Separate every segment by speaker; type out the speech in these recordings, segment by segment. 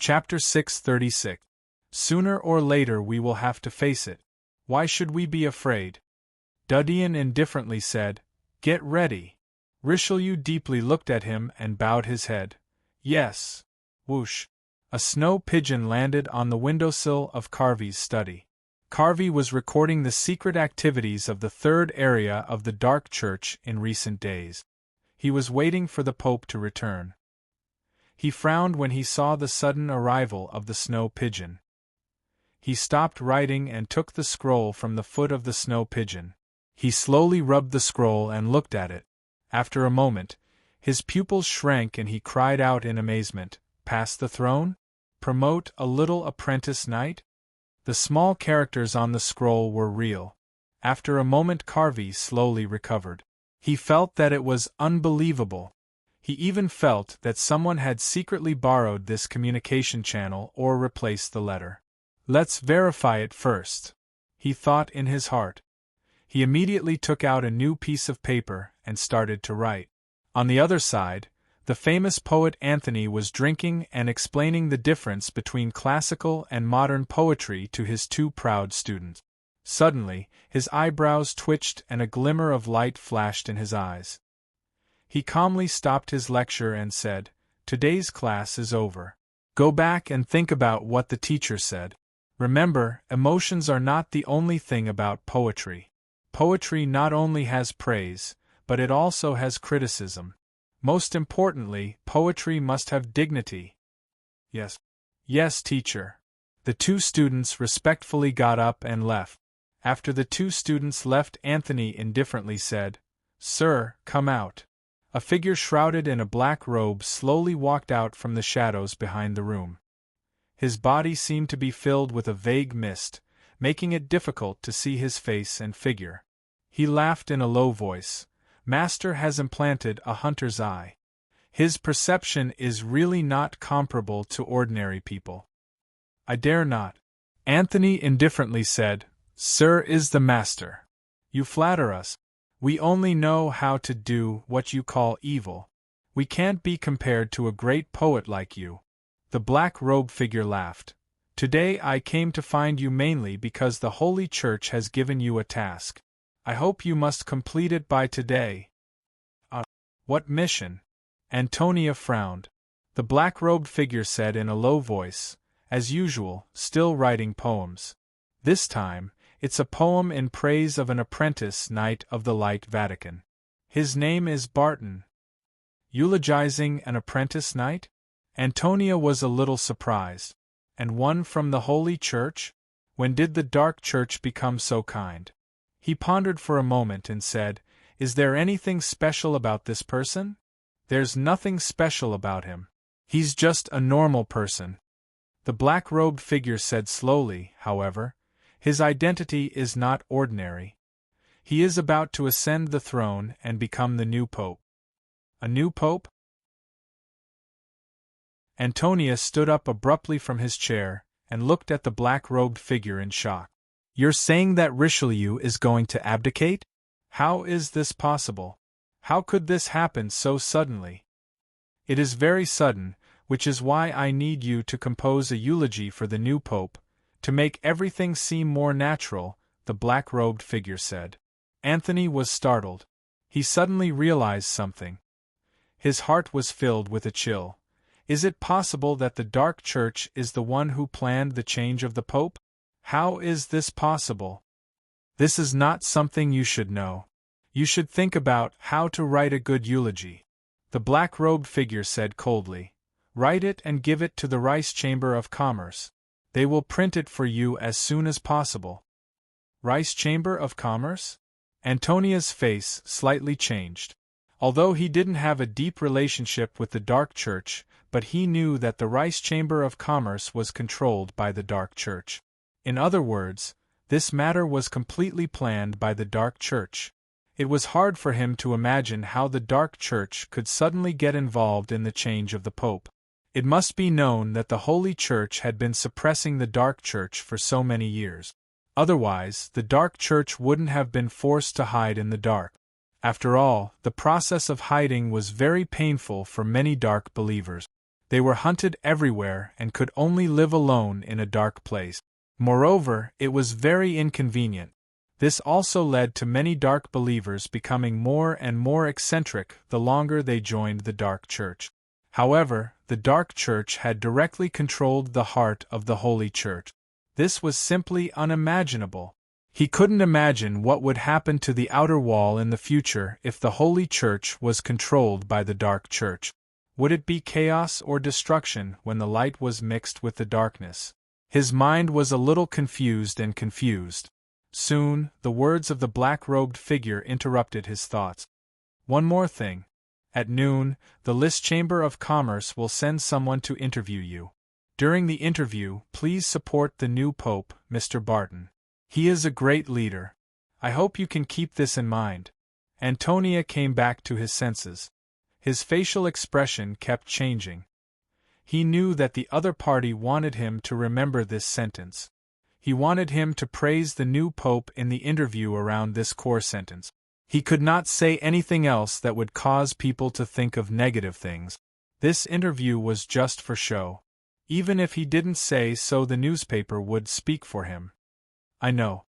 Speaker 1: Chapter 636. Sooner or later we will have to face it. Why should we be afraid? Dudian indifferently said, "Get ready." Richelieu deeply looked at him and bowed his head. Yes. Whoosh. A snow pigeon landed on the windowsill of Carvey's study. Carvey was recording the secret activities of the third area of the Dark Church in recent days. He was waiting for the Pope to return. He frowned when he saw the sudden arrival of the snow pigeon. He stopped writing and took the scroll from the foot of the snow pigeon. He slowly rubbed the scroll and looked at it. After a moment, his pupils shrank and he cried out in amazement, "Pass the throne? Promote a little apprentice knight?" The small characters on the scroll were real. After a moment Carvey slowly recovered. He felt that it was unbelievable. He even felt that someone had secretly borrowed this communication channel or replaced the letter. "Let's verify it first," he thought in his heart. He immediately took out a new piece of paper and started to write. On the other side, the famous poet Anthony was drinking and explaining the difference between classical and modern poetry to his two proud students. Suddenly, his eyebrows twitched and a glimmer of light flashed in his eyes. He calmly stopped his lecture and said, "Today's class is over. Go back and think about what the teacher said. Remember, emotions are not the only thing about poetry. Poetry not only has praise, but it also has criticism. Most importantly, poetry must have dignity." "Yes. Yes, teacher." The two students respectfully got up and left. After the two students left, Anthony indifferently said, "Sir, come out." A figure shrouded in a black robe slowly walked out from the shadows behind the room. His body seemed to be filled with a vague mist, making it difficult to see his face and figure. He laughed in a low voice. "Master has implanted a hunter's eye. His perception is really not comparable to ordinary people." "I dare not." Anthony indifferently said, "Sir is the master. You flatter us. We only know how to do what you call evil. We can't be compared to a great poet like you." The black-robed figure laughed. "Today I came to find you mainly because the Holy Church has given you a task. I hope you must complete it by today." What mission?" Antonia frowned. The black-robed figure said in a low voice, as usual, still writing poems. "This time, it's a poem in praise of an apprentice knight of the Light Vatican. His name is Barton." "Eulogizing an apprentice knight?" Antonia was a little surprised. "And one from the Holy Church? When did the Dark Church become so kind?" He pondered for a moment and said, "Is there anything special about this person?" "There's nothing special about him. He's just a normal person." The black-robed figure said slowly, however, "His identity is not ordinary. He is about to ascend the throne and become the new pope." "A new pope?" Antonia stood up abruptly from his chair and looked at the black-robed figure in shock. "You're saying that Richelieu is going to abdicate? How is this possible? How could this happen so suddenly?" "It is very sudden, which is why I need you to compose a eulogy for the new pope, to make everything seem more natural," the black-robed figure said. Anthony was startled. He suddenly realized something. His heart was filled with a chill. Is it possible that the Dark Church is the one who planned the change of the Pope? How is this possible? This is not something you should know. You should think about how to write a good eulogy. The black-robed figure said coldly. "Write it and give it to the Rice Chamber of Commerce. They will print it for you as soon as possible." "Rice Chamber of Commerce?" Antonia's face slightly changed. Although he didn't have a deep relationship with the Dark Church, but he knew that the Rice Chamber of Commerce was controlled by the Dark Church. In other words, this matter was completely planned by the Dark Church. It was hard for him to imagine how the Dark Church could suddenly get involved in the change of the Pope. It must be known that the Holy Church had been suppressing the Dark Church for so many years. Otherwise, the Dark Church wouldn't have been forced to hide in the dark. After all, the process of hiding was very painful for many dark believers. They were hunted everywhere and could only live alone in a dark place. Moreover, it was very inconvenient. This also led to many dark believers becoming more and more eccentric the longer they joined the dark church. However, the dark church had directly controlled the heart of the Holy Church. This was simply unimaginable. He couldn't imagine what would happen to the outer wall in the future if the Holy Church was controlled by the dark church. Would it be chaos or destruction when the light was mixed with the darkness? His mind was a little confused. Soon, the words of the black-robed figure interrupted his thoughts. One more thing. At noon, the List Chamber of Commerce will send someone to interview you. During the interview, please support the new Pope, Mr. Barton. He is a great leader. I hope you can keep this in mind. Antonia came back to his senses. His facial expression kept changing. He knew that the other party wanted him to remember this sentence. He wanted him to praise the new pope in the interview around this core sentence. He could not say anything else that would cause people to think of negative things. This interview was just for show. Even if he didn't say so, the newspaper would speak for him. I know.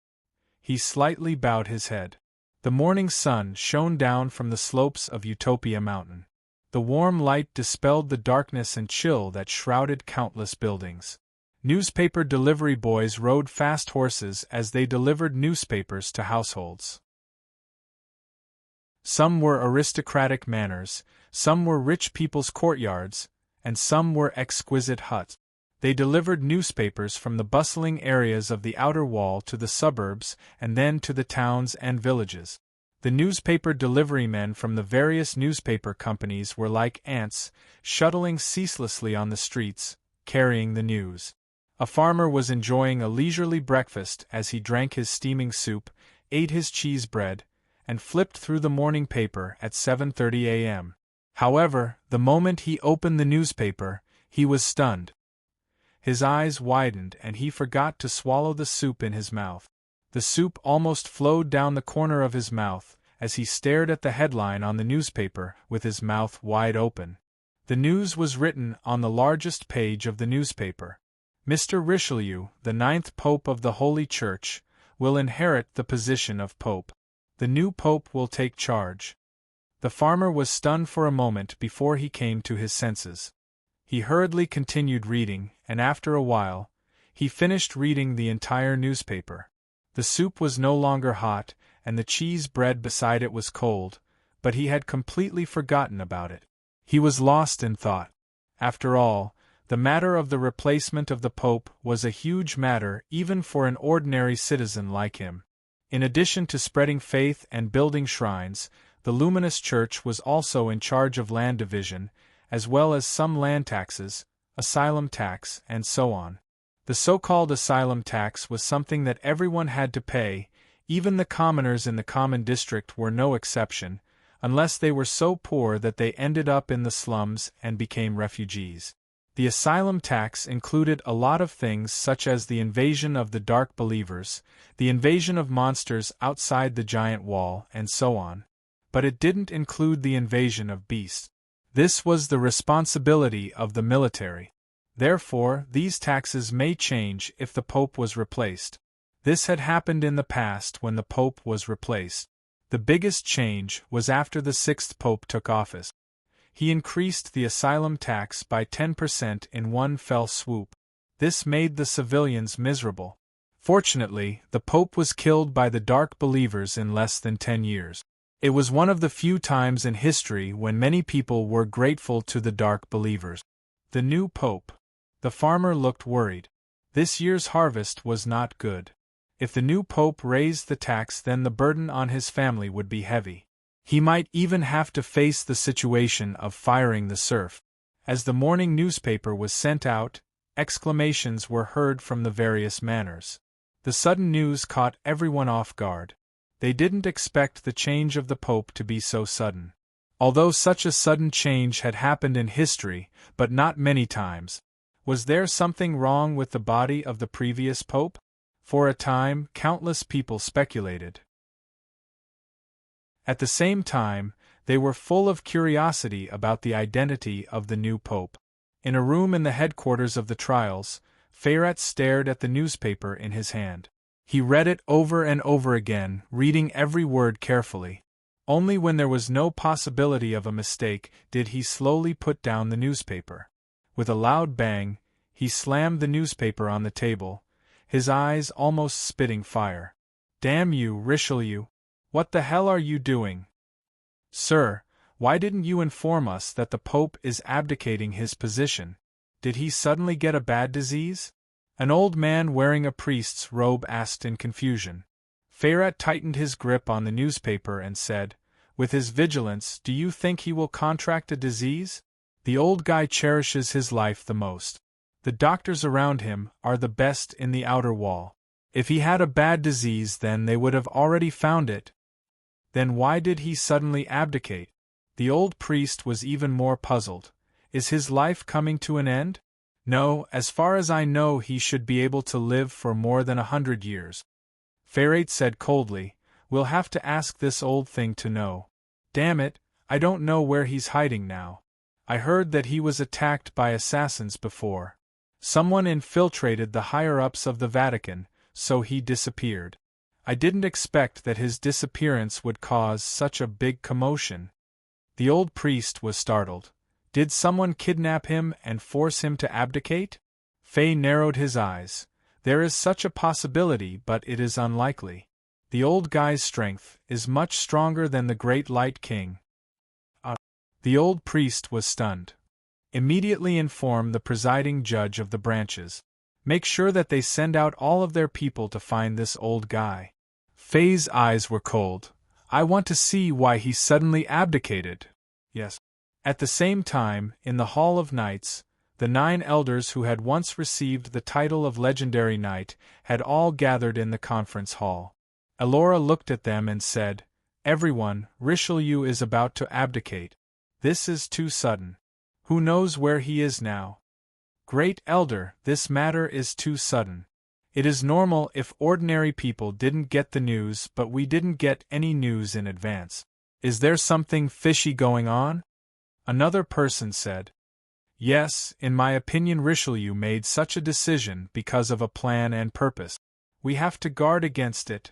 Speaker 1: He slightly bowed his head. The morning sun shone down from the slopes of Utopia Mountain. The warm light dispelled the darkness and chill that shrouded countless buildings. Newspaper delivery boys rode fast horses as they delivered newspapers to households. Some were aristocratic manors, some were rich people's courtyards, and some were exquisite huts. They delivered newspapers from the bustling areas of the outer wall to the suburbs and then to the towns and villages. The newspaper deliverymen from the various newspaper companies were like ants, shuttling ceaselessly on the streets, carrying the news. A farmer was enjoying a leisurely breakfast as he drank his steaming soup, ate his cheese bread, and flipped through the morning paper at 7:30 a.m. However, the moment he opened the newspaper, he was stunned. His eyes widened and he forgot to swallow the soup in his mouth. The soup almost flowed down the corner of his mouth as he stared at the headline on the newspaper with his mouth wide open. The news was written on the largest page of the newspaper. Mr. Richelieu, the 9th Pope of the Holy Church, will inherit the position of Pope. The new Pope will take charge. The farmer was stunned for a moment before he came to his senses. He hurriedly continued reading, and after a while, he finished reading the entire newspaper. The soup was no longer hot, and the cheese bread beside it was cold, but he had completely forgotten about it. He was lost in thought. After all, the matter of the replacement of the Pope was a huge matter even for an ordinary citizen like him. In addition to spreading faith and building shrines, the Luminous Church was also in charge of land division, as well as some land taxes, asylum tax, and so on. The so-called asylum tax was something that everyone had to pay, even the commoners in the common district were no exception, unless they were so poor that they ended up in the slums and became refugees. The asylum tax included a lot of things such as the invasion of the dark believers, the invasion of monsters outside the giant wall, and so on. But it didn't include the invasion of beasts. This was the responsibility of the military. Therefore, these taxes may change if the Pope was replaced. This had happened in the past when the Pope was replaced. The biggest change was after the 6th Pope took office. He increased the asylum tax by 10% in one fell swoop. This made the civilians miserable. Fortunately, the Pope was killed by the dark believers in less than 10 years. It was one of the few times in history when many people were grateful to the dark believers. The new Pope. The farmer looked worried. This year's harvest was not good. If the new Pope raised the tax, then the burden on his family would be heavy. He might even have to face the situation of firing the serf. As the morning newspaper was sent out, exclamations were heard from the various manors. The sudden news caught everyone off guard. They didn't expect the change of the Pope to be so sudden. Although such a sudden change had happened in history, but not many times. Was there something wrong with the body of the previous Pope? For a time, countless people speculated. At the same time, they were full of curiosity about the identity of the new Pope. In a room in the headquarters of the trials, Feyrat stared at the newspaper in his hand. He read it over and over again, reading every word carefully. Only when there was no possibility of a mistake did he slowly put down the newspaper. With a loud bang, he slammed the newspaper on the table, his eyes almost spitting fire. "Damn you, Richelieu! What the hell are you doing? Sir, why didn't you inform us that the Pope is abdicating his position? Did he suddenly get a bad disease?" An old man wearing a priest's robe asked in confusion. Feyrat tightened his grip on the newspaper and said, "With his vigilance, do you think he will contract a disease? The old guy cherishes his life the most. The doctors around him are the best in the outer wall. If he had a bad disease, then they would have already found it. Then why did he suddenly abdicate?" The old priest was even more puzzled. Is his life coming to an end? No, as far as I know he should be able to live for more than 100 years. Feyrat said coldly, "We'll have to ask this old thing to know. Damn it, I don't know where he's hiding now. I heard that he was attacked by assassins before. Someone infiltrated the higher-ups of the Vatican, so he disappeared. I didn't expect that his disappearance would cause such a big commotion." The old priest was startled. Did someone kidnap him and force him to abdicate? Fey narrowed his eyes. There is such a possibility, but it is unlikely. The old guy's strength is much stronger than the great Light King. The old priest was stunned. Immediately inform the presiding judge of the branches. Make sure that they send out all of their people to find this old guy. Fey's eyes were cold. I want to see why he suddenly abdicated. Yes. At the same time, in the Hall of Knights, the 9 elders who had once received the title of Legendary Knight had all gathered in the conference hall. Elora looked at them and said, "Everyone, Richelieu is about to abdicate. This is too sudden. Who knows where he is now? Great Elder, this matter is too sudden. It is normal if ordinary people didn't get the news, but we didn't get any news in advance. Is there something fishy going on?" Another person said, "Yes, in my opinion Richelieu made such a decision because of a plan and purpose. We have to guard against it.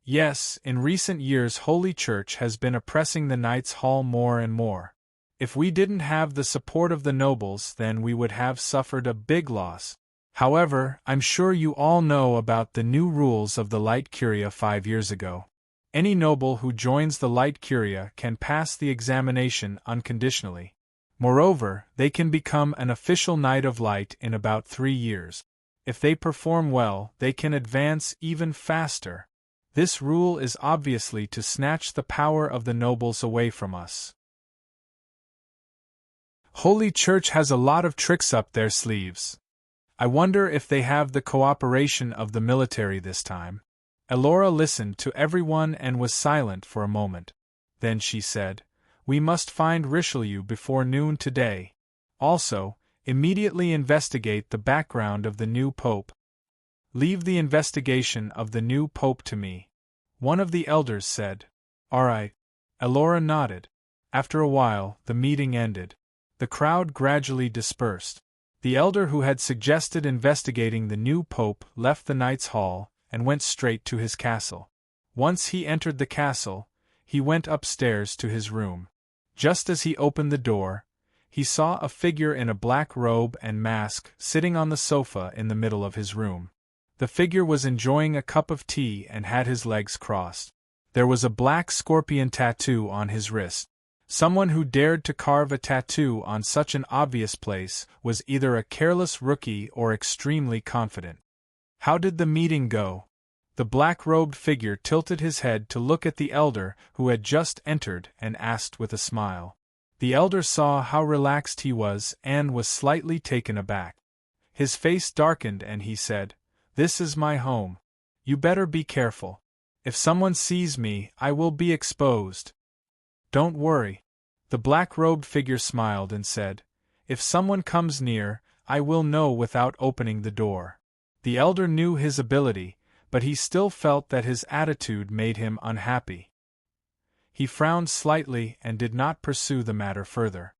Speaker 1: Yes, in recent years Holy Church has been oppressing the Knights' Hall more and more. If we didn't have the support of the nobles, then we would have suffered a big loss. However, I'm sure you all know about the new rules of the Light Curia 5 years ago. Any noble who joins the Light Curia can pass the examination unconditionally. Moreover, they can become an official Knight of Light in about 3 years. If they perform well, they can advance even faster. This rule is obviously to snatch the power of the nobles away from us. Holy Church has a lot of tricks up their sleeves. I wonder if they have the cooperation of the military this time." Elora listened to everyone and was silent for a moment. Then she said, "We must find Richelieu before noon today. Also, immediately investigate the background of the new pope. Leave the investigation of the new pope to me," one of the elders said. "All right." Elora nodded. After a while, the meeting ended. The crowd gradually dispersed. The elder who had suggested investigating the new pope left the Knights' Hall and went straight to his castle. Once he entered the castle, he went upstairs to his room. Just as he opened the door, he saw a figure in a black robe and mask sitting on the sofa in the middle of his room. The figure was enjoying a cup of tea and had his legs crossed. There was a black scorpion tattoo on his wrist. Someone who dared to carve a tattoo on such an obvious place was either a careless rookie or extremely confident. How did the meeting go? The black-robed figure tilted his head to look at the elder who had just entered and asked with a smile. The elder saw how relaxed he was and was slightly taken aback. His face darkened and he said, "This is my home. You better be careful. If someone sees me, I will be exposed." "Don't worry." The black-robed figure smiled and said, "If someone comes near, I will know without opening the door." The elder knew his ability, but he still felt that his attitude made him unhappy. He frowned slightly and did not pursue the matter further.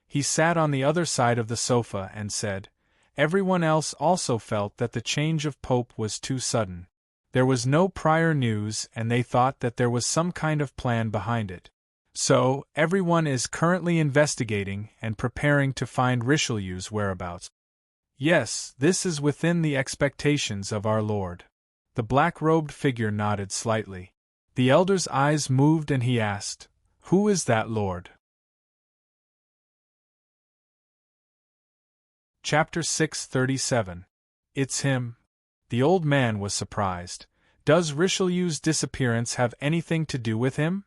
Speaker 1: He sat on the other side of the sofa and said, everyone else also felt that the change of pope was too sudden. There was no prior news and they thought that there was some kind of plan behind it. So, everyone is currently investigating and preparing to find Richelieu's whereabouts. Yes, this is within the expectations of our Lord. The black-robed figure nodded slightly. The elder's eyes moved and he asked, who is that Lord? Chapter 637. It's him. The old man was surprised. Does Richelieu's disappearance have anything to do with him?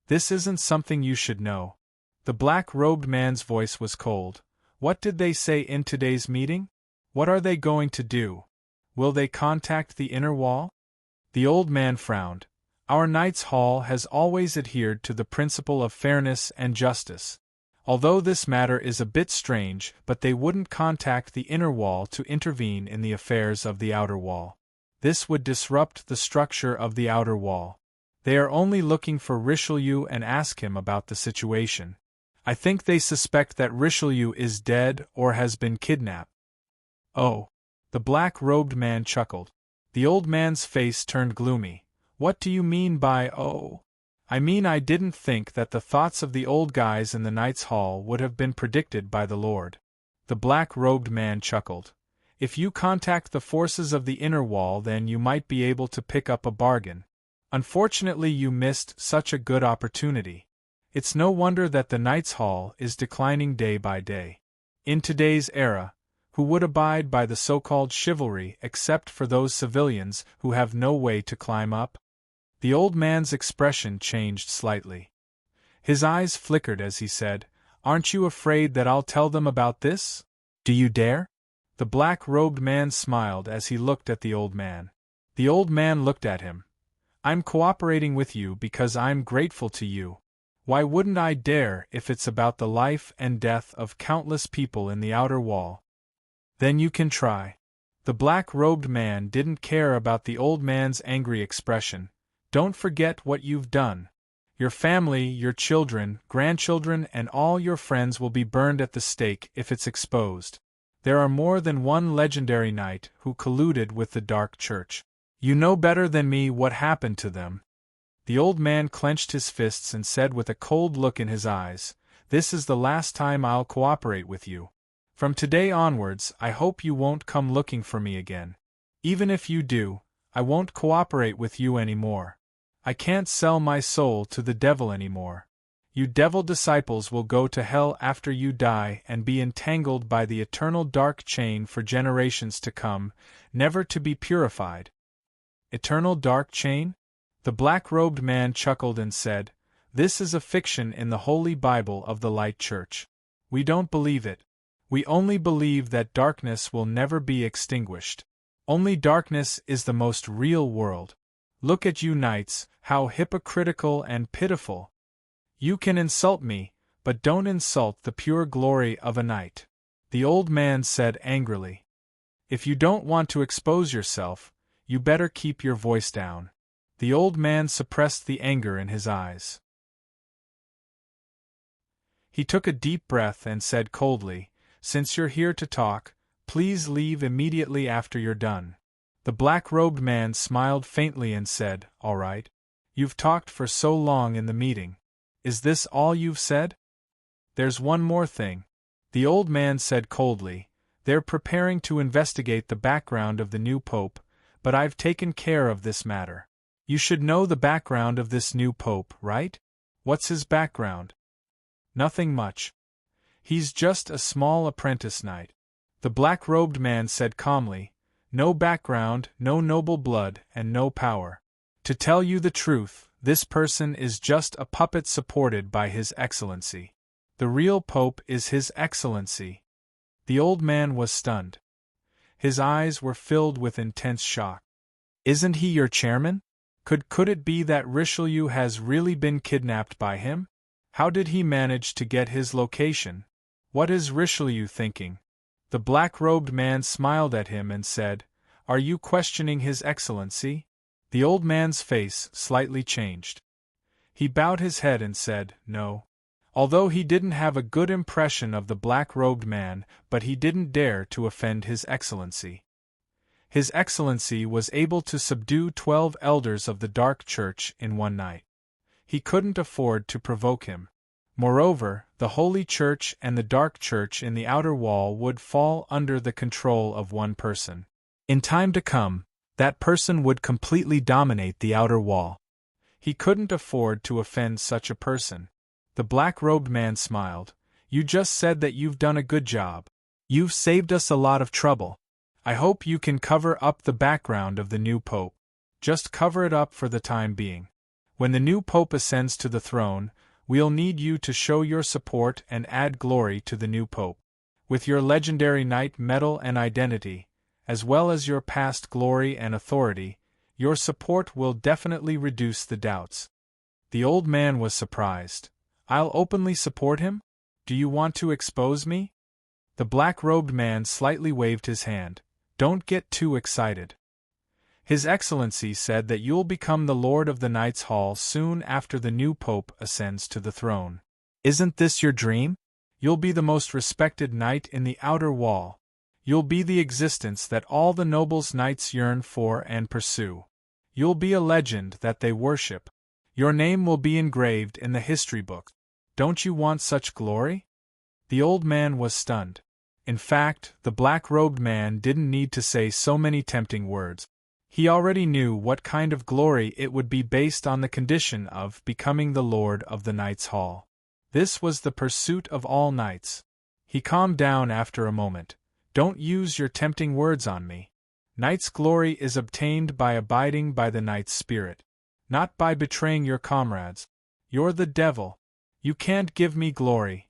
Speaker 1: This isn't something you should know. The black-robed man's voice was cold. What did they say in today's meeting? What are they going to do? Will they contact the inner wall? The old man frowned. Our Knights' Hall has always adhered to the principle of fairness and justice. Although this matter is a bit strange, but they wouldn't contact the inner wall to intervene in the affairs of the outer wall. This would disrupt the structure of the outer wall. They are only looking for Richelieu and ask him about the situation. I think they suspect that Richelieu is dead or has been kidnapped. Oh. The black-robed man chuckled. The old man's face turned gloomy. What do you mean by oh? I mean I didn't think that the thoughts of the old guys in the Knights' Hall would have been predicted by the Lord. The black-robed man chuckled. If you contact the forces of the inner wall, then you might be able to pick up a bargain. Unfortunately, you missed such a good opportunity. It's no wonder that the Knights' Hall is declining day by day. In today's era, who would abide by the so-called chivalry except for those civilians who have no way to climb up? The old man's expression changed slightly. His eyes flickered as he said, aren't you afraid that I'll tell them about this? Do you dare? The black-robed man smiled as he looked at the old man. The old man looked at him. I'm cooperating with you because I'm grateful to you. Why wouldn't I dare if it's about the life and death of countless people in the outer wall? Then you can try. The black-robed man didn't care about the old man's angry expression. Don't forget what you've done. Your family, your children, grandchildren, and all your friends will be burned at the stake if it's exposed. There are more than one legendary knight who colluded with the Dark Church. You know better than me what happened to them. The old man clenched his fists and said with a cold look in his eyes, this is the last time I'll cooperate with you. From today onwards, I hope you won't come looking for me again. Even if you do, I won't cooperate with you anymore. I can't sell my soul to the devil anymore. You devil disciples will go to hell after you die and be entangled by the eternal dark chain for generations to come, never to be purified. Eternal dark chain? The black-robed man chuckled and said, this is a fiction in the Holy Bible of the Light Church. We don't believe it. We only believe that darkness will never be extinguished. Only darkness is the most real world. Look at you knights, how hypocritical and pitiful. You can insult me, but don't insult the pure glory of a knight. The old man said angrily. If you don't want to expose yourself, you better keep your voice down. The old man suppressed the anger in his eyes. He took a deep breath and said coldly, since you're here to talk, please leave immediately after you're done. The black-robed man smiled faintly and said, all right. You've talked for so long in the meeting. Is this all you've said? There's one more thing. The old man said coldly, they're preparing to investigate the background of the new pope, but I've taken care of this matter. You should know the background of this new pope, right? What's his background? Nothing much. He's just a small apprentice knight. The black-robed man said calmly, no background, no noble blood, and no power. To tell you the truth, this person is just a puppet supported by His Excellency. The real pope is His Excellency. The old man was stunned. His eyes were filled with intense shock. Isn't he your chairman? Could it be that Richelieu has really been kidnapped by him? How did he manage to get his location? What is Richelieu thinking? The black-robed man smiled at him and said, are you questioning His Excellency? The old man's face slightly changed. He bowed his head and said, no. Although he didn't have a good impression of the black-robed man, but he didn't dare to offend His Excellency. His Excellency was able to subdue 12 elders of the Dark Church in one night. He couldn't afford to provoke him. Moreover, the Holy Church and the Dark Church in the outer wall would fall under the control of one person. In time to come, that person would completely dominate the outer wall. He couldn't afford to offend such a person. The black-robed man smiled. You just said that you've done a good job. You've saved us a lot of trouble. I hope you can cover up the background of the new pope. Just cover it up for the time being. When the new pope ascends to the throne, we'll need you to show your support and add glory to the new pope. With your legendary knight medal and identity, as well as your past glory and authority, your support will definitely reduce the doubts. The old man was surprised. I'll openly support him? Do you want to expose me? The black-robed man slightly waved his hand. Don't get too excited. His Excellency said that you'll become the Lord of the Knights' Hall soon after the new pope ascends to the throne. Isn't this your dream? You'll be the most respected knight in the outer wall. You'll be the existence that all the nobles' knights yearn for and pursue. You'll be a legend that they worship. Your name will be engraved in the history book. Don't you want such glory? The old man was stunned. In fact, the black-robed man didn't need to say so many tempting words. He already knew what kind of glory it would be based on the condition of becoming the Lord of the Knights' Hall. This was the pursuit of all knights. He calmed down after a moment. Don't use your tempting words on me. Knight's glory is obtained by abiding by the knight's spirit, not by betraying your comrades. You're the devil. You can't give me glory.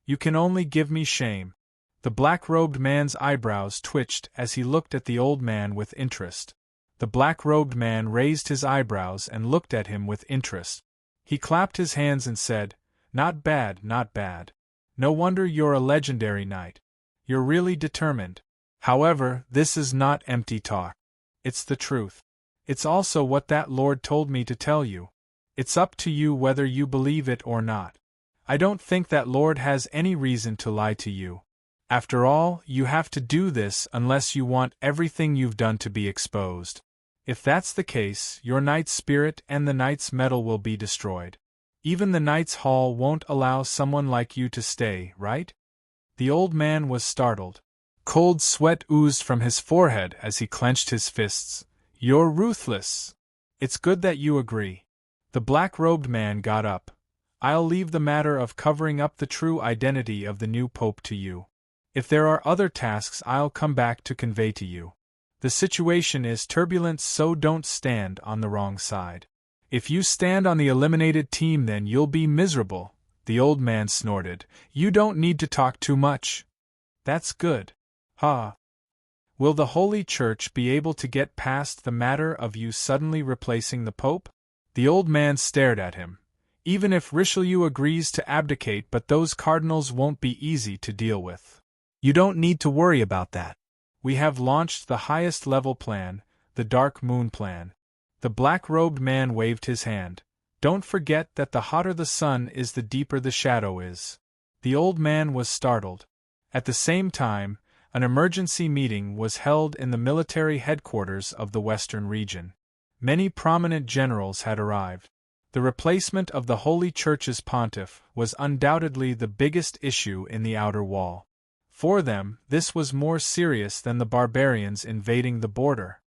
Speaker 1: You can only give me shame. The black-robed man's eyebrows twitched as he looked at the old man with interest. The black-robed man raised his eyebrows and looked at him with interest. He clapped his hands and said, Not bad, not bad. No wonder you're a legendary knight. You're really determined. However, this is not empty talk. It's the truth. It's also what that lord told me to tell you. It's up to you whether you believe it or not. I don't think that lord has any reason to lie to you. After all, you have to do this unless you want everything you've done to be exposed. If that's the case, your knight's spirit and the knight's medal will be destroyed. Even the Knight's Hall won't allow someone like you to stay, right? The old man was startled. Cold sweat oozed from his forehead as he clenched his fists. You're ruthless. It's good that you agree. The black-robed man got up. I'll leave the matter of covering up the true identity of the new pope to you. If there are other tasks, I'll come back to convey to you. The situation is turbulent, so don't stand on the wrong side. If you stand on the eliminated team, then you'll be miserable, the old man snorted. You don't need to talk too much. That's good. Ha! Will the Holy Church be able to get past the matter of you suddenly replacing the Pope? The old man stared at him. Even if Richelieu agrees to abdicate, but those cardinals won't be easy to deal with. You don't need to worry about that. We have launched the highest level plan, the Dark Moon Plan. The black-robed man waved his hand. Don't forget that the hotter the sun is, the deeper the shadow is. The old man was startled. At the same time, an emergency meeting was held in the military headquarters of the Western region. Many prominent generals had arrived. The replacement of the Holy Church's pontiff was undoubtedly the biggest issue in the outer wall. For them, this was more serious than the barbarians invading the border.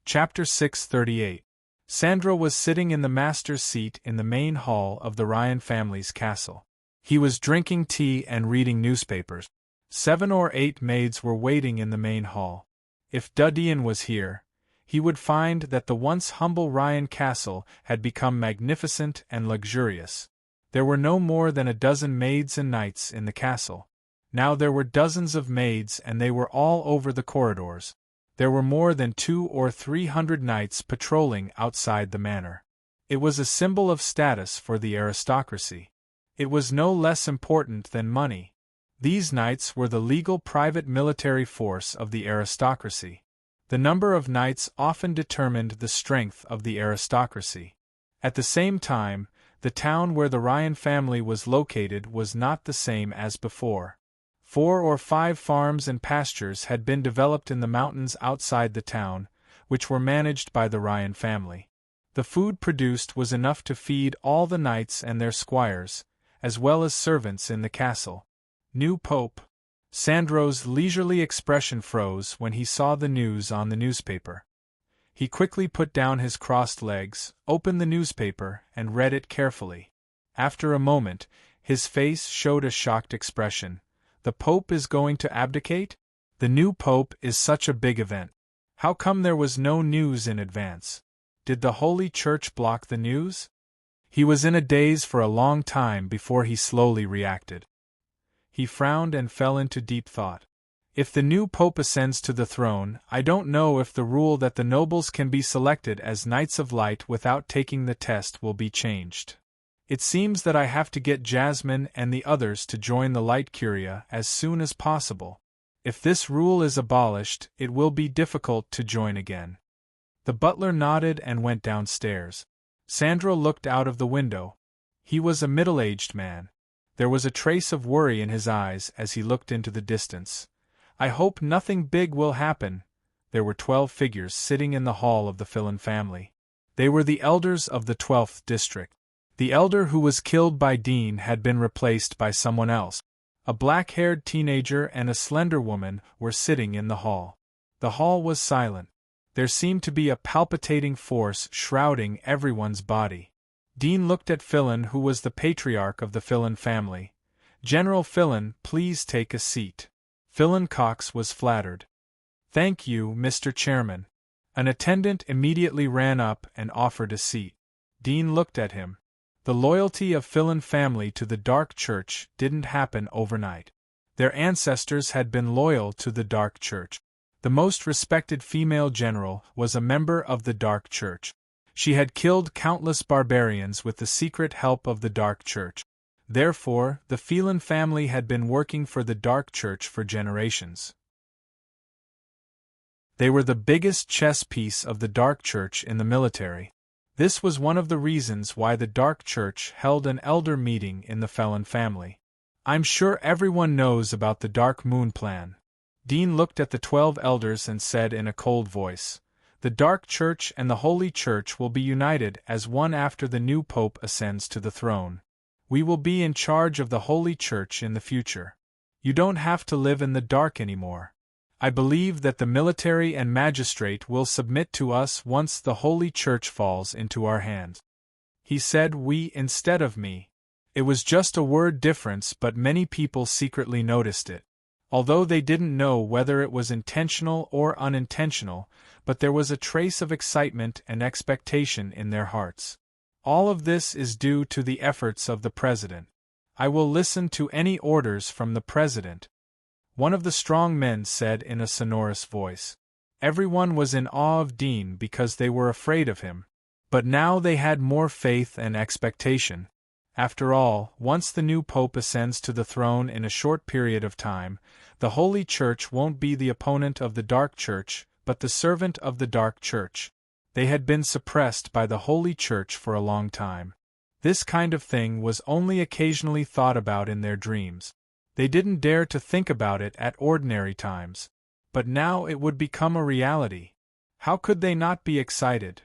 Speaker 1: Chapter 638. Sandro was sitting in the master's seat in the main hall of the Ryan family's castle. He was drinking tea and reading newspapers. 7 or 8 maids were waiting in the main hall. If Dudien was here, he would find that the once humble Ryan castle had become magnificent and luxurious. There were no more than a dozen maids and knights in the castle. Now there were dozens of maids, and they were all over the corridors. There were more than 200 or 300 knights patrolling outside the manor. It was a symbol of status for the aristocracy. It was no less important than money. These knights were the legal private military force of the aristocracy. The number of knights often determined the strength of the aristocracy. At the same time, the town where the Ryan family was located was not the same as before. 4 or 5 farms and pastures had been developed in the mountains outside the town, which were managed by the Ryan family. The food produced was enough to feed all the knights and their squires, as well as servants in the castle. New Pope. Sandro's leisurely expression froze when he saw the news on the newspaper. He quickly put down his crossed legs, opened the newspaper, and read it carefully. After a moment, his face showed a shocked expression. The Pope is going to abdicate? The new Pope is such a big event. How come there was no news in advance? Did the Holy Church block the news? He was in a daze for a long time before he slowly reacted. He frowned and fell into deep thought. If the new Pope ascends to the throne, I don't know if the rule that the nobles can be selected as Knights of Light without taking the test will be changed. It seems that I have to get Jasmine and the others to join the Light Curia as soon as possible. If this rule is abolished, it will be difficult to join again. The butler nodded and went downstairs. Sandro looked out of the window. He was a middle-aged man. There was a trace of worry in his eyes as he looked into the distance. I hope nothing big will happen. There were 12 figures sitting in the hall of the Fillan family. They were the elders of the 12th district. The elder who was killed by Dean had been replaced by someone else. A black-haired teenager and a slender woman were sitting in the hall. The hall was silent. There seemed to be a palpitating force shrouding everyone's body. Dean looked at Fillan, who was the patriarch of the Fillan family. "General Fillan, please take a seat." Fillan Cox was flattered. "Thank you, Mr. Chairman." An attendant immediately ran up and offered a seat. Dean looked at him. The loyalty of Fillan family to the Dark Church didn't happen overnight. Their ancestors had been loyal to the Dark Church. The most respected female general was a member of the Dark Church. She had killed countless barbarians with the secret help of the Dark Church. Therefore, the Fillan family had been working for the Dark Church for generations. They were the biggest chess piece of the Dark Church in the military. This was one of the reasons why the Dark Church held an elder meeting in the Fillan family. "I'm sure everyone knows about the Dark Moon Plan." Dean looked at the 12 elders and said in a cold voice, "The Dark Church and the Holy Church will be united as one after the new Pope ascends to the throne. We will be in charge of the Holy Church in the future. You don't have to live in the dark anymore. I believe that the military and magistrate will submit to us once the Holy Church falls into our hands." He said "we" instead of "me." It was just a word difference, but many people secretly noticed it. Although they didn't know whether it was intentional or unintentional, but there was a trace of excitement and expectation in their hearts. All of this is due to the efforts of the President. I will listen to any orders from the President. One of the strong men said in a sonorous voice. Everyone was in awe of Dean because they were afraid of him. But now they had more faith and expectation. After all, once the new Pope ascends to the throne in a short period of time, the Holy Church won't be the opponent of the Dark Church, but the servant of the Dark Church. They had been suppressed by the Holy Church for a long time. This kind of thing was only occasionally thought about in their dreams. They didn't dare to think about it at ordinary times. But now it would become a reality. How could they not be excited?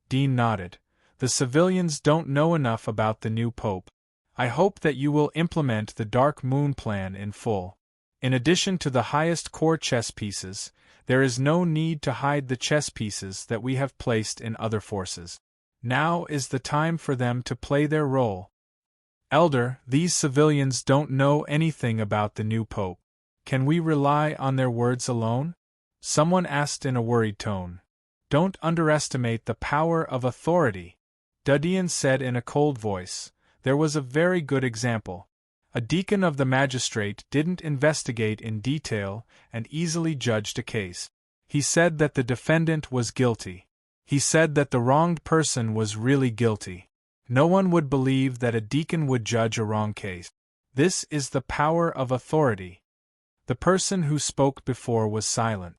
Speaker 1: Dean nodded. The civilians don't know enough about the new Pope. I hope that you will implement the Dark Moon Plan in full. In addition to the highest core chess pieces, there is no need to hide the chess pieces that we have placed in other forces. Now is the time for them to play their role. Elder, these civilians don't know anything about the new Pope. Can we rely on their words alone? Someone asked in a worried tone. Don't underestimate the power of authority. Dudian said in a cold voice. There was a very good example. A deacon of the magistrate didn't investigate in detail and easily judged a case. He said that the defendant was guilty. He said that the wronged person was really guilty. No one would believe that a deacon would judge a wrong case. This is the power of authority. The person who spoke before was silent.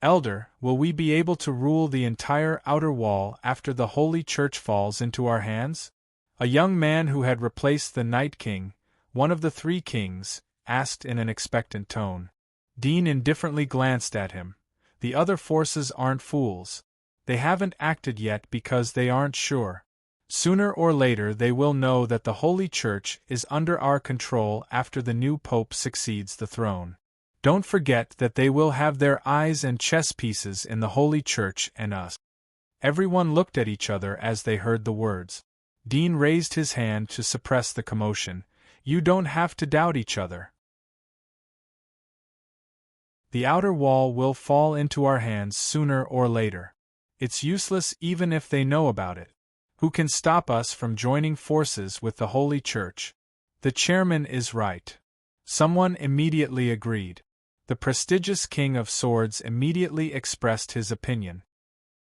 Speaker 1: Elder, will we be able to rule the entire outer wall after the Holy Church falls into our hands? A young man who had replaced the Night King, one of the three kings, asked in an expectant tone. Dean indifferently glanced at him. The other forces aren't fools. They haven't acted yet because they aren't sure. Sooner or later they will know that the Holy Church is under our control after the new Pope succeeds the throne. Don't forget that they will have their eyes and chess pieces in the Holy Church and us. Everyone looked at each other as they heard the words. Dean raised his hand to suppress the commotion. You don't have to doubt each other. The outer wall will fall into our hands sooner or later. It's useless even if they know about it. Who can stop us from joining forces with the Holy Church? The chairman is right. Someone immediately agreed. The prestigious King of Swords immediately expressed his opinion.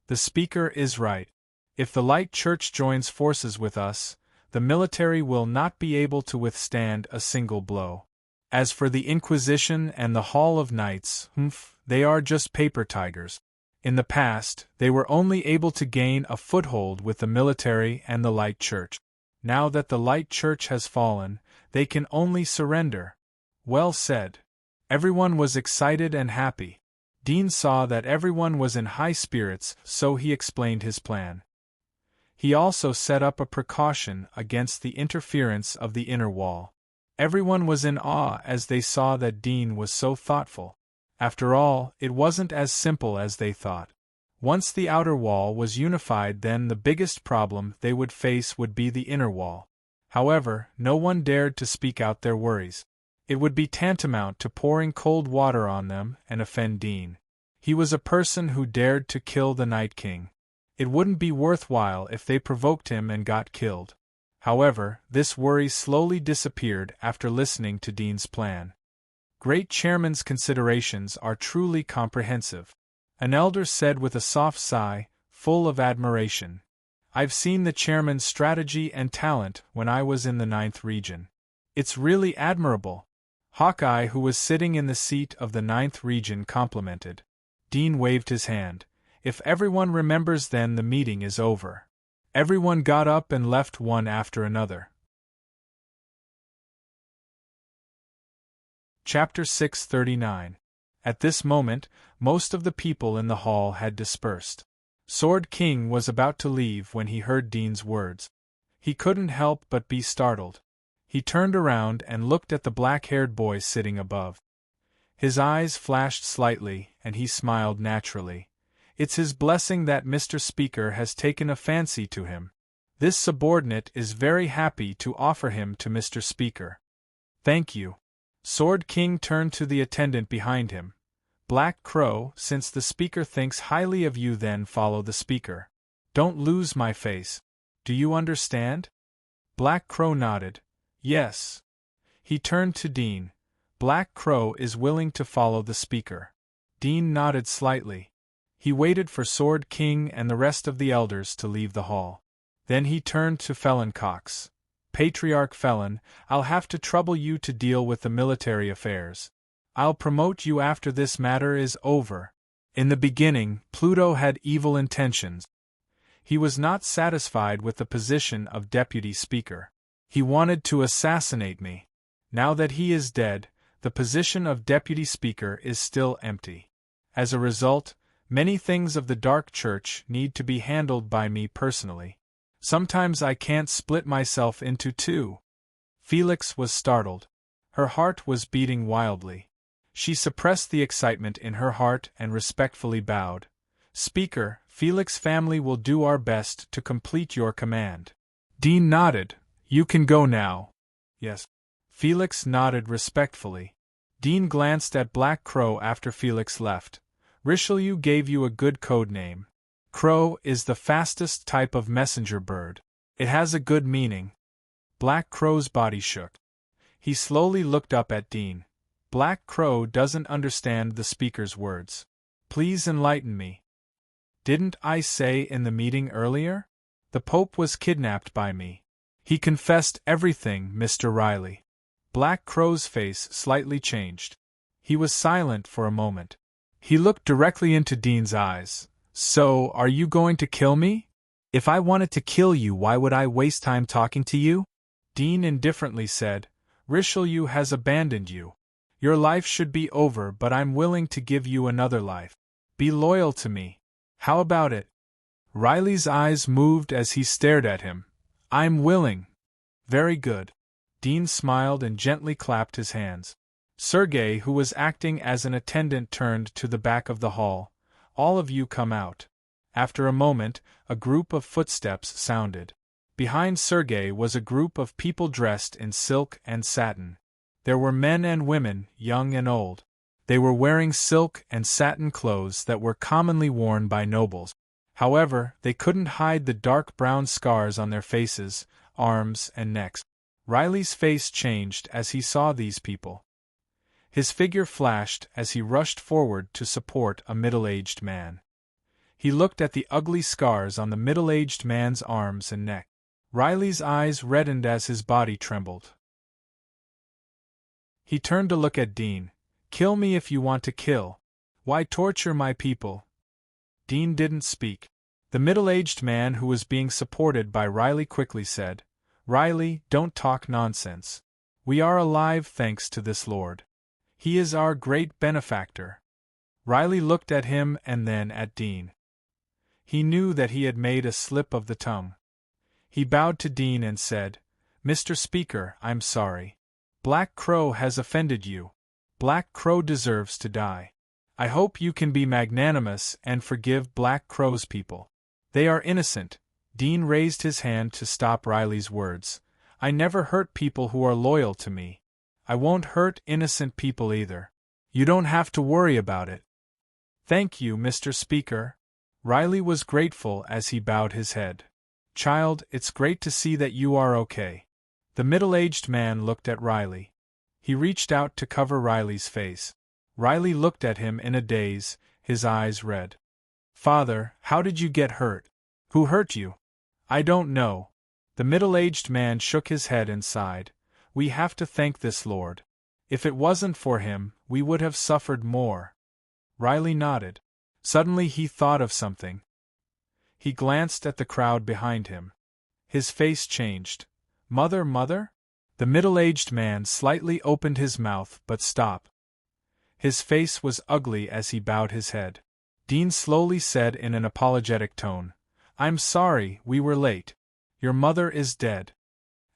Speaker 1: The speaker is right. If the Light Church joins forces with us, the military will not be able to withstand a single blow. As for the Inquisition and the Hall of Knights, they are just paper tigers. In the past, they were only able to gain a foothold with the military and the Light Church. Now that the Light Church has fallen, they can only surrender. Well said. Everyone was excited and happy. Dean saw that everyone was in high spirits, so he explained his plan. He also set up a precaution against the interference of the inner wall. Everyone was in awe as they saw that Dean was so thoughtful. After all, it wasn't as simple as they thought. Once the outer wall was unified, then the biggest problem they would face would be the inner wall. However, no one dared to speak out their worries. It would be tantamount to pouring cold water on them and offend Dean. He was a person who dared to kill the Night King. It wouldn't be worthwhile if they provoked him and got killed. However, this worry slowly disappeared after listening to Dean's plan. Great Chairman's considerations are truly comprehensive. An elder said with a soft sigh, full of admiration. I've seen the Chairman's strategy and talent when I was in the 9th Region. It's really admirable. Hawkeye, who was sitting in the seat of the 9th Region, complimented. Dean waved his hand. If everyone remembers, then the meeting is over. Everyone got up and left one after another. Chapter 639. At this moment, most of the people in the hall had dispersed. Sword King was about to leave when he heard Dean's words. He couldn't help but be startled. He turned around and looked at the black-haired boy sitting above. His eyes flashed slightly, and he smiled naturally. It's his blessing that Mr. Speaker has taken a fancy to him. This subordinate is very happy to offer him to Mr. Speaker. Thank you. Sword King turned to the attendant behind him. Black Crow, since the Speaker thinks highly of you, then follow the Speaker. Don't lose my face. Do you understand? Black Crow nodded. Yes. He turned to Dean. Black Crow is willing to follow the Speaker. Dean nodded slightly. He waited for Sword King and the rest of the elders to leave the hall. Then he turned to Felon Cox. Patriarch Felon, I'll have to trouble you to deal with the military affairs. I'll promote you after this matter is over. In the beginning, Pluto had evil intentions. He was not satisfied with the position of Deputy Speaker. He wanted to assassinate me. Now that he is dead, the position of Deputy Speaker is still empty. As a result, many things of the Dark Church need to be handled by me personally. Sometimes I can't split myself into two. Felix was startled. Her heart was beating wildly. She suppressed the excitement in her heart and respectfully bowed. Speaker, Felix family will do our best to complete your command. Dean nodded. You can go now. Yes. Felix nodded respectfully. Dean glanced at Black Crow after Felix left. Richelieu gave you a good code name. Crow is the fastest type of messenger bird. It has a good meaning. Black Crow's body shook. He slowly looked up at Dean. Black Crow doesn't understand the speaker's words. Please enlighten me. Didn't I say in the meeting earlier? The Pope was kidnapped by me. He confessed everything, Mr. Riley. Black Crow's face slightly changed. He was silent for a moment. He looked directly into Dean's eyes. So, are you going to kill me?
Speaker 2: If I wanted to kill you, why would I waste time talking to you?
Speaker 1: Dean indifferently said, Richelieu has abandoned you. Your life should be over, but I'm willing to give you another life. Be loyal to me. How about it? Riley's eyes moved as he stared at him. I'm willing. Very good. Dean smiled and gently clapped his hands. Sergei, who was acting as an attendant, turned to the back of the hall. All of you come out. After a moment, a group of footsteps sounded. Behind Sergei was a group of people dressed in silk and satin. There were men and women, young and old. They were wearing silk and satin clothes that were commonly worn by nobles. However, they couldn't hide the dark brown scars on their faces, arms, and necks. Riley's face changed as he saw these people. His figure flashed as he rushed forward to support a middle-aged man. He looked at the ugly scars on the middle-aged man's arms and neck. Riley's eyes reddened as his body trembled. He turned to look at Dean. Kill me if you want to kill. Why torture my people? Dean didn't speak. The middle-aged man who was being supported by Riley quickly said, Riley, don't talk nonsense. We are alive thanks to this lord. He is our great benefactor. Riley looked at him and then at Dean. He knew that he had made a slip of the tongue. He bowed to Dean and said, Mr. Speaker, I'm sorry. Black Crow has offended you. Black Crow deserves to die. I hope you can be magnanimous and forgive Black Crow's people. They are innocent. Dean raised his hand to stop Riley's words. I never hurt people who are loyal to me. I won't hurt innocent people either. You don't have to worry about it. Thank you, Mr. Speaker. Riley was grateful as he bowed his head. Child, it's great to see that you are okay. The middle-aged man looked at Riley. He reached out to cover Riley's face. Riley looked at him in a daze, his eyes red. Father, how did you get hurt? Who hurt you? I don't know. The middle-aged man shook his head and sighed. We have to thank this lord. If it wasn't for him, we would have suffered more. Riley nodded. Suddenly he thought of something. He glanced at the crowd behind him. His face changed. Mother? The middle-aged man slightly opened his mouth but stopped. His face was ugly as he bowed his head. Dean slowly said in an apologetic tone, I'm sorry, we were late. Your mother is dead.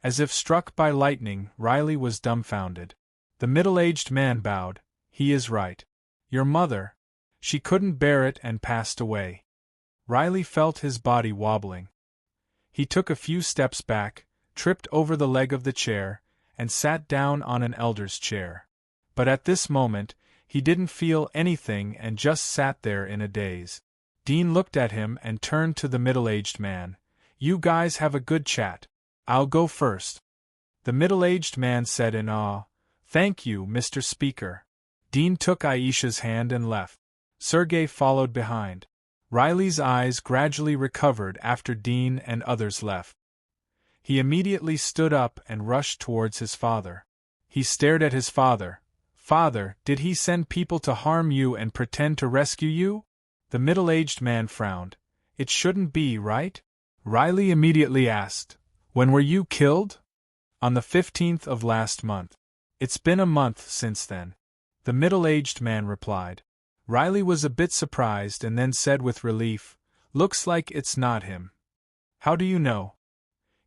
Speaker 1: As if struck by lightning, Riley was dumbfounded. The middle-aged man bowed. He is right. Your mother. She couldn't bear it and passed away. Riley felt his body wobbling. He took a few steps back, tripped over the leg of the chair, and sat down on an elder's chair. But at this moment, he didn't feel anything and just sat there in a daze. Dean looked at him and turned to the middle-aged man. You guys have a good chat. I'll go first. The middle-aged man said in awe, Thank you, Mr. Speaker. Dean took Aisha's hand and left. Sergei followed behind. Riley's eyes gradually recovered after Dean and others left. He immediately stood up and rushed towards his father. He stared at his father. Father, did he send people to harm you and pretend to rescue you? The middle-aged man frowned. It shouldn't be, right? Riley immediately asked, When were you killed? On the 15th of last month. It's been a month since then. The middle-aged man replied. Riley was a bit surprised and then said with relief, Looks like it's not him. How do you know?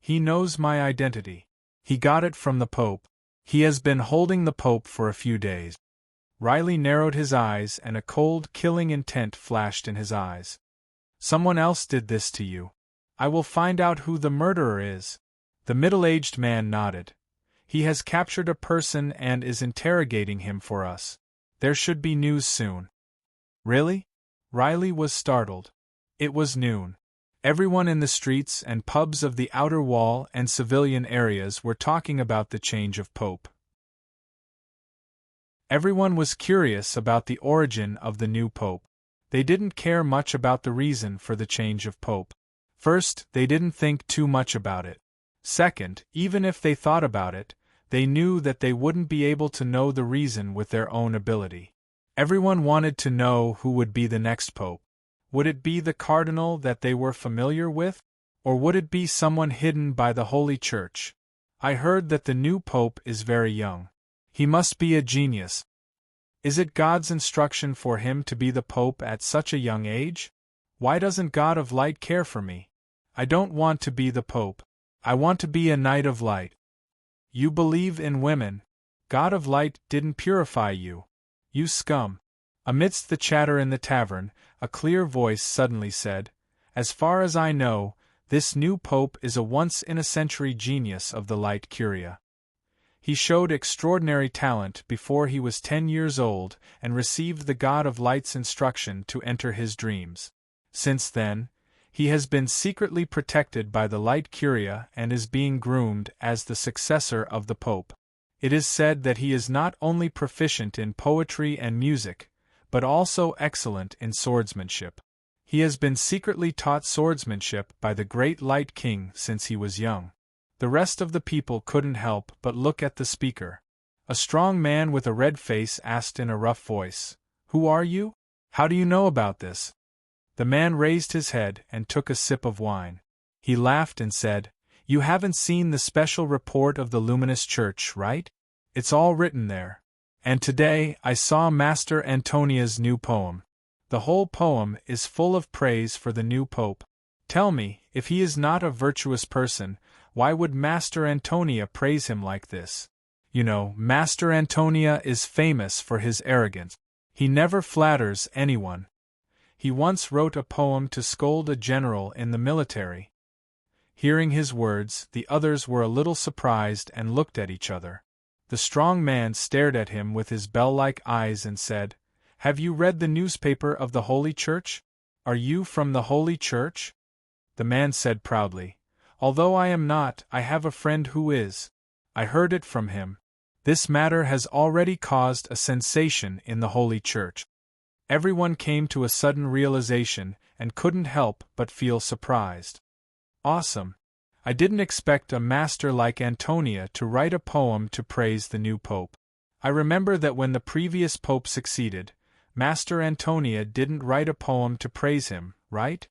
Speaker 1: He knows my identity. He got it from the Pope. He has been holding the Pope for a few days. Riley narrowed his eyes and a cold, killing intent flashed in his eyes. Someone else did this to you. I will find out who the murderer is. The middle-aged man nodded. He has captured a person and is interrogating him for us. There should be news soon. Really? Riley was startled. It was noon. Everyone in the streets and pubs of the outer wall and civilian areas were talking about the change of Pope. Everyone was curious about the origin of the new Pope. They didn't care much about the reason for the change of Pope. First, they didn't think too much about it. Second, even if they thought about it, they knew that they wouldn't be able to know the reason with their own ability. Everyone wanted to know who would be the next pope. Would it be the cardinal that they were familiar with? Or would it be someone hidden by the Holy Church? I heard that the new pope is very young. He must be a genius. Is it God's instruction for him to be the pope at such a young age? Why doesn't God of light care for me? I don't want to be the pope. I want to be a knight of light. You believe in women. God of light didn't purify you. You scum. Amidst the chatter in the tavern, a clear voice suddenly said, "As far as I know, this new pope is a once-in-a-century genius of the light curia. He showed extraordinary talent before he was 10 years old and received the God of Light's instruction to enter his dreams. Since then, he has been secretly protected by the light curia and is being groomed as the successor of the pope. It is said that he is not only proficient in poetry and music, but also excellent in swordsmanship. He has been secretly taught swordsmanship by the great Light King since he was young." The rest of the people couldn't help but look at the speaker. A strong man with a red face asked in a rough voice, "Who are you? How do you know about this?" The man raised his head and took a sip of wine. He laughed and said, "You haven't seen the special report of the Luminous Church, right? It's all written there. And today I saw Master Antonia's new poem. The whole poem is full of praise for the new pope. Tell me, if he is not a virtuous person, why would Master Antonia praise him like this? You know, Master Antonia is famous for his arrogance. He never flatters anyone. He once wrote a poem to scold a general in the military." Hearing his words, the others were a little surprised and looked at each other. The strong man stared at him with his bell-like eyes and said, "Have you read the newspaper of the Holy Church? Are you from the Holy Church?" The man said proudly, "Although I am not, I have a friend who is. I heard it from him. This matter has already caused a sensation in the Holy Church." Everyone came to a sudden realization and couldn't help but feel surprised. Awesome! I didn't expect a master like Antonia to write a poem to praise the new pope. I remember that when the previous pope succeeded, Master Antonia didn't write a poem to praise him, right?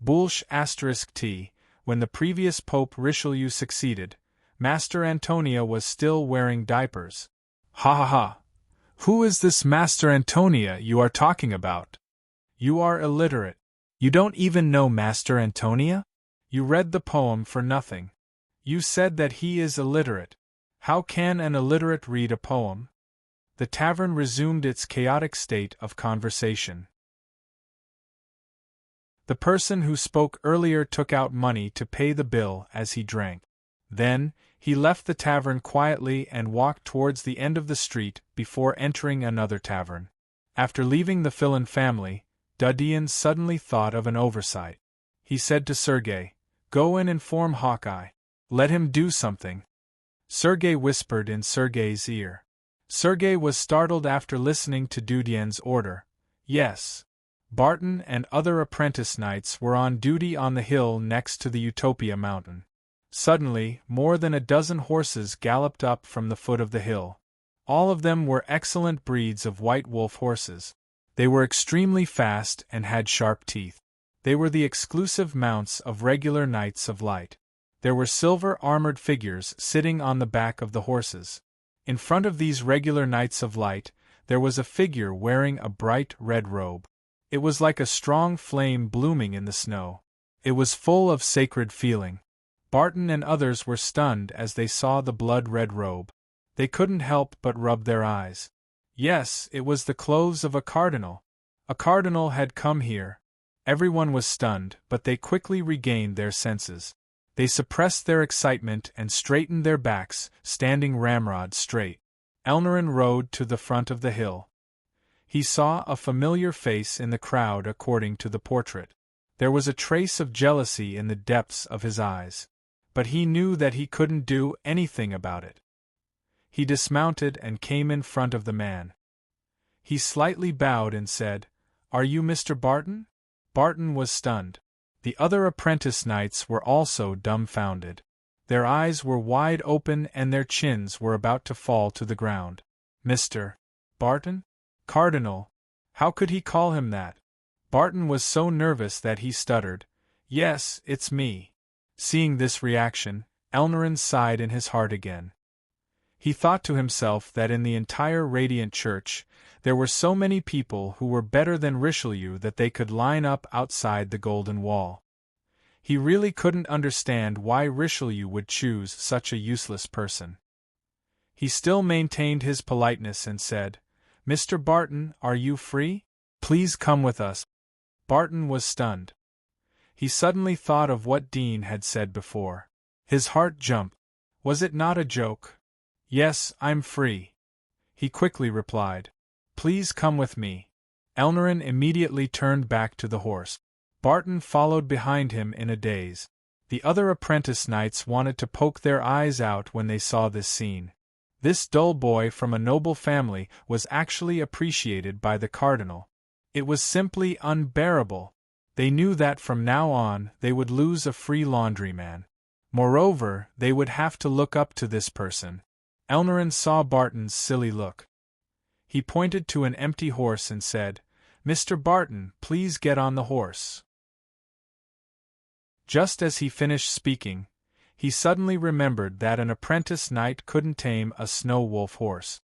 Speaker 1: Bulsh *t. When the previous Pope Richelieu succeeded, Master Antonia was still wearing diapers. Ha ha ha! Who is this Master Antonia you are talking about? You are illiterate. You don't even know Master Antonia? You read the poem for nothing. You said that he is illiterate. How can an illiterate read a poem? The tavern resumed its chaotic state of conversation. The person who spoke earlier took out money to pay the bill as he drank. Then, he left the tavern quietly and walked towards the end of the street before entering another tavern. After leaving the Filin family, Dudian suddenly thought of an oversight. He said to Sergei, "Go and inform Hawkeye. Let him do something." Sergei whispered in Sergei's ear. Sergei was startled after listening to Dudian's order. Yes. Barton and other apprentice knights were on duty on the hill next to the Utopia mountain. Suddenly, more than a dozen horses galloped up from the foot of the hill. All of them were excellent breeds of white wolf horses. They were extremely fast and had sharp teeth. They were the exclusive mounts of regular knights of light. There were silver-armored figures sitting on the back of the horses. In front of these regular knights of light, there was a figure wearing a bright red robe. It was like a strong flame blooming in the snow. It was full of sacred feeling. Barton and others were stunned as they saw the blood-red robe. They couldn't help but rub their eyes. Yes, it was the clothes of a cardinal. A cardinal had come here. Everyone was stunned, but they quickly regained their senses. They suppressed their excitement and straightened their backs, standing ramrod straight. Elnarin rode to the front of the hill. He saw a familiar face in the crowd according to the portrait. There was a trace of jealousy in the depths of his eyes. But he knew that he couldn't do anything about it. He dismounted and came in front of the man. He slightly bowed and said, "Are you Mr. Barton?" Barton was stunned. The other apprentice knights were also dumbfounded. Their eyes were wide open and their chins were about to fall to the ground. "Mr. Barton? Cardinal? How could he call him that? Barton was so nervous that he stuttered, "Yes, it's me." Seeing this reaction, Elnaran sighed in his heart again. He thought to himself that in the entire Radiant Church, there were so many people who were better than Richelieu that they could line up outside the Golden Wall. He really couldn't understand why Richelieu would choose such a useless person. He still maintained his politeness and said, "Mr. Barton, are you free? Please come with us." Barton was stunned. He suddenly thought of what Dean had said before. His heart jumped. Was it not a joke? "Yes, I'm free," he quickly replied. "Please come with me." Elnaran immediately turned back to the horse. Barton followed behind him in a daze. The other apprentice knights wanted to poke their eyes out when they saw this scene. This dull boy from a noble family was actually appreciated by the cardinal. It was simply unbearable. They knew that from now on they would lose a free laundryman. Moreover, they would have to look up to this person. Elnaran saw Barton's silly look. He pointed to an empty horse and said, "Mr. Barton, please get on the horse." Just as he finished speaking, he suddenly remembered that an apprentice knight couldn't tame a snow-wolf horse.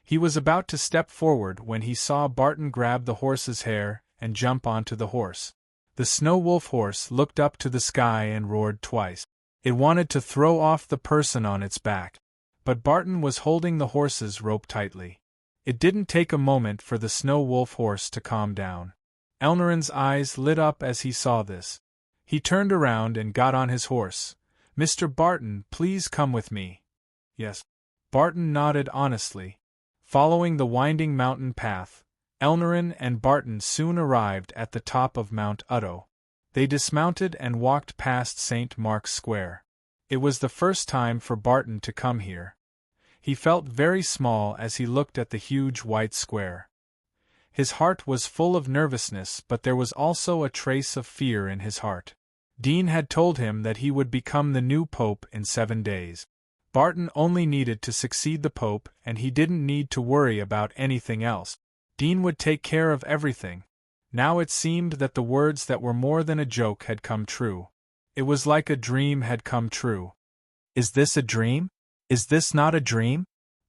Speaker 1: He was about to step forward when he saw Barton grab the horse's hair and jump onto the horse. The snow-wolf horse looked up to the sky and roared twice. It wanted to throw off the person on its back. But Barton was holding the horse's rope tightly. It didn't take a moment for the snow-wolf horse to calm down. Elnaran's eyes lit up as he saw this. He turned around and got on his horse. "Mr. Barton, please come with me." "Yes." Barton nodded honestly. Following the winding mountain path, Elnaran and Barton soon arrived at the top of Mount Utto. They dismounted and walked past St. Mark's Square. It was the first time for Barton to come here. He felt very small as he looked at the huge white square. His heart was full of nervousness, but there was also a trace of fear in his heart. Dean had told him that he would become the new pope in 7 days. Barton only needed to succeed the pope, and he didn't need to worry about anything else. Dean would take care of everything. Now it seemed that the words that were more than a joke had come true. It was like a dream had come true. Is this a dream? Is this not a dream?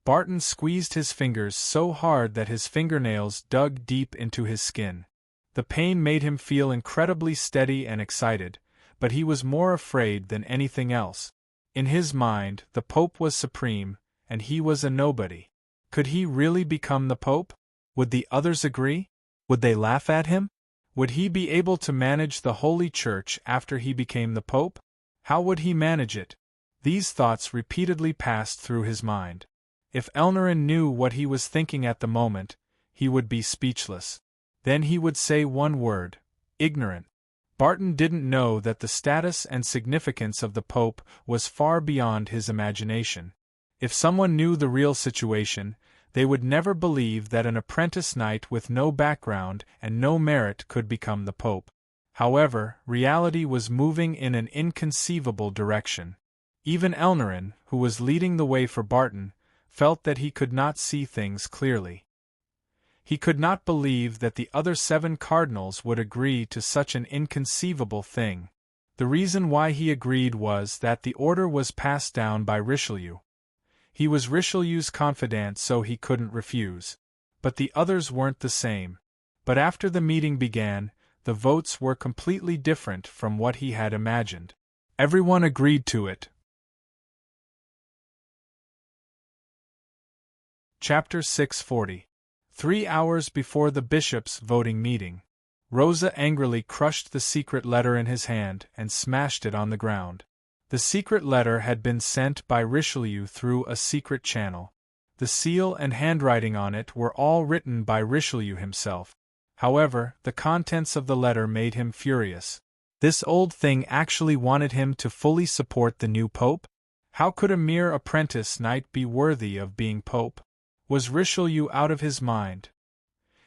Speaker 1: Barton squeezed his fingers so hard that his fingernails dug deep into his skin. The pain made him feel incredibly steady and excited, but he was more afraid than anything else. In his mind, the Pope was supreme, and he was a nobody. Could he really become the Pope? Would the others agree? Would they laugh at him? Would he be able to manage the Holy Church after he became the Pope? How would he manage it? These thoughts repeatedly passed through his mind. If Elnaran knew what he was thinking at the moment, he would be speechless. Then he would say one word: ignorant. Barton didn't know that the status and significance of the Pope was far beyond his imagination. If someone knew the real situation, they would never believe that an apprentice knight with no background and no merit could become the Pope. However, reality was moving in an inconceivable direction. Even Elnaran, who was leading the way for Barton, felt that he could not see things clearly. He could not believe that the other 7 cardinals would agree to such an inconceivable thing. The reason why he agreed was that the order was passed down by Richelieu. He was Richelieu's confidant, so he couldn't refuse. But the others weren't the same. But after the meeting began, the votes were completely different from what he had imagined. Everyone agreed to it. Chapter 640. 3 hours before the bishop's voting meeting, Rosa angrily crushed the secret letter in his hand and smashed it on the ground. The secret letter had been sent by Richelieu through a secret channel. The seal and handwriting on it were all written by Richelieu himself. However, the contents of the letter made him furious. This old thing actually wanted him to fully support the new pope? How could a mere apprentice knight be worthy of being pope? Was Richelieu out of his mind?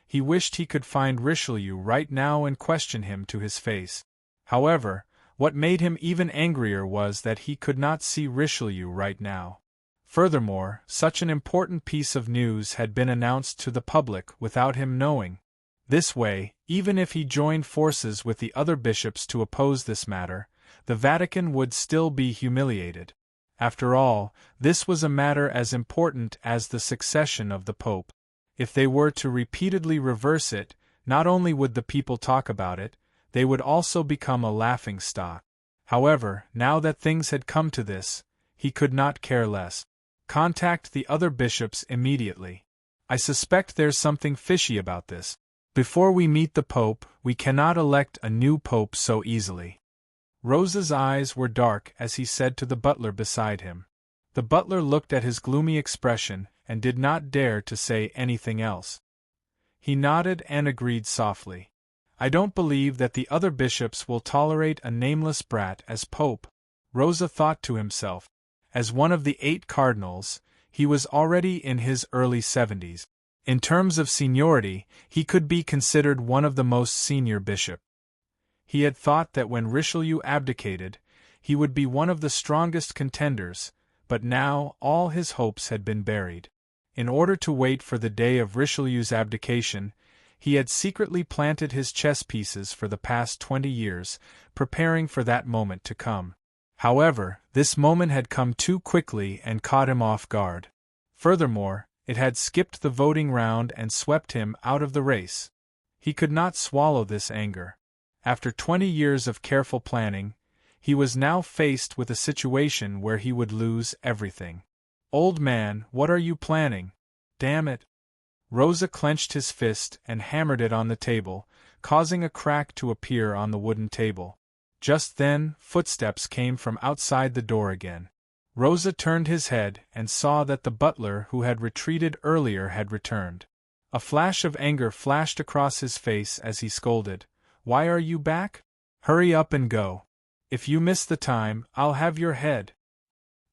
Speaker 1: He wished he could find Richelieu right now and question him to his face. However, what made him even angrier was that he could not see Richelieu right now. Furthermore, such an important piece of news had been announced to the public without him knowing. This way, even if he joined forces with the other bishops to oppose this matter, the Vatican would still be humiliated. After all, this was a matter as important as the succession of the Pope. If they were to repeatedly reverse it, not only would the people talk about it, they would also become a laughingstock. However, now that things had come to this, he could not care less. Contact the other bishops immediately. I suspect there's something fishy about this. Before we meet the Pope, we cannot elect a new Pope so easily. Rosa's eyes were dark as he said to the butler beside him. The butler looked at his gloomy expression and did not dare to say anything else. He nodded and agreed softly. I don't believe that the other bishops will tolerate a nameless brat as Pope, Rosa thought to himself. As one of the 8 cardinals, he was already in his early 70s. In terms of seniority, he could be considered one of the most senior bishops. He had thought that when Richelieu abdicated, he would be one of the strongest contenders, but now all his hopes had been buried. In order to wait for the day of Richelieu's abdication, he had secretly planted his chess pieces for the past 20 years, preparing for that moment to come. However, this moment had come too quickly and caught him off guard. Furthermore, it had skipped the voting round and swept him out of the race. He could not swallow this anger. After 20 years of careful planning, he was now faced with a situation where he would lose everything. Old man, what are you planning? Damn it! Rosa clenched his fist and hammered it on the table, causing a crack to appear on the wooden table. Just then, footsteps came from outside the door again. Rosa turned his head and saw that the butler who had retreated earlier had returned. A flash of anger flashed across his face as he scolded, "Why are you back? Hurry up and go. If you miss the time, I'll have your head."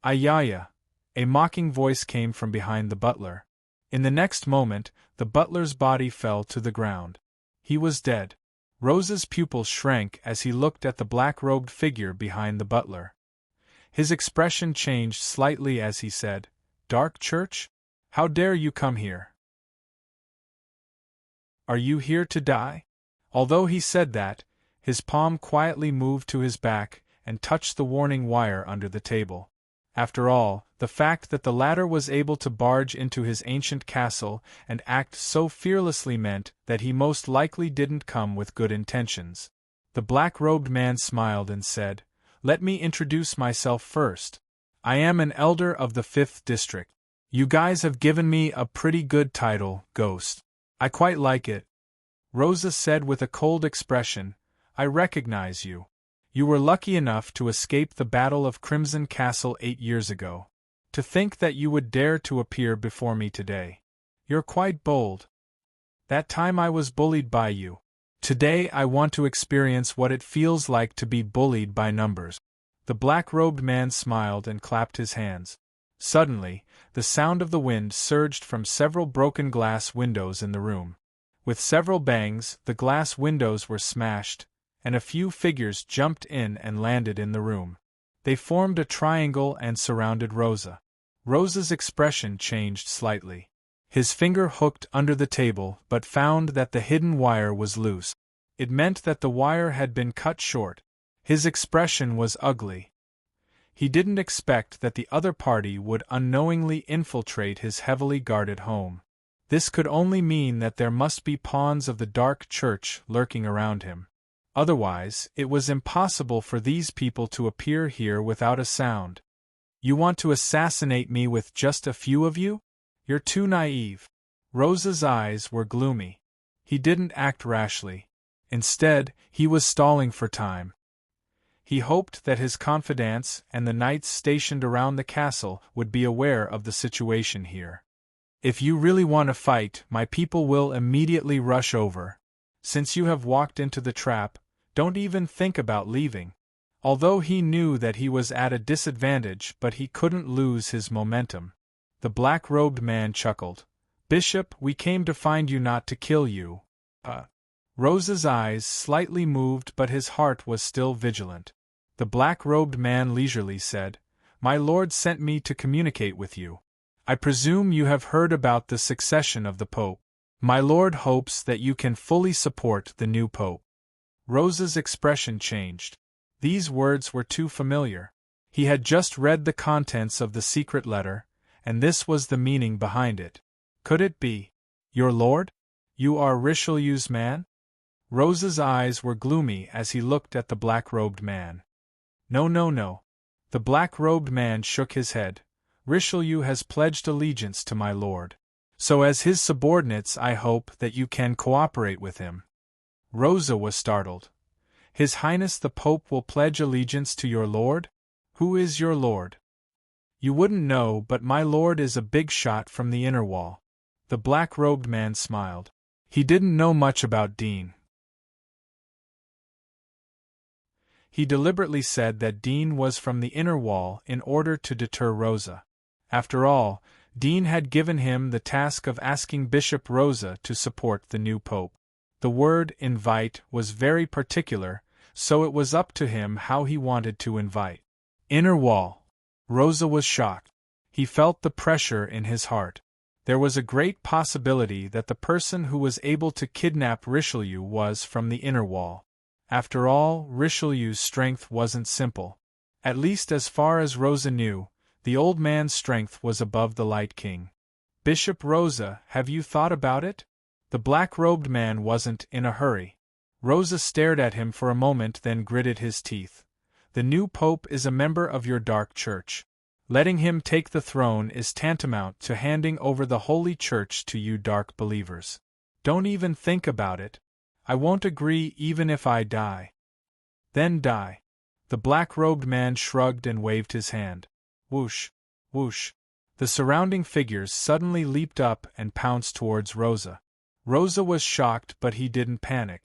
Speaker 1: "Ayaya!" A mocking voice came from behind the butler. In the next moment, the butler's body fell to the ground. He was dead. Rosa's pupils shrank as he looked at the black-robed figure behind the butler. His expression changed slightly as he said, "Dark Church? How dare you come here? Are you here to die?" Although he said that, his palm quietly moved to his back and touched the warning wire under the table. After all, the fact that the latter was able to barge into his ancient castle and act so fearlessly meant that he most likely didn't come with good intentions. The black-robed man smiled and said, "Let me introduce myself first. I am an elder of the 5th district. You guys have given me a pretty good title, Ghost. I quite like it." Rosa said with a cold expression, "I recognize you. You were lucky enough to escape the Battle of Crimson Castle 8 years ago. To think that you would dare to appear before me today. You're quite bold. That time I was bullied by you. Today I want to experience what it feels like to be bullied by numbers." The black-robed man smiled and clapped his hands. Suddenly, the sound of the wind surged from several broken glass windows in the room. With several bangs, the glass windows were smashed, and a few figures jumped in and landed in the room. They formed a triangle and surrounded Rosa. Rosa's expression changed slightly. His finger hooked under the table but found that the hidden wire was loose. It meant that the wire had been cut short. His expression was ugly. He didn't expect that the other party would unknowingly infiltrate his heavily guarded home. This could only mean that there must be pawns of the Dark Church lurking around him. Otherwise, it was impossible for these people to appear here without a sound. "You want to assassinate me with just a few of you? You're too naive." Rosa's eyes were gloomy. He didn't act rashly. Instead, he was stalling for time. He hoped that his confidants and the knights stationed around the castle would be aware of the situation here. "If you really want to fight, my people will immediately rush over. Since you have walked into the trap, don't even think about leaving." Although he knew that he was at a disadvantage, but he couldn't lose his momentum. The black-robed man chuckled. "Bishop, we came to find you, not to kill you." Rosa's eyes slightly moved, but his heart was still vigilant. The black-robed man leisurely said, My lord sent me to communicate with you. I presume you have heard about the succession of the Pope. My lord hopes that you can fully support the new Pope. Rosa's expression changed. These words were too familiar. He had just read the contents of the secret letter, and this was the meaning behind it. Could it be? Your lord? You are Richelieu's man? Rosa's eyes were gloomy as he looked at the black-robed man. No, no, no. The black-robed man shook his head. Richelieu has pledged allegiance to my lord. So as his subordinates I hope that you can cooperate with him. Rosa was startled. His Highness the Pope will pledge allegiance to your lord? Who is your lord? You wouldn't know, but my lord is a big shot from the inner wall. The black-robed man smiled. He didn't know much about Dean. He deliberately said that Dean was from the inner wall in order to deter Rosa. After all, Dean had given him the task of asking Bishop Rosa to support the new pope. The word invite was very particular, so it was up to him how he wanted to invite. Inner wall. Rosa was shocked. He felt the pressure in his heart. There was a great possibility that the person who was able to kidnap Richelieu was from the inner wall. After all, Richelieu's strength wasn't simple. At least as far as Rosa knew, the old man's strength was above the Light King. Bishop Rosa, have you thought about it? The black-robed man wasn't in a hurry. Rosa stared at him for a moment, then gritted his teeth. The new pope is a member of your dark church. Letting him take the throne is tantamount to handing over the Holy Church to you dark believers. Don't even think about it. I won't agree even if I die. Then die. The black-robed man shrugged and waved his hand. Whoosh, whoosh. The surrounding figures suddenly leaped up and pounced towards Rosa. Rosa was shocked, but he didn't panic.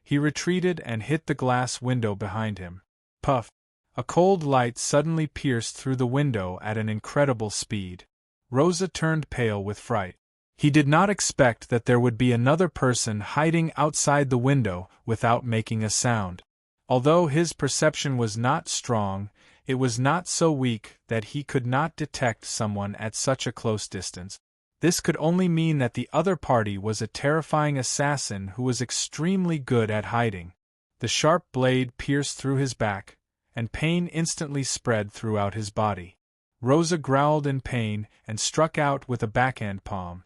Speaker 1: He retreated and hit the glass window behind him. Puff! A cold light suddenly pierced through the window at an incredible speed. Rosa turned pale with fright. He did not expect that there would be another person hiding outside the window without making a sound. Although his perception was not strong, it was not so weak that he could not detect someone at such a close distance. This could only mean that the other party was a terrifying assassin who was extremely good at hiding. The sharp blade pierced through his back, and pain instantly spread throughout his body. Rosa growled in pain and struck out with a backhand palm.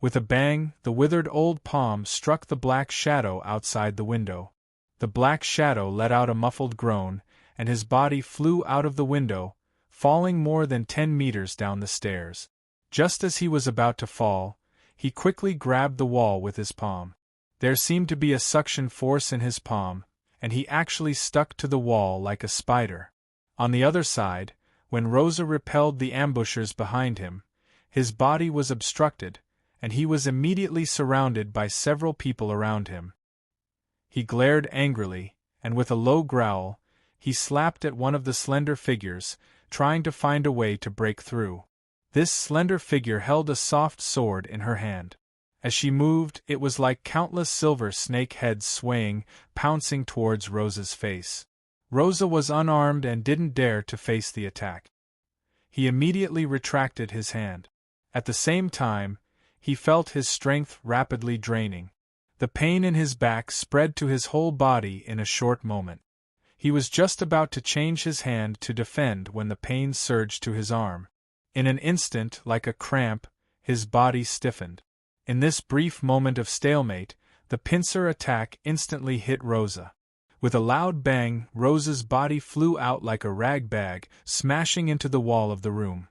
Speaker 1: With a bang, the withered old palm struck the black shadow outside the window. The black shadow let out a muffled groan, and his body flew out of the window, falling more than 10 meters down the stairs. Just as he was about to fall, he quickly grabbed the wall with his palm. There seemed to be a suction force in his palm, and he actually stuck to the wall like a spider. On the other side, when Rosa repelled the ambushers behind him, his body was obstructed, and he was immediately surrounded by several people around him. He glared angrily, and with a low growl, he slapped at one of the slender figures, trying to find a way to break through. This slender figure held a soft sword in her hand. As she moved, it was like countless silver snake heads swaying, pouncing towards Rosa's face. Rosa was unarmed and didn't dare to face the attack. He immediately retracted his hand. At the same time, he felt his strength rapidly draining. The pain in his back spread to his whole body in a short moment. He was just about to change his hand to defend when the pain surged to his arm. In an instant, like a cramp, his body stiffened. In this brief moment of stalemate, the pincer attack instantly hit Rosa. With a loud bang, Rosa's body flew out like a rag bag, smashing into the wall of the room.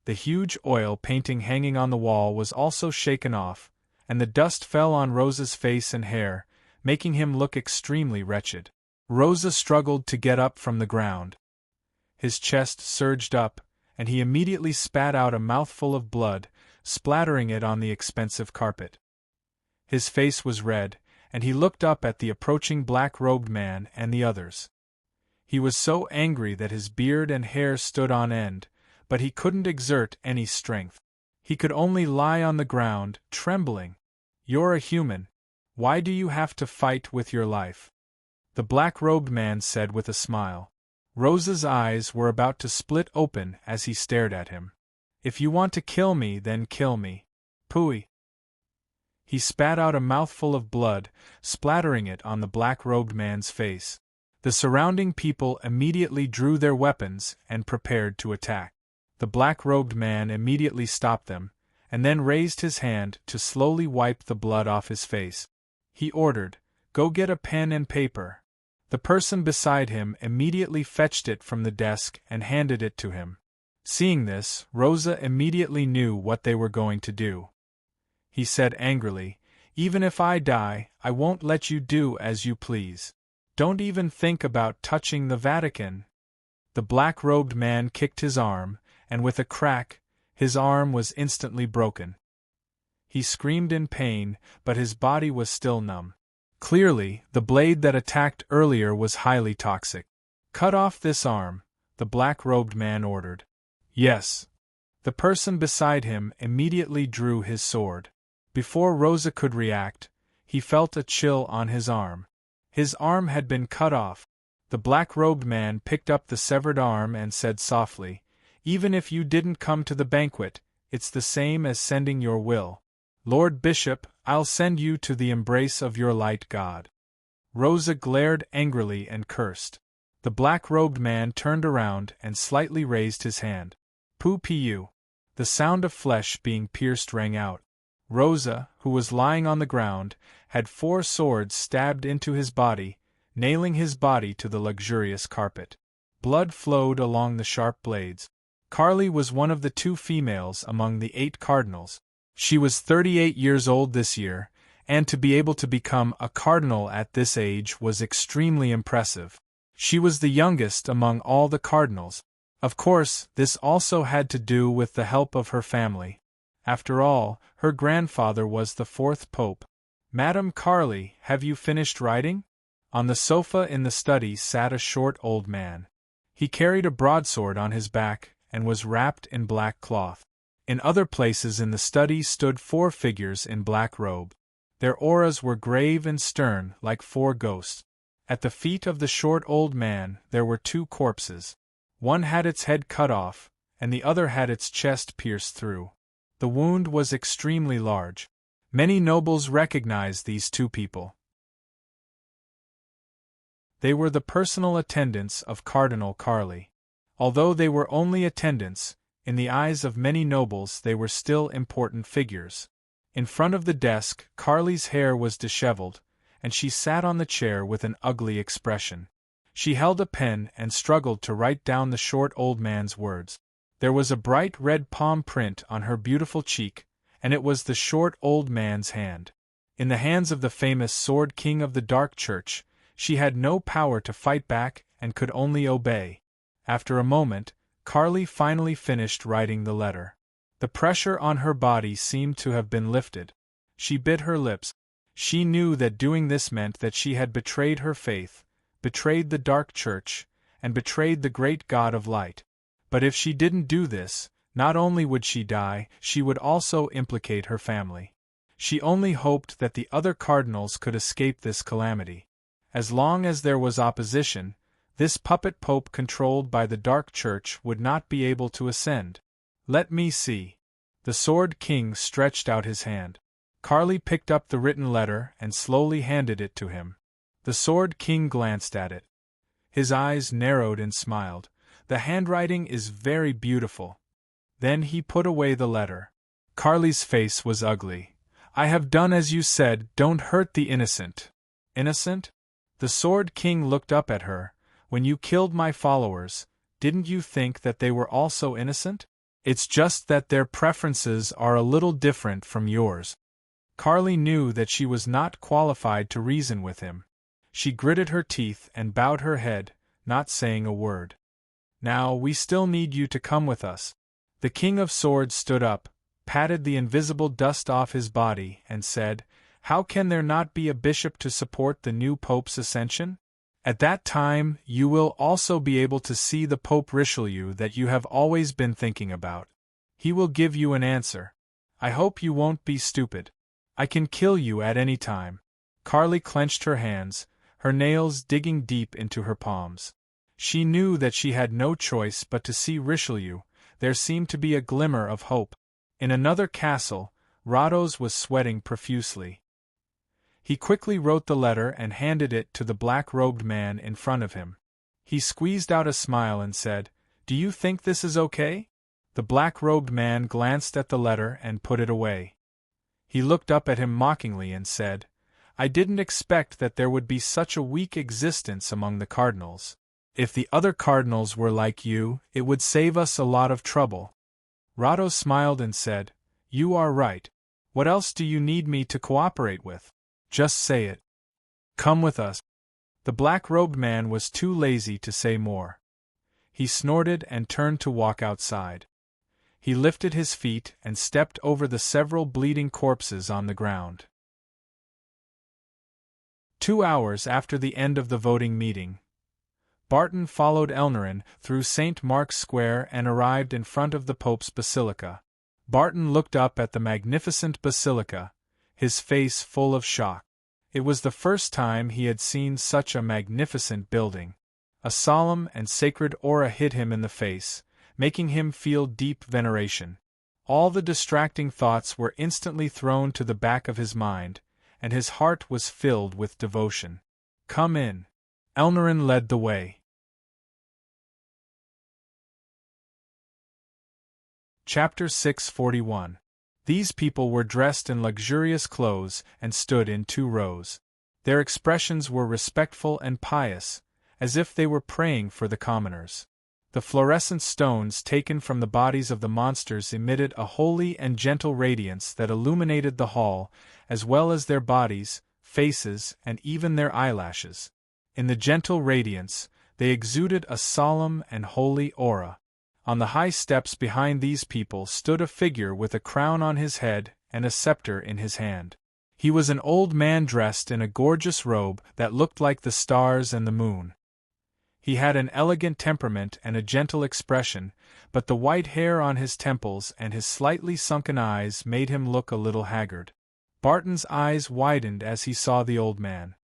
Speaker 1: The huge oil painting hanging on the wall was also shaken off, and the dust fell on Rosa's face and hair, making him look extremely wretched. Rosa struggled to get up from the ground. His chest surged up, and he immediately spat out a mouthful of blood, splattering it on the expensive carpet. His face was red, and he looked up at the approaching black-robed man and the others. He was so angry that his beard and hair stood on end, but he couldn't exert any strength. He could only lie on the ground, trembling. "You're a human. Why do you have to fight with your life?" the black-robed man said with a smile. Rosa's eyes were about to split open as he stared at him. If you want to kill me, then kill me. Pooey. He spat out a mouthful of blood, splattering it on the black-robed man's face. The surrounding people immediately drew their weapons and prepared to attack. The black-robed man immediately stopped them, and then raised his hand to slowly wipe the blood off his face. He ordered, "Go get a pen and paper." The person beside him immediately fetched it from the desk and handed it to him. Seeing this, Rosa immediately knew what they were going to do. He said angrily, "Even if I die, I won't let you do as you please. Don't even think about touching the Vatican." The black-robed man kicked his arm, and with a crack, his arm was instantly broken. He screamed in pain, but his body was still numb. Clearly, the blade that attacked earlier was highly toxic. "Cut off this arm," the black-robed man ordered. "Yes." The person beside him immediately drew his sword. Before Rosa could react, he felt a chill on his arm. His arm had been cut off. The black-robed man picked up the severed arm and said softly, "Even if you didn't come to the banquet, it's the same as sending your will. Lord Bishop, I'll send you to the embrace of your light God." Rosa glared angrily and cursed. The black-robed man turned around and slightly raised his hand. "Poo-pee-you." The sound of flesh being pierced rang out. Rosa, who was lying on the ground, had 4 swords stabbed into his body, nailing his body to the luxurious carpet. Blood flowed along the sharp blades. Carly was one of the 2 females among the 8 cardinals. She was 38 years old this year, and to be able to become a cardinal at this age was extremely impressive. She was the youngest among all the cardinals. Of course, this also had to do with the help of her family. After all, her grandfather was the 4th pope. "Madam Carly, have you finished writing?" On the sofa in the study sat a short old man. He carried a broadsword on his back and was wrapped in black cloth. In other places in the study stood 4 figures in black robe. Their auras were grave and stern like 4 ghosts. At the feet of the short old man there were 2 corpses. One had its head cut off, and the other had its chest pierced through. The wound was extremely large. Many nobles recognized these 2 people. They were the personal attendants of Cardinal Carly. Although they were only attendants, in the eyes of many nobles they were still important figures. In front of the desk, Carly's hair was disheveled, and she sat on the chair with an ugly expression. She held a pen and struggled to write down the short old man's words. There was a bright red palm print on her beautiful cheek, and it was the short old man's hand. In the hands of the famous Sword King of the Dark Church, she had no power to fight back and could only obey. After a moment, Carly finally finished writing the letter. The pressure on her body seemed to have been lifted. She bit her lips. She knew that doing this meant that she had betrayed her faith, betrayed the Dark Church, and betrayed the great God of Light. But if she didn't do this, not only would she die, she would also implicate her family. She only hoped that the other cardinals could escape this calamity. As long as there was opposition, this puppet pope controlled by the Dark Church would not be able to ascend. "Let me see." The Sword King stretched out his hand. Carly picked up the written letter and slowly handed it to him. The Sword King glanced at it. His eyes narrowed and smiled. "The handwriting is very beautiful." Then he put away the letter. Carly's face was ugly. "I have done as you said, don't hurt the innocent." "Innocent?" The Sword King looked up at her. "When you killed my followers, didn't you think that they were also innocent? It's just that their preferences are a little different from yours." Carly knew that she was not qualified to reason with him. She gritted her teeth and bowed her head, not saying a word. "Now we still need you to come with us." The King of Swords stood up, patted the invisible dust off his body, and said, "How can there not be a bishop to support the new pope's ascension? At that time you will also be able to see the Pope Richelieu that you have always been thinking about. He will give you an answer. I hope you won't be stupid. I can kill you at any time." Carly clenched her hands, her nails digging deep into her palms. She knew that she had no choice but to see Richelieu. There seemed to be a glimmer of hope. In another castle, Rados was sweating profusely. He quickly wrote the letter and handed it to the black-robed man in front of him. He squeezed out a smile and said, "Do you think this is okay?" The black-robed man glanced at the letter and put it away. He looked up at him mockingly and said, "I didn't expect that there would be such a weak existence among the cardinals. If the other cardinals were like you, it would save us a lot of trouble." Rados smiled and said, "You are right. What else do you need me to cooperate with? Just say it. Come with us." The black-robed man was too lazy to say more. He snorted and turned to walk outside. He lifted his feet and stepped over the several bleeding corpses on the ground. 2 hours after the end of the voting meeting, Barton followed Elnarin through St. Mark's Square and arrived in front of the Pope's Basilica. Barton looked up at the magnificent basilica, his face full of shock. It was the first time he had seen such a magnificent building. A solemn and sacred aura hit him in the face, making him feel deep veneration. All the distracting thoughts were instantly thrown to the back of his mind, and his heart was filled with devotion. "Come in." Elnarin led the way. Chapter 641. These people were dressed in luxurious clothes and stood in 2 rows. Their expressions were respectful and pious, as if they were praying for the commoners. The fluorescent stones taken from the bodies of the monsters emitted a holy and gentle radiance that illuminated the hall, as well as their bodies, faces, and even their eyelashes. In the gentle radiance, they exuded a solemn and holy aura. On the high steps behind these people stood a figure with a crown on his head and a scepter in his hand. He was an old man dressed in a gorgeous robe that looked like the stars and the moon. He had an elegant temperament and a gentle expression, but the white hair on his temples and his slightly sunken eyes made him look a little haggard. Barton's eyes widened as he saw the old man.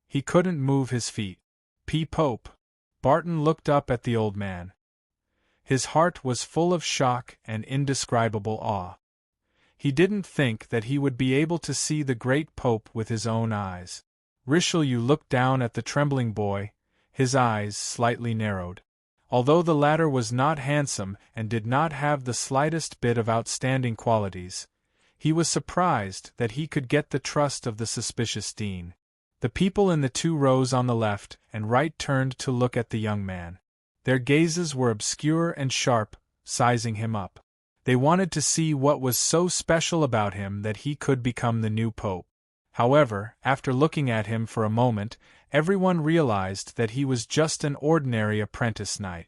Speaker 1: He couldn't move his feet. Pope. Barton looked up at the old man. His heart was full of shock and indescribable awe. He didn't think that he would be able to see the great Pope with his own eyes. Richelieu looked down at the trembling boy, his eyes slightly narrowed. Although the latter was not handsome and did not have the slightest bit of outstanding qualities, he was surprised that he could get the trust of the suspicious dean. The people in the 2 rows on the left and right turned to look at the young man. Their gazes were obscure and sharp, sizing him up. They wanted to see what was so special about him that he could become the new pope. However, after looking at him for a moment, everyone realized that he was just an ordinary apprentice knight.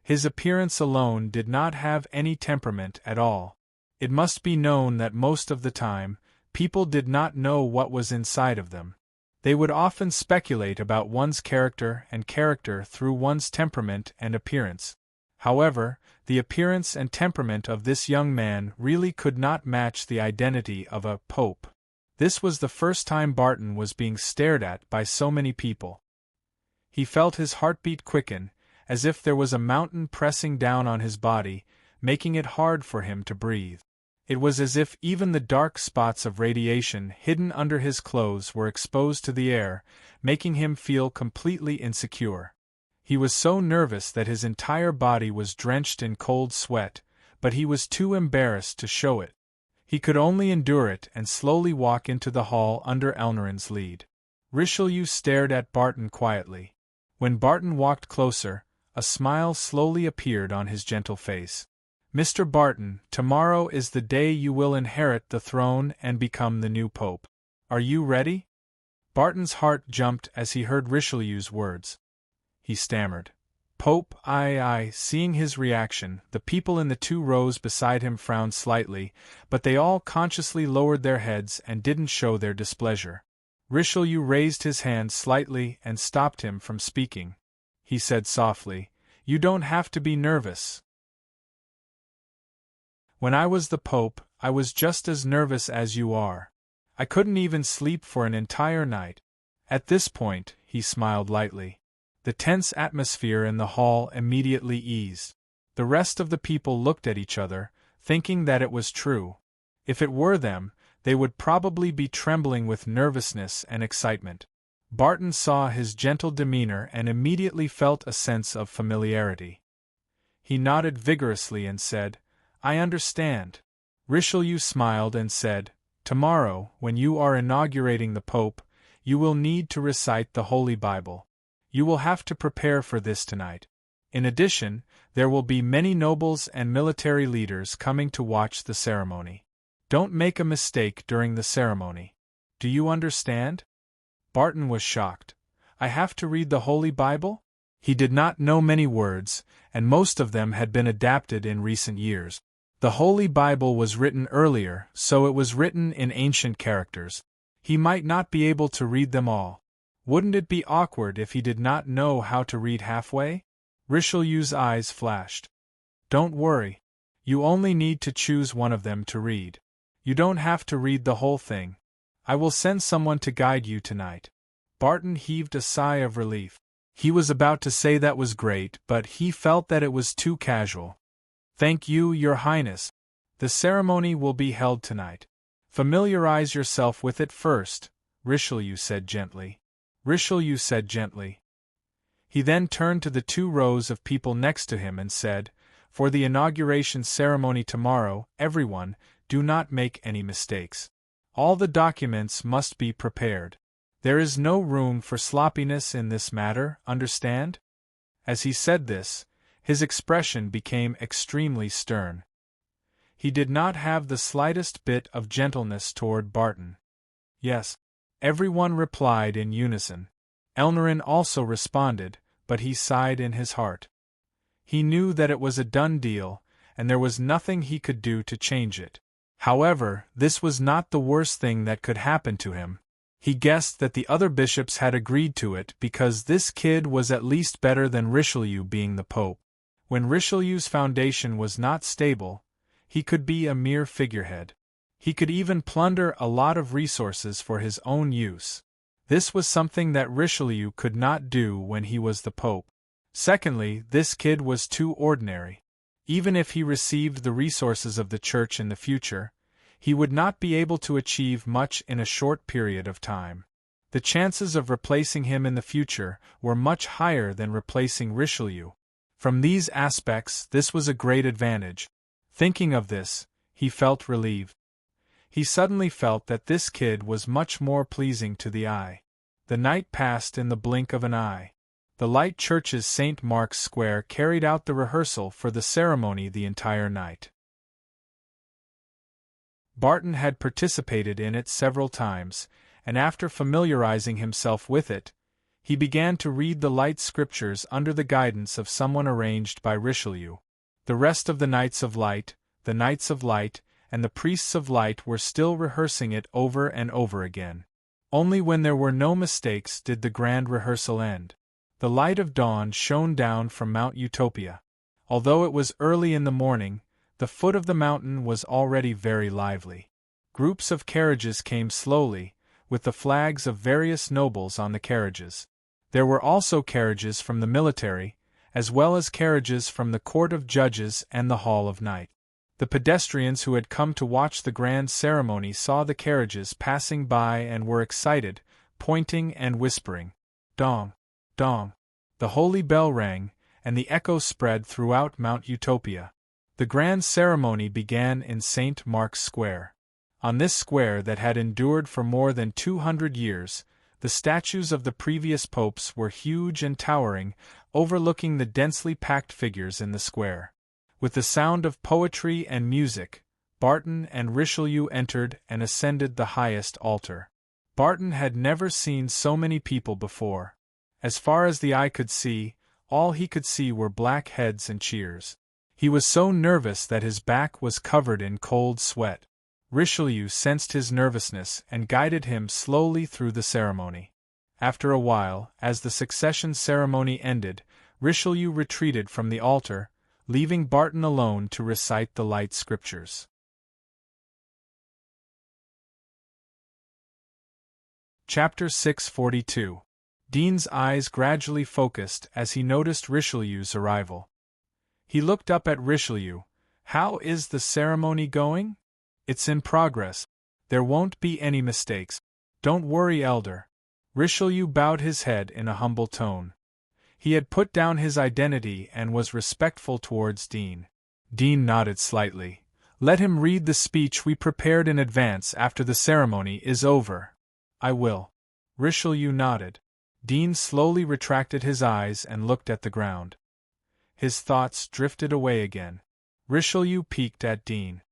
Speaker 1: His appearance alone did not have any temperament at all. It must be known that most of the time, people did not know what was inside of them. They would often speculate about one's character through one's temperament and appearance. However, the appearance and temperament of this young man really could not match the identity of a pope. This was the first time Barton was being stared at by so many people. He felt his heartbeat quicken, as if there was a mountain pressing down on his body, making it hard for him to breathe. It was as if even the dark spots of radiation hidden under his clothes were exposed to the air, making him feel completely insecure. He was so nervous that his entire body was drenched in cold sweat, but he was too embarrassed to show it. He could only endure it and slowly walk into the hall under Elnarin's lead. Richelieu stared at Barton quietly. When Barton walked closer, a smile slowly appeared on his gentle face. "Mr. Barton, tomorrow is the day you will inherit the throne and become the new pope. Are you ready?" Barton's heart jumped as he heard Richelieu's words. He stammered, "Pope, I." Seeing his reaction, the people in the 2 rows beside him frowned slightly, but they all consciously lowered their heads and didn't show their displeasure. Richelieu raised his hand slightly and stopped him from speaking. He said softly, "You don't have to be nervous. When I was the Pope, I was just as nervous as you are. I couldn't even sleep for an entire night." At this point, he smiled lightly. The tense atmosphere in the hall immediately eased. The rest of the people looked at each other, thinking that it was true. If it were them, they would probably be trembling with nervousness and excitement. Barton saw his gentle demeanor and immediately felt a sense of familiarity. He nodded vigorously and said, "I understand." Richelieu smiled and said, "Tomorrow, when you are inaugurating the Pope, you will need to recite the Holy Bible. You will have to prepare for this tonight. In addition, there will be many nobles and military leaders coming to watch the ceremony. Don't make a mistake during the ceremony. Do you understand?" Barton was shocked. "I have to read the Holy Bible?" He did not know many words, and most of them had been adapted in recent years. The Holy Bible was written earlier, so it was written in ancient characters. He might not be able to read them all. Wouldn't it be awkward if he did not know how to read halfway? Richelieu's eyes flashed. "Don't worry. You only need to choose one of them to read. You don't have to read the whole thing. I will send someone to guide you tonight." Barton heaved a sigh of relief. He was about to say that was great, but he felt that it was too casual. "Thank you, Your Highness. The ceremony will be held tonight. Familiarize yourself with it first," Richelieu said gently. He then turned to the 2 rows of people next to him and said, "For the inauguration ceremony tomorrow, everyone, do not make any mistakes. All the documents must be prepared. There is no room for sloppiness in this matter, understand?" As he said this, his expression became extremely stern. He did not have the slightest bit of gentleness toward Barton. "Yes," everyone replied in unison. Elnarin also responded, but he sighed in his heart. He knew that it was a done deal, and there was nothing he could do to change it. However, this was not the worst thing that could happen to him. He guessed that the other bishops had agreed to it because this kid was at least better than Richelieu being the Pope. When Richelieu's foundation was not stable, he could be a mere figurehead. He could even plunder a lot of resources for his own use. This was something that Richelieu could not do when he was the Pope. Secondly, this kid was too ordinary. Even if he received the resources of the Church in the future, he would not be able to achieve much in a short period of time. The chances of replacing him in the future were much higher than replacing Richelieu. From these aspects, this was a great advantage. Thinking of this, he felt relieved. He suddenly felt that this kid was much more pleasing to the eye. The night passed in the blink of an eye. The light church's St. Mark's Square carried out the rehearsal for the ceremony the entire night. Barton had participated in it several times, and after familiarizing himself with it, he began to read the light scriptures under the guidance of someone arranged by Richelieu. The rest of the Knights of Light, the Knights of Light, and the Priests of Light were still rehearsing it over and over again. Only when there were no mistakes did the grand rehearsal end. The light of dawn shone down from Mount Utopia. Although it was early in the morning, the foot of the mountain was already very lively. Groups of carriages came slowly, with the flags of various nobles on the carriages. There were also carriages from the military, as well as carriages from the Court of Judges and the Hall of Knights. The pedestrians who had come to watch the grand ceremony saw the carriages passing by and were excited, pointing and whispering. Dong! Dong! The holy bell rang, and the echo spread throughout Mount Utopia. The grand ceremony began in St. Mark's Square. On this square that had endured for more than 200 years, the statues of the previous popes were huge and towering, overlooking the densely packed figures in the square. With the sound of poetry and music, Barton and Richelieu entered and ascended the highest altar. Barton had never seen so many people before. As far as the eye could see, all he could see were black heads and cheers. He was so nervous that his back was covered in cold sweat. Richelieu sensed his nervousness and guided him slowly through the ceremony. After a while, as the succession ceremony ended, Richelieu retreated from the altar, leaving Barton alone to recite the light scriptures. Chapter 642. Dean's eyes gradually focused as he noticed Richelieu's arrival. He looked up at Richelieu. "How is the ceremony going?" "It's in progress. There won't be any mistakes. Don't worry, Elder." Richelieu bowed his head in a humble tone. He had put down his identity and was respectful towards Dean. Dean nodded slightly. "Let him read the speech we prepared in advance after the ceremony is over." "I will." Richelieu nodded. Dean slowly retracted his eyes and looked at the ground. His thoughts drifted away again. Richelieu peeked at Dean.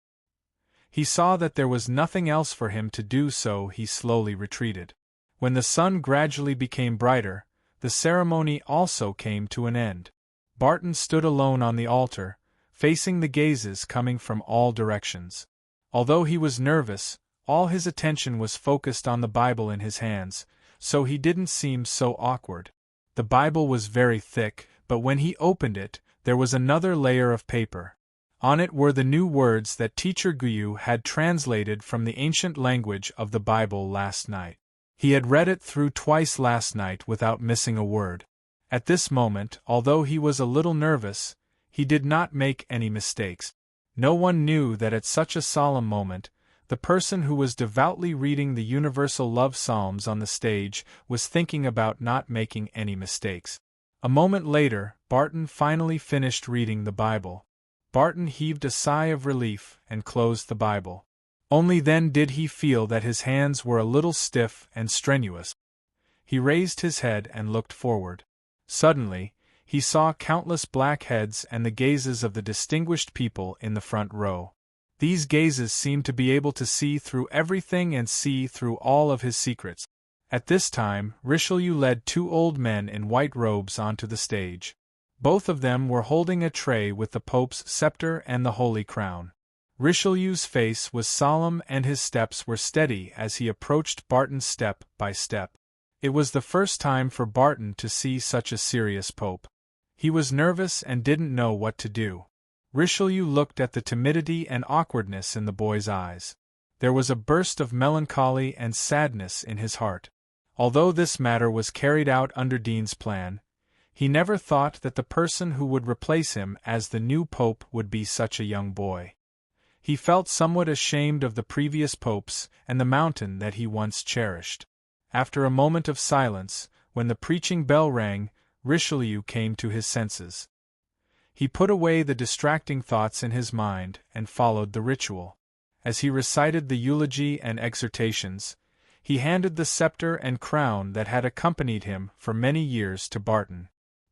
Speaker 1: He saw that there was nothing else for him to do, so he slowly retreated. When the sun gradually became brighter, the ceremony also came to an end. Barton stood alone on the altar, facing the gazes coming from all directions. Although he was nervous, all his attention was focused on the Bible in his hands, so he didn't seem so awkward. The Bible was very thick, but when he opened it, there was another layer of paper. On it were the new words that Teacher Guyot had translated from the ancient language of the Bible last night. He had read it through twice last night without missing a word. At this moment, although he was a little nervous, he did not make any mistakes. No one knew that at such a solemn moment, the person who was devoutly reading the universal love psalms on the stage was thinking about not making any mistakes. A moment later, Barton finally finished reading the Bible. Barton heaved a sigh of relief and closed the Bible. Only then did he feel that his hands were a little stiff and strenuous. He raised his head and looked forward. Suddenly, he saw countless black heads and the gazes of the distinguished people in the front row. These gazes seemed to be able to see through everything and see through all of his secrets. At this time, Richelieu led two old men in white robes onto the stage. Both of them were holding a tray with the Pope's scepter and the Holy Crown. Richelieu's face was solemn and his steps were steady as he approached Barton step by step. It was the first time for Barton to see such a serious Pope. He was nervous and didn't know what to do. Richelieu looked at the timidity and awkwardness in the boy's eyes. There was a burst of melancholy and sadness in his heart. Although this matter was carried out under Dean's plan, he never thought that the person who would replace him as the new Pope would be such a young boy. He felt somewhat ashamed of the previous popes and the mountain that he once cherished. After a moment of silence, when the preaching bell rang, Richelieu came to his senses. He put away the distracting thoughts in his mind and followed the ritual. As he recited the eulogy and exhortations, he handed the scepter and crown that had accompanied him for many years to Barton.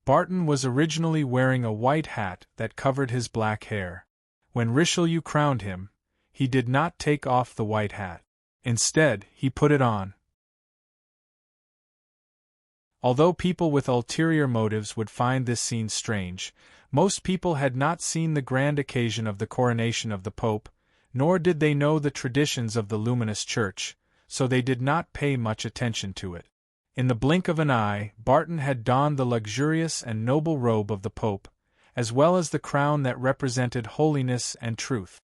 Speaker 1: Barton was originally wearing a white hat that covered his black hair. When Richelieu crowned him, he did not take off the white hat. Instead, he put it on. Although people with ulterior motives would find this scene strange, most people had not seen the grand occasion of the coronation of the Pope, nor did they know the traditions of the luminous church, so they did not pay much attention to it. In the blink of an eye, Barton had donned the luxurious and noble robe of the Pope, as well as the crown that represented holiness and truth.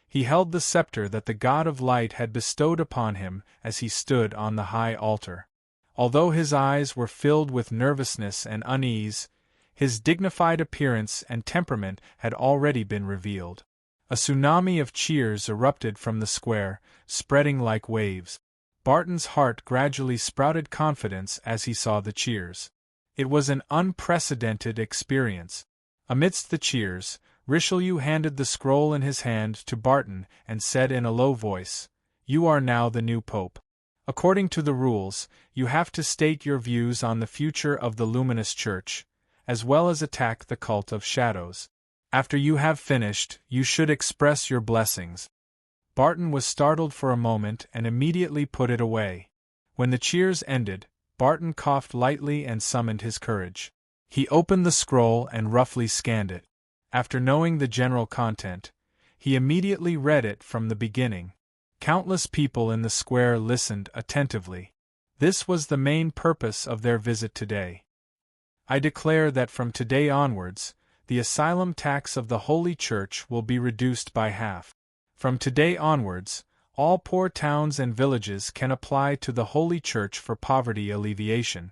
Speaker 1: He held the scepter that the God of Light had bestowed upon him as he stood on the high altar. Although his eyes were filled with nervousness and unease, his dignified appearance and temperament had already been revealed. A tsunami of cheers erupted from the square, spreading like waves. Barton's heart gradually sprouted confidence as he saw the cheers. It was an unprecedented experience. Amidst the cheers, Richelieu handed the scroll in his hand to Barton and said in a low voice, "You are now the new Pope. According to the rules, you have to state your views on the future of the luminous church, as well as attack the cult of shadows. After you have finished, you should express your blessings." Barton was startled for a moment and immediately put it away. When the cheers ended, Barton coughed lightly and summoned his courage. He opened the scroll and roughly scanned it. After knowing the general content, he immediately read it from the beginning. Countless people in the square listened attentively. This was the main purpose of their visit today. "I declare that from today onwards, the asylum tax of the Holy Church will be reduced by half. From today onwards, all poor towns and villages can apply to the Holy Church for poverty alleviation.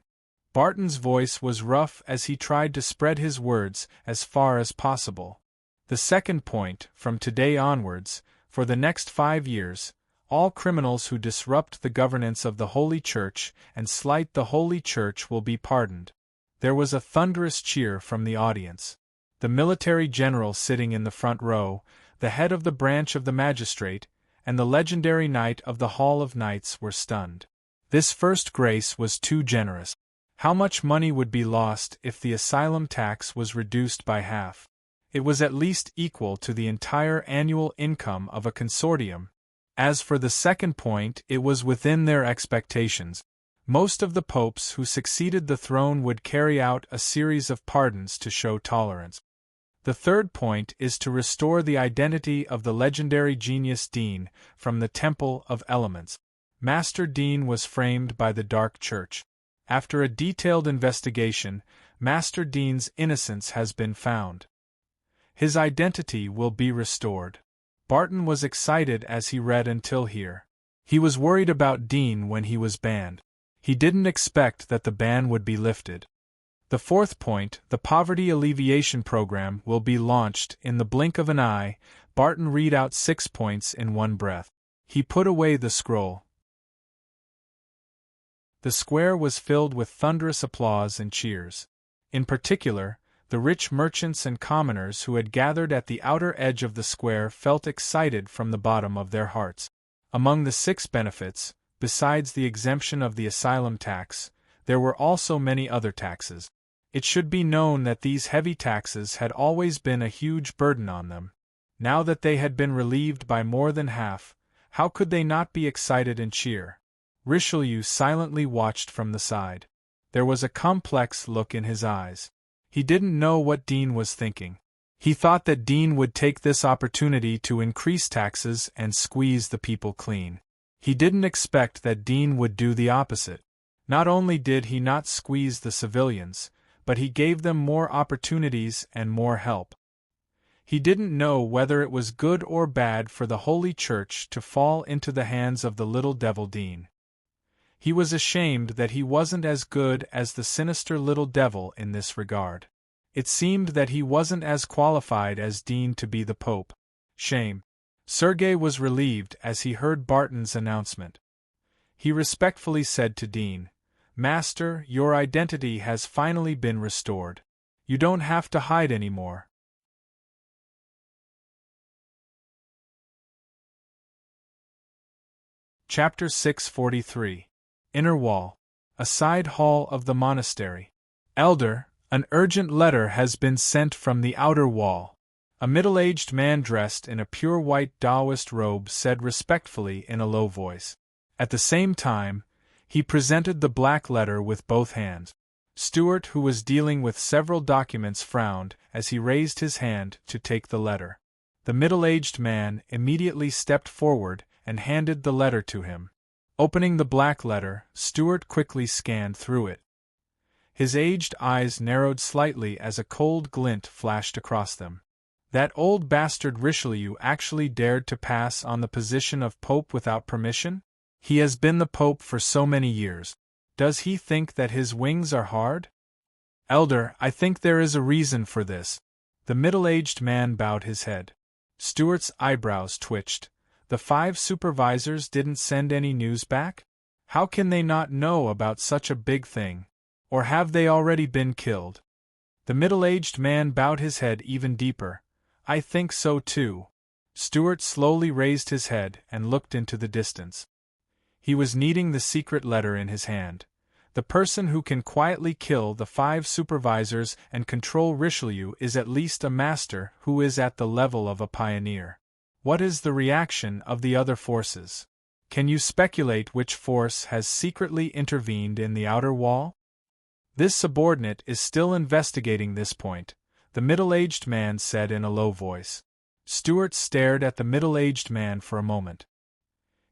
Speaker 1: Barton's voice was rough as he tried to spread his words as far as possible. The second point, from today onwards, for the next 5 years, all criminals who disrupt the governance of the Holy Church and slight the Holy Church will be pardoned. There was a thunderous cheer from the audience. The military general sitting in the front row, the head of the branch of the magistrate, and the legendary knight of the Hall of Knights were stunned. This first grace was too generous. How much money would be lost if the asylum tax was reduced by half? It was at least equal to the entire annual income of a consortium. As for the second point, it was within their expectations. Most of the popes who succeeded the throne would carry out a series of pardons to show tolerance. The third point is to restore the identity of the legendary genius Dean from the Temple of Elements. Master Dean was framed by the Dark Church. After a detailed investigation, Master Dean's innocence has been found. His identity will be restored. Barton was excited as he read until here. He was worried about Dean when he was banned. He didn't expect that the ban would be lifted. The fourth point, the poverty alleviation program, will be launched in the blink of an eye. Barton read out 6 points in one breath. He put away the scroll. The square was filled with thunderous applause and cheers. In particular, the rich merchants and commoners who had gathered at the outer edge of the square felt excited from the bottom of their hearts. Among the 6 benefits, besides the exemption of the asylum tax, there were also many other taxes. It should be known that these heavy taxes had always been a huge burden on them. Now that they had been relieved by more than half, how could they not be excited and cheer? Richelieu silently watched from the side. There was a complex look in his eyes. He didn't know what Dean was thinking. He thought that Dean would take this opportunity to increase taxes and squeeze the people clean. He didn't expect that Dean would do the opposite. Not only did he not squeeze the civilians, but he gave them more opportunities and more help. He didn't know whether it was good or bad for the Holy Church to fall into the hands of the little devil Dean. He was ashamed that he wasn't as good as the sinister little devil in this regard. It seemed that he wasn't as qualified as Dean to be the Pope. Shame. Sergei was relieved as he heard Barton's announcement. He respectfully said to Dean, "Master, your identity has finally been restored. You don't have to hide anymore." Chapter 643. Inner Wall. A side hall of the monastery. Elder, an urgent letter has been sent from the outer wall. A middle-aged man dressed in a pure white Taoist robe said respectfully in a low voice. At the same time, he presented the black letter with both hands. Stuart, who was dealing with several documents, frowned as he raised his hand to take the letter. The middle-aged man immediately stepped forward and handed the letter to him. Opening the black letter, Stuart quickly scanned through it. His aged eyes narrowed slightly as a cold glint flashed across them. That old bastard Richelieu actually dared to pass on the position of Pope without permission? He has been the Pope for so many years. Does he think that his wings are hard? Elder, I think there is a reason for this. The middle-aged man bowed his head. Stuart's eyebrows twitched. The 5 supervisors didn't send any news back? How can they not know about such a big thing? Or have they already been killed? The middle-aged man bowed his head even deeper. I think so too. Stuart slowly raised his head and looked into the distance. He was kneading the secret letter in his hand. The person who can quietly kill the 5 supervisors and control Richelieu is at least a master who is at the level of a pioneer. What is the reaction of the other forces? Can you speculate which force has secretly intervened in the outer wall? This subordinate is still investigating this point, the middle-aged man said in a low voice. Stuart stared at the middle-aged man for a moment.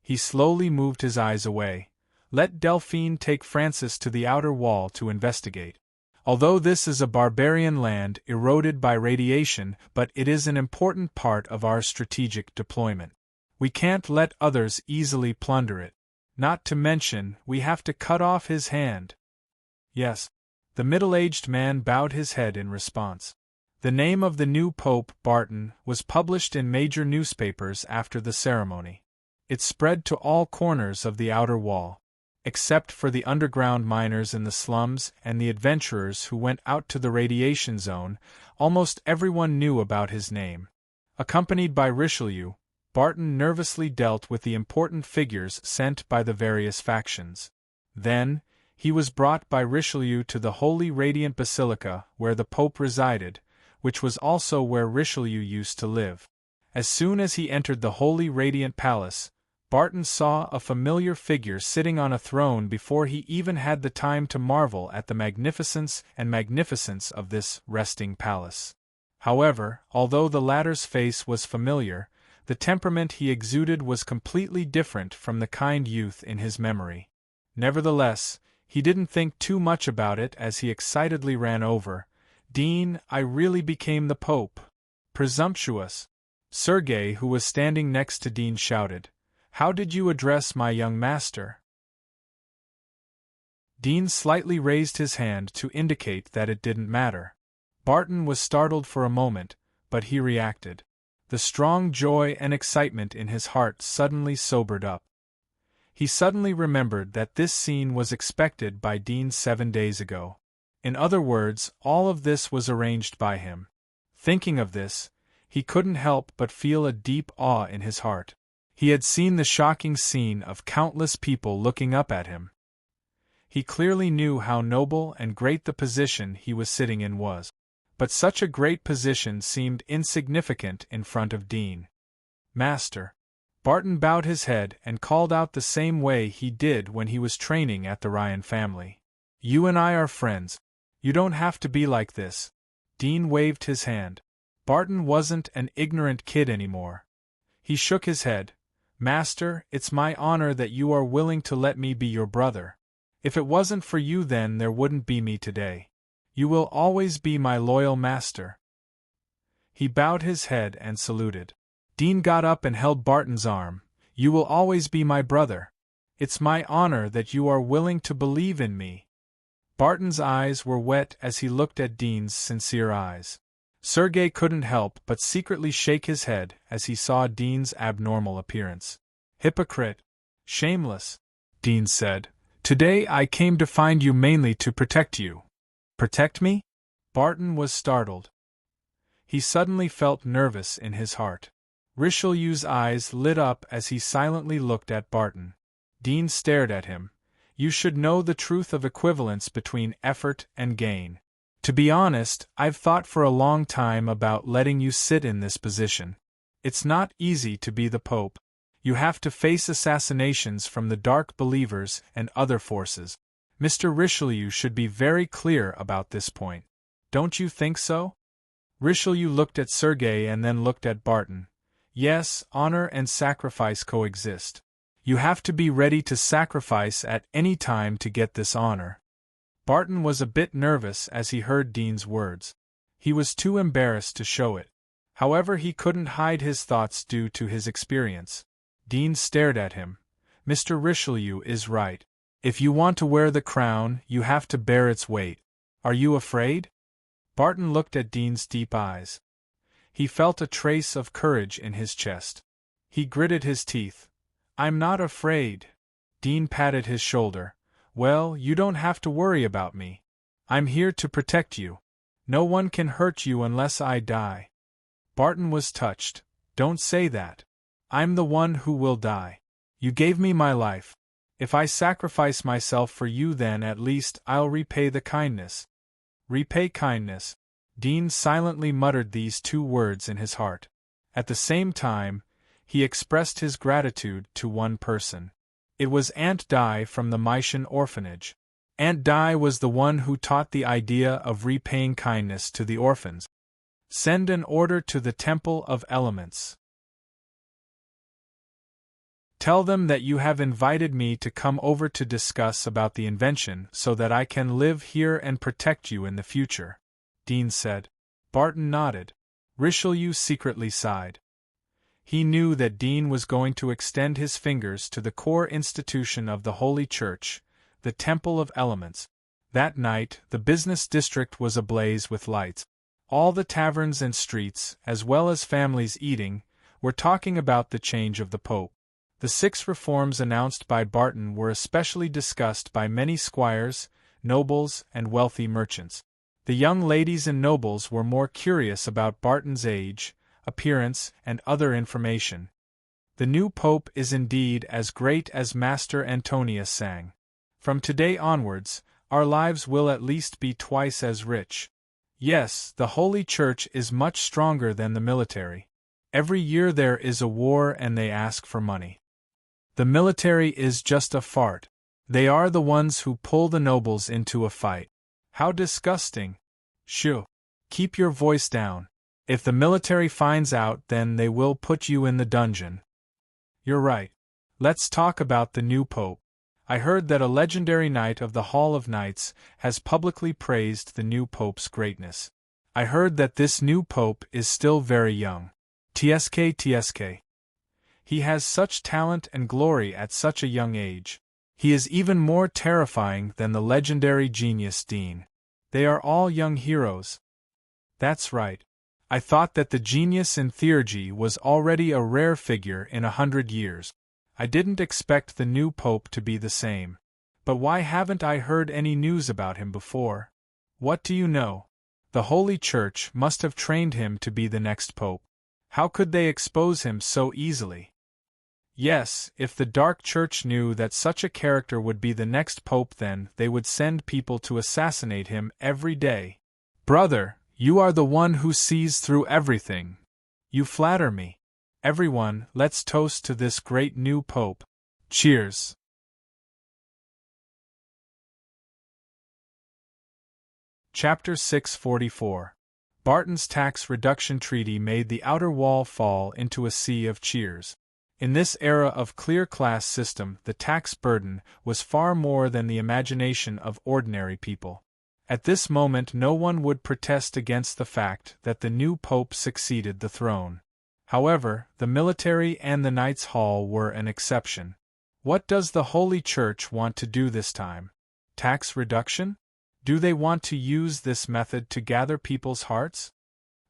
Speaker 1: He slowly moved his eyes away. Let Delphine take Francis to the outer wall to investigate. Although this is a barbarian land eroded by radiation, but it is an important part of our strategic deployment. We can't let others easily plunder it. Not to mention, we have to cut off his hand. Yes. The middle-aged man bowed his head in response. The name of the new Pope, Barton, was published in major newspapers after the ceremony. It spread to all corners of the outer wall. Except for the underground miners in the slums and the adventurers who went out to the radiation zone, almost everyone knew about his name. Accompanied by Richelieu, Barton nervously dealt with the important figures sent by the various factions. Then, he was brought by Richelieu to the Holy Radiant Basilica where the Pope resided, which was also where Richelieu used to live. As soon as he entered the Holy Radiant Palace, Barton saw a familiar figure sitting on a throne before he even had the time to marvel at the magnificence of this resting palace. However, although the latter's face was familiar, the temperament he exuded was completely different from the kind youth in his memory. Nevertheless, he didn't think too much about it as he excitedly ran over. "Dean, I really became the Pope." "Presumptuous." Sergei, who was standing next to Dean, shouted. "How did you address my young master?" Dean slightly raised his hand to indicate that it didn't matter. Barton was startled for a moment, but he reacted. The strong joy and excitement in his heart suddenly sobered up. He suddenly remembered that this scene was expected by Dean 7 days ago. In other words, all of this was arranged by him. Thinking of this, he couldn't help but feel a deep awe in his heart. He had seen the shocking scene of countless people looking up at him. He clearly knew how noble and great the position he was sitting in was. But such a great position seemed insignificant in front of Dean. "Master." Barton bowed his head and called out the same way he did when he was training at the Ryan family. "You and I are friends. You don't have to be like this." Dean waved his hand. Barton wasn't an ignorant kid anymore. He shook his head. "Master, it's my honor that you are willing to let me be your brother. If it wasn't for you, then there wouldn't be me today. You will always be my loyal master." He bowed his head and saluted. Dean got up and held Barton's arm. "You will always be my brother. It's my honor that you are willing to believe in me." Barton's eyes were wet as he looked at Dean's sincere eyes. Sergei couldn't help but secretly shake his head as he saw Dean's abnormal appearance. "Hypocrite! Shameless!" Dean said. "Today I came to find you mainly to protect you." "Protect me?" Barton was startled. He suddenly felt nervous in his heart. Richelieu's eyes lit up as he silently looked at Barton. Dean stared at him. "You should know the truth of equivalence between effort and gain. To be honest, I've thought for a long time about letting you sit in this position. It's not easy to be the Pope. You have to face assassinations from the dark believers and other forces. Mr. Richelieu should be very clear about this point. Don't you think so?" Richelieu looked at Sergei and then looked at Barton. "Yes, honor and sacrifice coexist. You have to be ready to sacrifice at any time to get this honor." Barton was a bit nervous as he heard Dean's words. He was too embarrassed to show it. However, he couldn't hide his thoughts due to his experience. Dean stared at him. "Mr. Richelieu is right. If you want to wear the crown, you have to bear its weight. Are you afraid?" Barton looked at Dean's deep eyes. He felt a trace of courage in his chest. He gritted his teeth. "I'm not afraid." Dean patted his shoulder. "Well, you don't have to worry about me. I'm here to protect you. No one can hurt you unless I die." Barton was touched. "Don't say that. I'm the one who will die. You gave me my life. If I sacrifice myself for you, then at least I'll repay the kindness." "Repay kindness." Dean silently muttered these two words in his heart. At the same time, he expressed his gratitude to one person. It was Aunt Di from the Maitian orphanage. Aunt Di was the one who taught the idea of repaying kindness to the orphans. "Send an order to the Temple of Elements. Tell them that you have invited me to come over to discuss about the invention so that I can live here and protect you in the future," Dean said. Barton nodded. Richelieu secretly sighed. He knew that Dean was going to extend his fingers to the core institution of the Holy Church, the Temple of Elements. That night, the business district was ablaze with lights. All the taverns and streets, as well as families eating, were talking about the change of the Pope. The 6 reforms announced by Barton were especially discussed by many squires, nobles, and wealthy merchants. The young ladies and nobles were more curious about Barton's age, appearance, and other information. The new Pope is indeed as great as Master Antonius sang. From today onwards, our lives will at least be twice as rich. Yes, the Holy Church is much stronger than the military. Every year there is a war and they ask for money. The military is just a fart. They are the ones who pull the nobles into a fight. How disgusting. Shoo. Keep your voice down. If the military finds out, then they will put you in the dungeon. You're right. Let's talk about the new Pope. I heard that a legendary knight of the Hall of Knights has publicly praised the new Pope's greatness. I heard that this new Pope is still very young. TSK. He has such talent and glory at such a young age. He is even more terrifying than the legendary genius Dean. They are all young heroes. That's right. I thought that the genius in theurgy was already a rare figure in 100 years. I didn't expect the new Pope to be the same. But why haven't I heard any news about him before? What do you know? The Holy Church must have trained him to be the next Pope. How could they expose him so easily? Yes, if the Dark Church knew that such a character would be the next Pope, then they would send people to assassinate him every day. Brother, you are the one who sees through everything. You flatter me. Everyone, let's toast to this great new Pope. Cheers. Chapter 644. Barton's tax reduction treaty made the outer wall fall into a sea of cheers. In this era of clear class system, the tax burden was far more than the imagination of ordinary people. At this moment no one would protest against the fact that the new Pope succeeded the throne. However, the military and the Knights' Hall were an exception. What does the Holy Church want to do this time? Tax reduction? Do they want to use this method to gather people's hearts?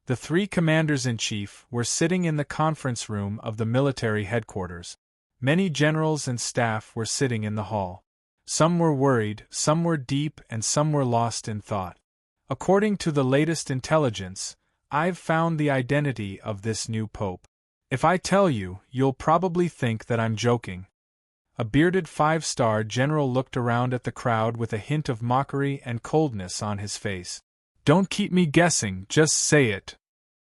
Speaker 1: The 3 commanders-in-chief were sitting in the conference room of the military headquarters. Many generals and staff were sitting in the hall. Some were worried, some were deep, and some were lost in thought. According to the latest intelligence, I've found the identity of this new Pope. If I tell you, you'll probably think that I'm joking. A bearded 5-star general looked around at the crowd with a hint of mockery and coldness on his face. Don't keep me guessing, just say it.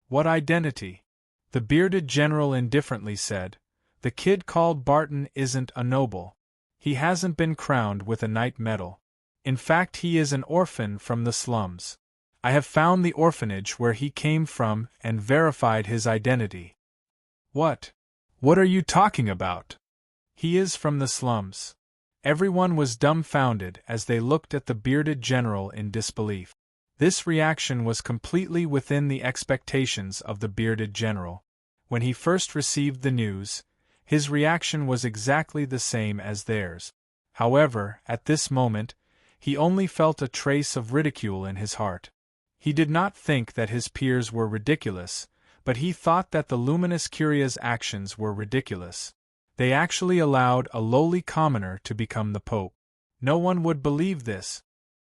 Speaker 1: What identity? The bearded general indifferently said. The kid called Barton isn't a noble. He hasn't been crowned with a knight medal. In fact, he is an orphan from the slums. I have found the orphanage where he came from and verified his identity. What? What are you talking about? He is from the slums. Everyone was dumbfounded as they looked at the bearded general in disbelief. This reaction was completely within the expectations of the bearded general. When he first received the news, his reaction was exactly the same as theirs. However, at this moment, he only felt a trace of ridicule in his heart. He did not think that his peers were ridiculous, but he thought that the luminous curia's actions were ridiculous. They actually allowed a lowly commoner to become the Pope. No one would believe this.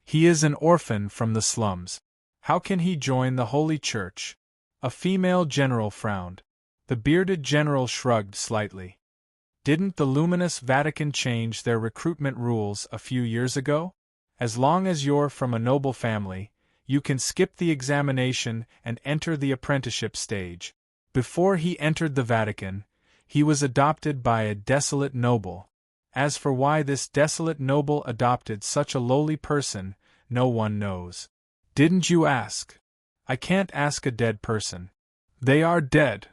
Speaker 1: He is an orphan from the slums. How can he join the Holy Church? A female general frowned. The bearded general shrugged slightly. Didn't the luminous Vatican change their recruitment rules a few years ago? As long as you're from a noble family, you can skip the examination and enter the apprenticeship stage. Before he entered the Vatican, he was adopted by a desolate noble. As for why this desolate noble adopted such a lowly person, no one knows. Didn't you ask? I can't ask a dead person. They are dead.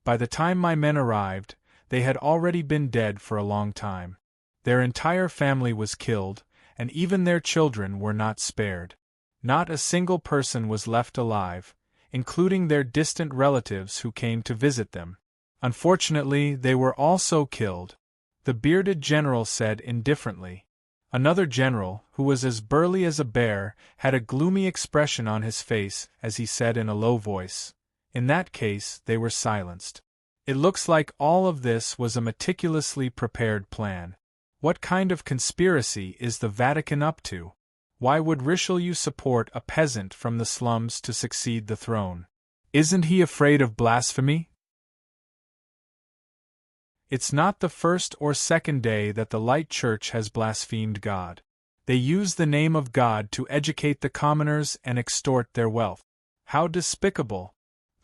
Speaker 1: By the time my men arrived, they had already been dead for a long time. Their entire family was killed, and even their children were not spared. Not a single person was left alive, including their distant relatives who came to visit them. Unfortunately, they were also killed. The bearded general said indifferently. Another general, who was as burly as a bear, had a gloomy expression on his face as he said in a low voice, "In that case, they were silenced. It looks like all of this was a meticulously prepared plan. What kind of conspiracy is the Vatican up to? Why would Richelieu support a peasant from the slums to succeed the throne? Isn't he afraid of blasphemy? It's not the first or second day that the Light Church has blasphemed God. They use the name of God to educate the commoners and extort their wealth. How despicable!"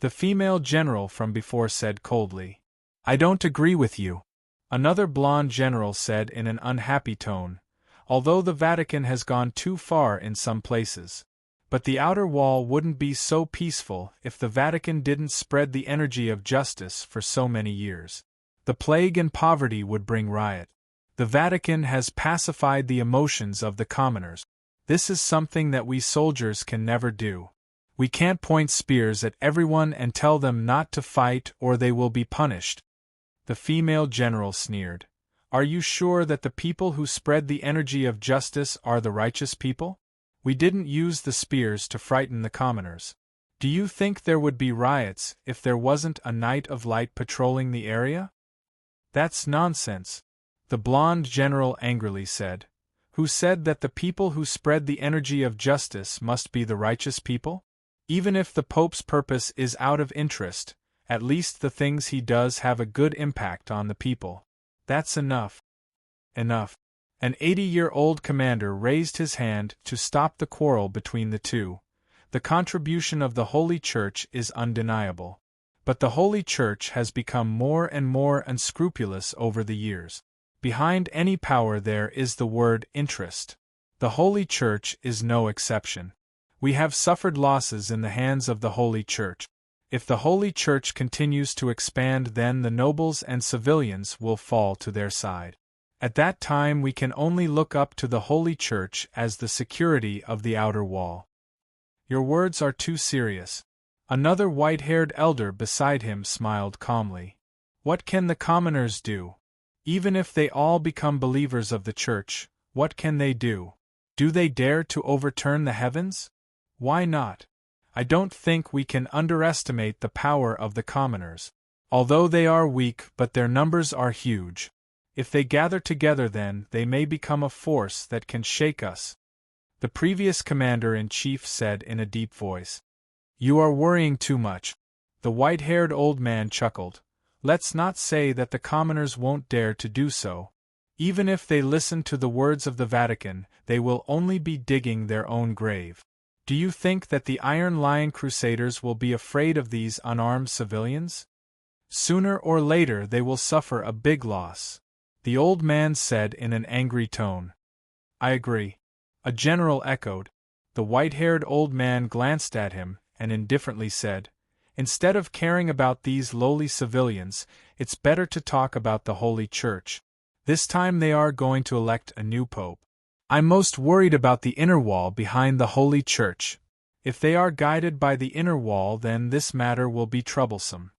Speaker 1: The female general from before said coldly. "I don't agree with you." Another blonde general said in an unhappy tone, "Although the Vatican has gone too far in some places. But the outer wall wouldn't be so peaceful if the Vatican didn't spread the energy of justice for so many years. The plague and poverty would bring riot. The Vatican has pacified the emotions of the commoners. This is something that we soldiers can never do. We can't point spears at everyone and tell them not to fight or they will be punished." The female general sneered. "Are you sure that the people who spread the energy of justice are the righteous people? We didn't use the spears to frighten the commoners. Do you think there would be riots if there wasn't a Knight of Light patrolling the area?" "That's nonsense," the blonde general angrily said. "Who said that the people who spread the energy of justice must be the righteous people? Even if the Pope's purpose is out of interest, at least the things he does have a good impact on the people. That's enough." Enough. An 80-year-old commander raised his hand to stop the quarrel between the two. "The contribution of the Holy Church is undeniable. But the Holy Church has become more and more unscrupulous over the years. Behind any power there is the word interest. The Holy Church is no exception. We have suffered losses in the hands of the Holy Church. If the Holy Church continues to expand, then the nobles and civilians will fall to their side. At that time we can only look up to the Holy Church as the security of the outer wall." "Your words are too serious." Another white-haired elder beside him smiled calmly. "What can the commoners do? Even if they all become believers of the Church, what can they do? Do they dare to overturn the heavens? Why not? I don't think we can underestimate the power of the commoners. Although they are weak, but their numbers are huge. If they gather together, then they may become a force that can shake us," the previous commander-in-chief said in a deep voice. "You are worrying too much." The white-haired old man chuckled. "Let's not say that the commoners won't dare to do so. Even if they listen to the words of the Vatican, they will only be digging their own grave. Do you think that the Iron Lion Crusaders will be afraid of these unarmed civilians? Sooner or later they will suffer a big loss," the old man said in an angry tone. "I agree," a general echoed. The white-haired old man glanced at him and indifferently said, "Instead of caring about these lowly civilians, it's better to talk about the Holy Church. This time they are going to elect a new pope. I'm most worried about the inner wall behind the Holy Church. If they are guided by the inner wall, then this matter will be troublesome."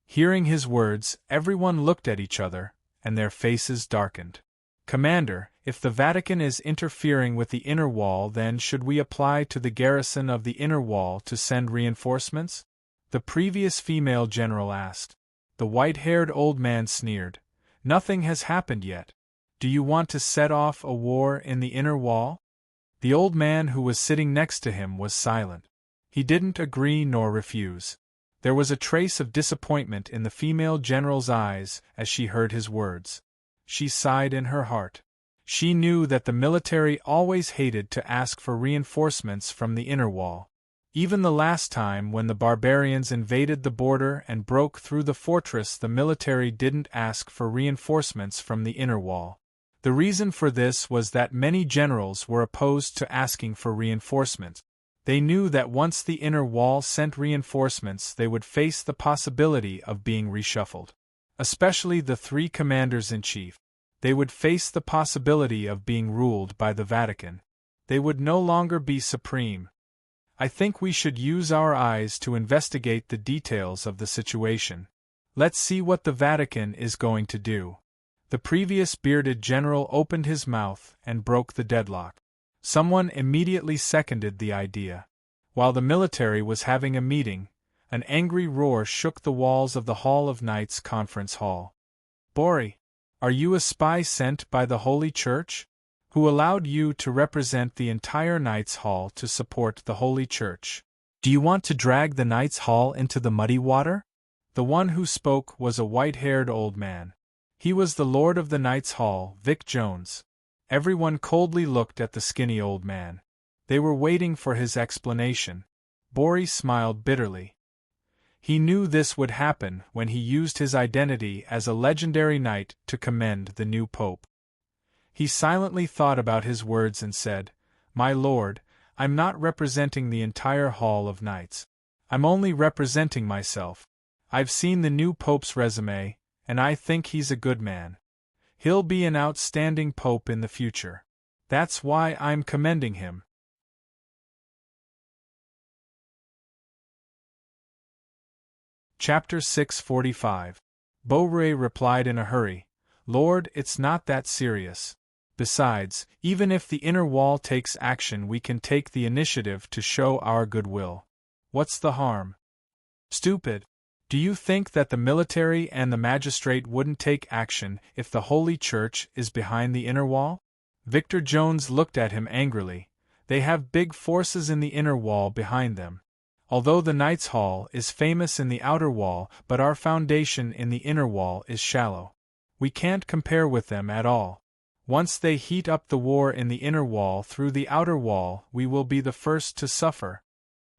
Speaker 1: Hearing his words, everyone looked at each other, and their faces darkened. "Commander, if the Vatican is interfering with the inner wall, then should we apply to the garrison of the inner wall to send reinforcements?" the previous female general asked. The white-haired old man sneered. "Nothing has happened yet. Do you want to set off a war in the inner wall?" The old man who was sitting next to him was silent. He didn't agree nor refuse. There was a trace of disappointment in the female general's eyes as she heard his words. She sighed in her heart. She knew that the military always hated to ask for reinforcements from the inner wall. Even the last time when the barbarians invaded the border and broke through the fortress, the military didn't ask for reinforcements from the inner wall. The reason for this was that many generals were opposed to asking for reinforcements. They knew that once the inner wall sent reinforcements, they would face the possibility of being reshuffled. Especially the three commanders-in-chief. They would face the possibility of being ruled by the Vatican. They would no longer be supreme. "I think we should use our eyes to investigate the details of the situation. Let's see what the Vatican is going to do." The previous bearded general opened his mouth and broke the deadlock. Someone immediately seconded the idea. While the military was having a meeting, an angry roar shook the walls of the Hall of Knights conference hall. "Bori, are you a spy sent by the Holy Church? Who allowed you to represent the entire Knights' Hall to support the Holy Church? Do you want to drag the Knights' Hall into the muddy water?" The one who spoke was a white-haired old man. He was the Lord of the Knights' Hall, Vic Jones. Everyone coldly looked at the skinny old man. They were waiting for his explanation. Bori smiled bitterly. He knew this would happen when he used his identity as a legendary knight to commend the new pope. He silently thought about his words and said, "My lord, I'm not representing the entire Hall of Knights. I'm only representing myself. I've seen the new pope's resume, and I think he's a good man. He'll be an outstanding pope in the future. That's why I'm commending him." Chapter 645. Beauvray replied in a hurry, "Lord, it's not that serious. Besides, even if the inner wall takes action, we can take the initiative to show our goodwill. What's the harm?" "Stupid. Do you think that the military and the magistrate wouldn't take action if the Holy Church is behind the inner wall?" Victor Jones looked at him angrily. "They have big forces in the inner wall behind them. Although the Knights' Hall is famous in the outer wall, but our foundation in the inner wall is shallow. We can't compare with them at all. Once they heat up the war in the inner wall through the outer wall, we will be the first to suffer."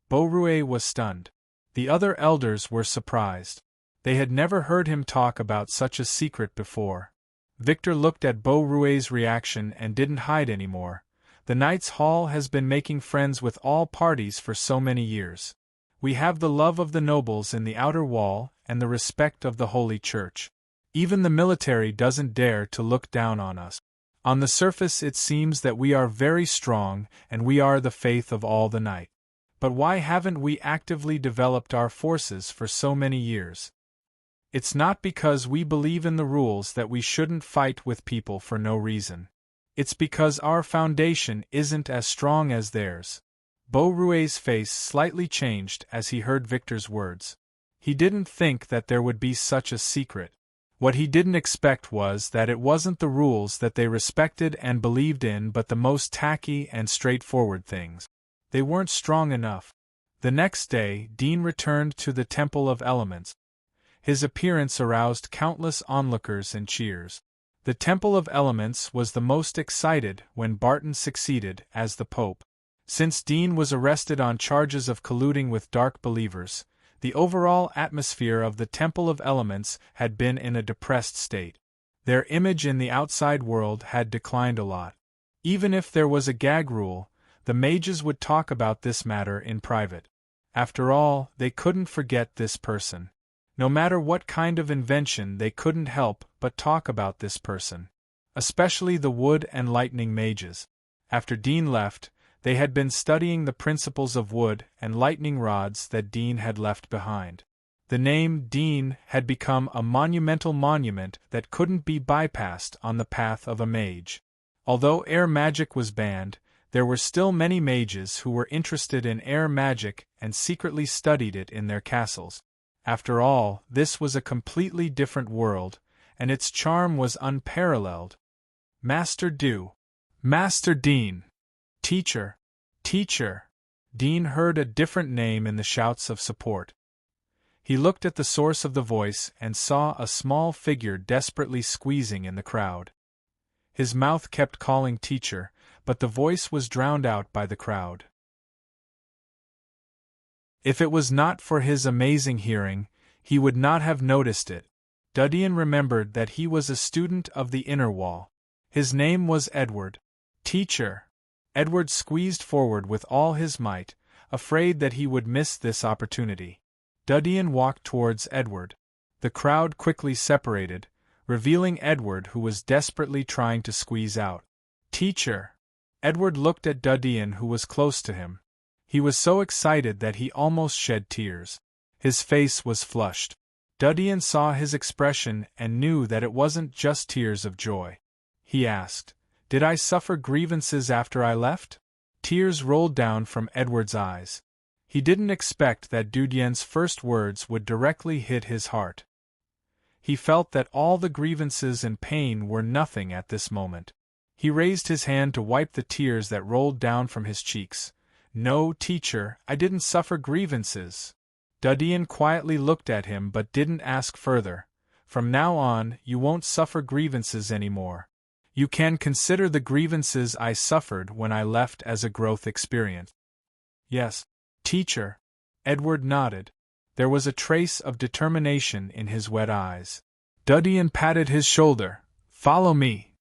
Speaker 1: Beauvray was stunned. The other elders were surprised. They had never heard him talk about such a secret before. Victor looked at Beauvray's reaction and didn't hide anymore. "The Knights' Hall has been making friends with all parties for so many years. We have the love of the nobles in the outer wall and the respect of the Holy Church. Even the military doesn't dare to look down on us. On the surface it seems that we are very strong and we are the faith of all the knights. But why haven't we actively developed our forces for so many years? It's not because we believe in the rules that we shouldn't fight with people for no reason. It's because our foundation isn't as strong as theirs." Beauvray's face slightly changed as he heard Victor's words. He didn't think that there would be such a secret. What he didn't expect was that it wasn't the rules that they respected and believed in but the most tacky and straightforward things. They weren't strong enough. The next day, Dean returned to the Temple of Elements. His appearance aroused countless onlookers and cheers. The Temple of Elements was the most excited when Barton succeeded as the Pope. Since Dean was arrested on charges of colluding with dark believers, the overall atmosphere of the Temple of Elements had been in a depressed state. Their image in the outside world had declined a lot. Even if there was a gag rule, the mages would talk about this matter in private. After all, they couldn't forget this person. No matter what kind of invention, they couldn't help but talk about this person. Especially the wood and lightning mages. After Dean left, they had been studying the principles of wood and lightning rods that Dean had left behind. The name Dean had become a monumental monument that couldn't be bypassed on the path of a mage. Although air magic was banned, there were still many mages who were interested in air magic and secretly studied it in their castles. After all, this was a completely different world, and its charm was unparalleled. Master Dew. Master Dean. Teacher. Teacher. Dean heard a different name in the shouts of support. He looked at the source of the voice and saw a small figure desperately squeezing in the crowd. His mouth kept calling teacher, but the voice was drowned out by the crowd. If it was not for his amazing hearing, he would not have noticed it. Dudian remembered that he was a student of the inner wall. His name was Edward. Teacher. Edward squeezed forward with all his might, afraid that he would miss this opportunity. Dudian walked towards Edward. The crowd quickly separated, revealing Edward, who was desperately trying to squeeze out. Teacher. Edward looked at Dudian, who was close to him. He was so excited that he almost shed tears. His face was flushed. Dudian saw his expression and knew that it wasn't just tears of joy. He asked, "Did I suffer grievances after I left?" Tears rolled down from Edward's eyes. He didn't expect that Dudien's first words would directly hit his heart. He felt that all the grievances and pain were nothing at this moment. He raised his hand to wipe the tears that rolled down from his cheeks. "No, teacher, I didn't suffer grievances." Dudian quietly looked at him but didn't ask further. "From now on, you won't suffer grievances anymore. You can consider the grievances I suffered when I left as a growth experience." "Yes, teacher." Edward nodded. There was a trace of determination in his wet eyes. Dudian patted his shoulder. "Follow me."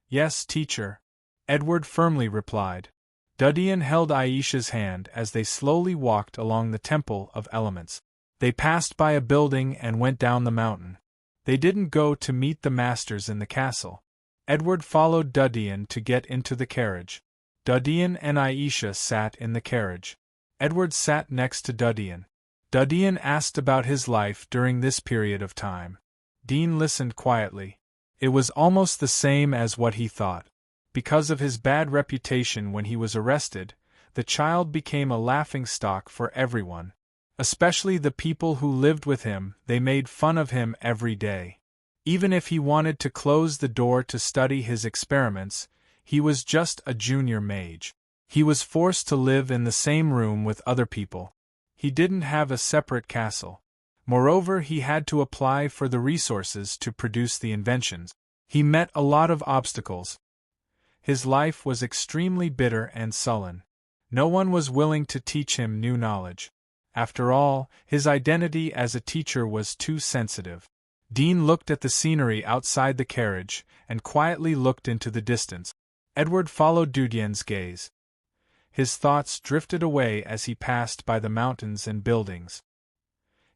Speaker 1: "Yes, teacher," Edward firmly replied. Dudian held Aisha's hand as they slowly walked along the Temple of Elements. They passed by a building and went down the mountain. They didn't go to meet the masters in the castle. Edward followed Dudian to get into the carriage. Dudian and Aisha sat in the carriage. Edward sat next to Dudian. Dudian asked about his life during this period of time. Dean listened quietly. It was almost the same as what he thought. Because of his bad reputation when he was arrested, the child became a laughingstock for everyone. Especially the people who lived with him, they made fun of him every day. Even if he wanted to close the door to study his experiments, he was just a junior mage. He was forced to live in the same room with other people. He didn't have a separate castle. Moreover, he had to apply for the resources to produce the inventions. He met a lot of obstacles. His life was extremely bitter and sullen. No one was willing to teach him new knowledge. After all, his identity as a teacher was too sensitive. Dean looked at the scenery outside the carriage, and quietly looked into the distance. Edward followed Dudien's gaze. His thoughts drifted away as he passed by the mountains and buildings.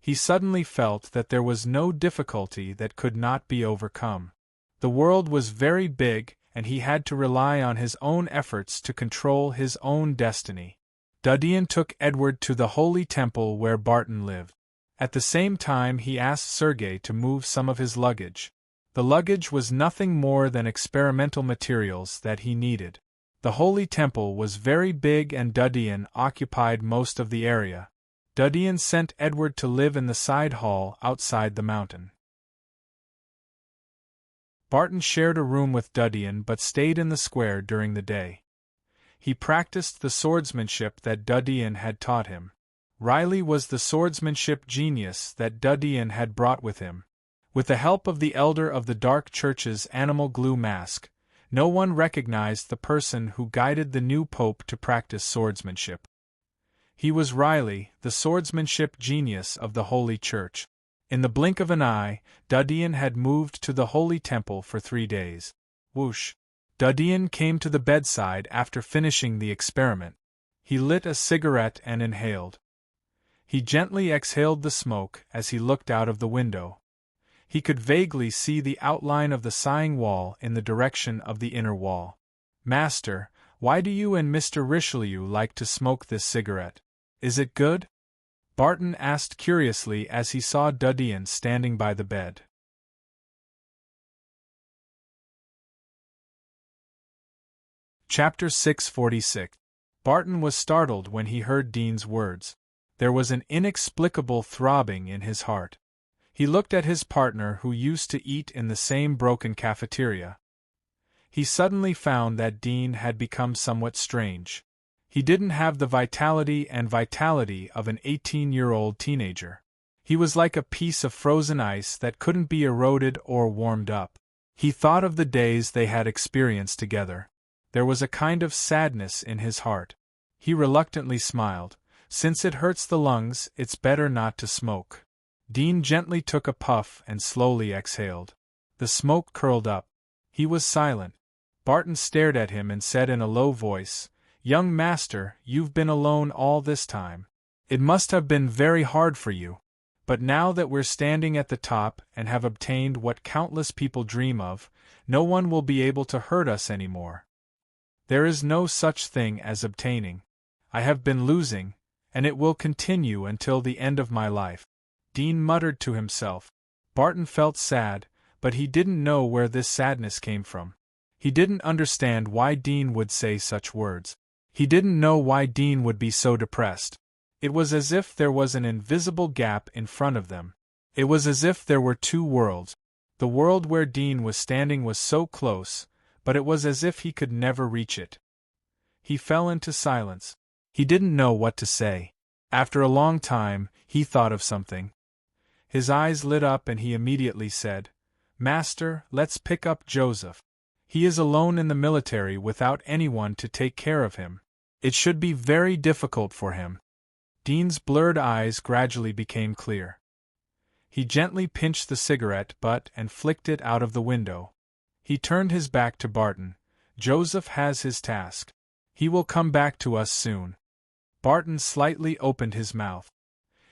Speaker 1: He suddenly felt that there was no difficulty that could not be overcome. The world was very big, and he had to rely on his own efforts to control his own destiny. Dudian took Edward to the holy temple where Barton lived. At the same time he asked Sergei to move some of his luggage. The luggage was nothing more than experimental materials that he needed. The holy temple was very big and Dudian occupied most of the area. Dudian sent Edward to live in the side hall outside the mountain. Barton shared a room with Dudian but stayed in the square during the day. He practiced the swordsmanship that Dudian had taught him. Riley was the swordsmanship genius that Dudian had brought with him. With the help of the elder of the Dark Church's animal glue mask, no one recognized the person who guided the new pope to practice swordsmanship. He was Riley, the swordsmanship genius of the Holy Church. In the blink of an eye, Dudian had moved to the Holy Temple for 3 days. Whoosh! Dudian came to the bedside after finishing the experiment. He lit a cigarette and inhaled. He gently exhaled the smoke as he looked out of the window. He could vaguely see the outline of the sighing wall in the direction of the inner wall. "Master, why do you and Mr. Richelieu like to smoke this cigarette? Is it good?" Barton asked curiously as he saw Dudian standing by the bed. Chapter 646. Barton was startled when he heard Dean's words. There was an inexplicable throbbing in his heart. He looked at his partner who used to eat in the same broken cafeteria. He suddenly found that Dean had become somewhat strange. He didn't have the vitality of an 18-year-old teenager. He was like a piece of frozen ice that couldn't be eroded or warmed up. He thought of the days they had experienced together. There was a kind of sadness in his heart. He reluctantly smiled. "Since it hurts the lungs, it's better not to smoke." Dean gently took a puff and slowly exhaled. The smoke curled up. He was silent. Barton stared at him and said in a low voice, "Young master, you've been alone all this time. It must have been very hard for you. But now that we're standing at the top and have obtained what countless people dream of, no one will be able to hurt us anymore. There is no such thing as obtaining. I have been losing, and it will continue until the end of my life." Dean muttered to himself. Barton felt sad, but he didn't know where this sadness came from. He didn't understand why Dean would say such words. He didn't know why Dean would be so depressed. It was as if there was an invisible gap in front of them. It was as if there were two worlds. The world where Dean was standing was so close, but it was as if he could never reach it. He fell into silence. He didn't know what to say. After a long time, he thought of something. His eyes lit up and he immediately said, "Master, let's pick up Joseph. He is alone in the military without anyone to take care of him. It should be very difficult for him." Dean's blurred eyes gradually became clear. He gently pinched the cigarette butt and flicked it out of the window. He turned his back to Barton. "Joseph has his task. He will come back to us soon." Barton slightly opened his mouth.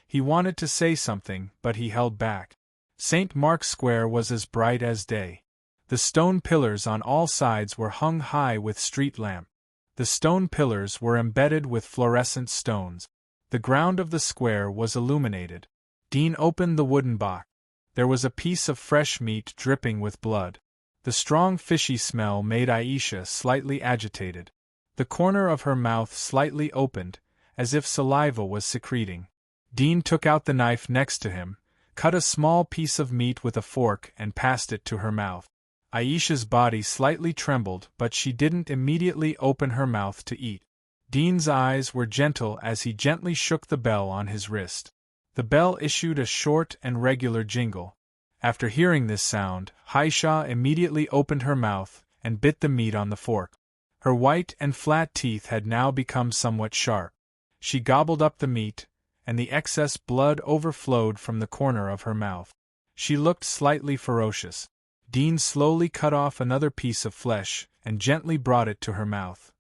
Speaker 1: He wanted to say something, but he held back. St. Mark's Square was as bright as day. The stone pillars on all sides were hung high with street lamp. The stone pillars were embedded with fluorescent stones. The ground of the square was illuminated. Dean opened the wooden box. There was a piece of fresh meat dripping with blood. The strong fishy smell made Aisha slightly agitated. The corner of her mouth slightly opened, as if saliva was secreting. Dean took out the knife next to him, cut a small piece of meat with a fork and passed it to her mouth. Aisha's body slightly trembled, but she didn't immediately open her mouth to eat. Dean's eyes were gentle as he gently shook the bell on his wrist. The bell issued a short and regular jingle. After hearing this sound, Aisha immediately opened her mouth and bit the meat on the fork. Her white and flat teeth had now become somewhat sharp. She gobbled up the meat, and the excess blood overflowed from the corner of her mouth. She looked slightly ferocious. Dean slowly cut off another piece of flesh and gently brought it to her mouth.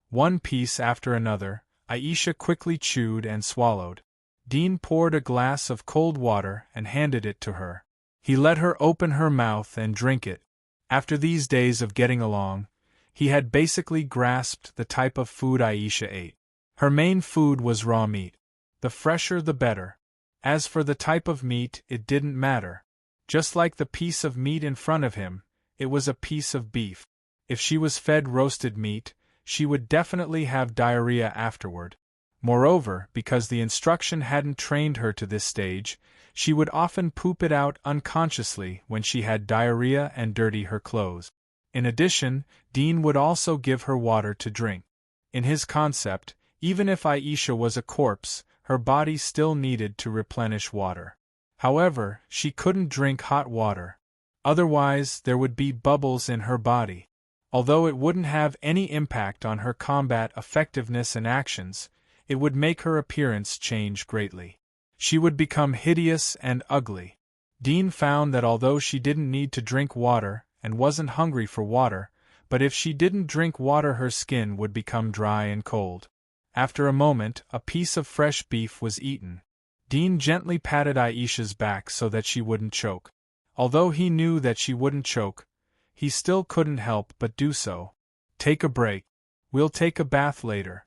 Speaker 1: One piece after another, Aisha quickly chewed and swallowed. Dean poured a glass of cold water and handed it to her. He let her open her mouth and drink it. After these days of getting along, he had basically grasped the type of food Aisha ate. Her main food was raw meat. The fresher the better. As for the type of meat, it didn't matter. Just like the piece of meat in front of him, it was a piece of beef. If she was fed roasted meat, she would definitely have diarrhea afterward. Moreover, because the instruction hadn't trained her to this stage, she would often poop it out unconsciously when she had diarrhea and dirty her clothes. In addition, Dean would also give her water to drink. In his concept, even if Aisha was a corpse, her body still needed to replenish water. However, she couldn't drink hot water. Otherwise, there would be bubbles in her body. Although it wouldn't have any impact on her combat effectiveness and actions, it would make her appearance change greatly. She would become hideous and ugly. Dean found that although she didn't need to drink water and wasn't hungry for water, but if she didn't drink water her skin would become dry and cold. After a moment, a piece of fresh beef was eaten. Dean gently patted Aisha's back so that she wouldn't choke. Although he knew that she wouldn't choke, he still couldn't help but do so. "Take a break. We'll take a bath later,"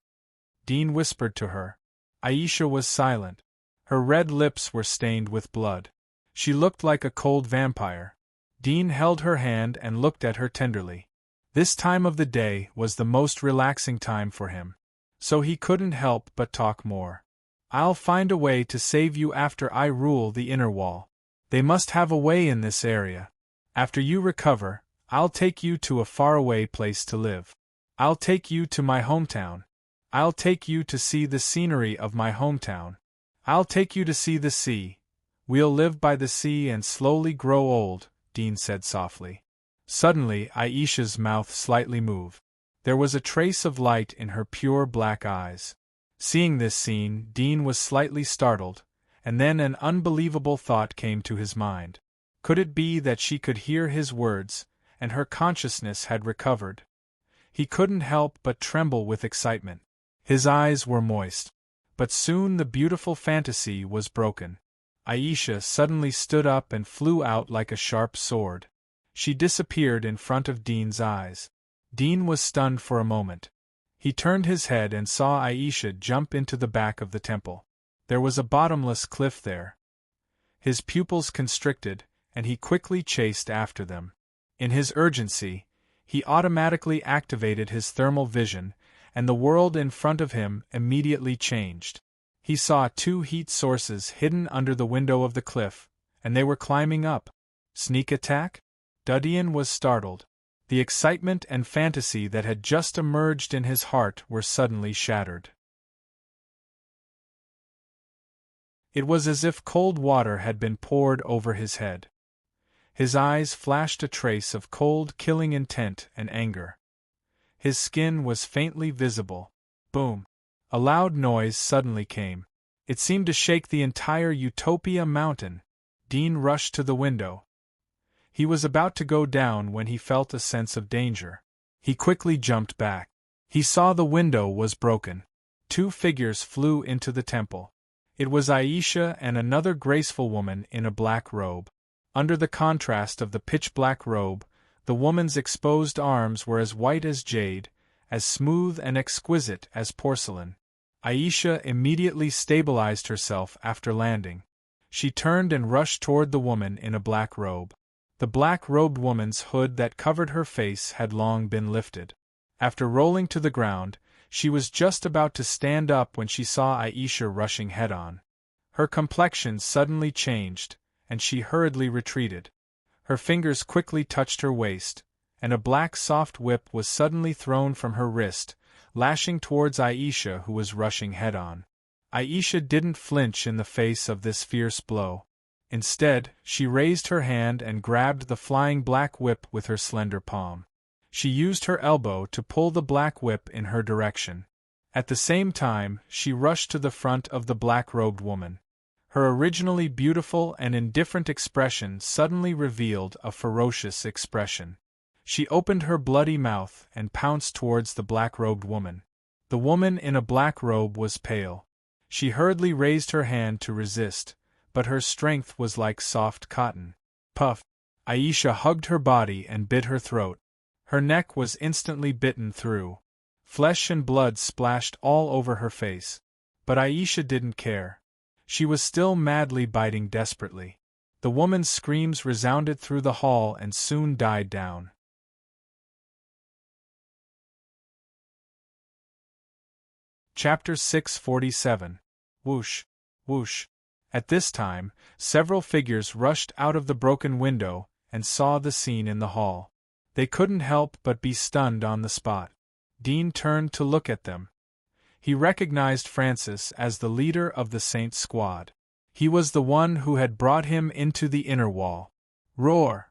Speaker 1: Dean whispered to her. Aisha was silent. Her red lips were stained with blood. She looked like a cold vampire. Dean held her hand and looked at her tenderly. This time of the day was the most relaxing time for him. So he couldn't help but talk more. "I'll find a way to save you after I rule the inner wall. They must have a way in this area. After you recover, I'll take you to a faraway place to live. I'll take you to my hometown. I'll take you to see the scenery of my hometown. I'll take you to see the sea. We'll live by the sea and slowly grow old," Dean said softly. Suddenly, Aisha's mouth slightly moved. There was a trace of light in her pure black eyes. Seeing this scene, Dean was slightly startled, and then an unbelievable thought came to his mind. Could it be that she could hear his words, and her consciousness had recovered? He couldn't help but tremble with excitement. His eyes were moist. But soon the beautiful fantasy was broken. Aisha suddenly stood up and flew out like a sharp sword. She disappeared in front of Dean's eyes. Dean was stunned for a moment. He turned his head and saw Aisha jump into the back of the temple. There was a bottomless cliff there. His pupils constricted, and he quickly chased after them. In his urgency, he automatically activated his thermal vision, and the world in front of him immediately changed. He saw two heat sources hidden under the window of the cliff, and they were climbing up. Sneak attack? Dudian was startled. The excitement and fantasy that had just emerged in his heart were suddenly shattered. It was as if cold water had been poured over his head. His eyes flashed a trace of cold, killing intent and anger. His skin was faintly visible. Boom! A loud noise suddenly came. It seemed to shake the entire Utopia mountain. Dean rushed to the window. He was about to go down when he felt a sense of danger. He quickly jumped back. He saw the window was broken. Two figures flew into the temple. It was Aisha and another graceful woman in a black robe. Under the contrast of the pitch-black robe, the woman's exposed arms were as white as jade, as smooth and exquisite as porcelain. Aisha immediately stabilized herself after landing. She turned and rushed toward the woman in a black robe. The black-robed woman's hood that covered her face had long been lifted. After rolling to the ground, she was just about to stand up when she saw Aisha rushing head-on. Her complexion suddenly changed, and she hurriedly retreated. Her fingers quickly touched her waist, and a black soft whip was suddenly thrown from her wrist, lashing towards Aisha, who was rushing head-on. Aisha didn't flinch in the face of this fierce blow. Instead, she raised her hand and grabbed the flying black whip with her slender palm. She used her elbow to pull the black whip in her direction. At the same time, she rushed to the front of the black-robed woman. Her originally beautiful and indifferent expression suddenly revealed a ferocious expression. She opened her bloody mouth and pounced towards the black-robed woman. The woman in a black robe was pale. She hurriedly raised her hand to resist, but her strength was like soft cotton. Puff! Aisha hugged her body and bit her throat. Her neck was instantly bitten through. Flesh and blood splashed all over her face. But Aisha didn't care. She was still madly biting desperately. The woman's screams resounded through the hall and soon died down. Chapter 647. Whoosh! Whoosh! At this time, several figures rushed out of the broken window and saw the scene in the hall. They couldn't help but be stunned on the spot. Dean turned to look at them. He recognized Francis as the leader of the Saints squad. He was the one who had brought him into the inner wall. Roar!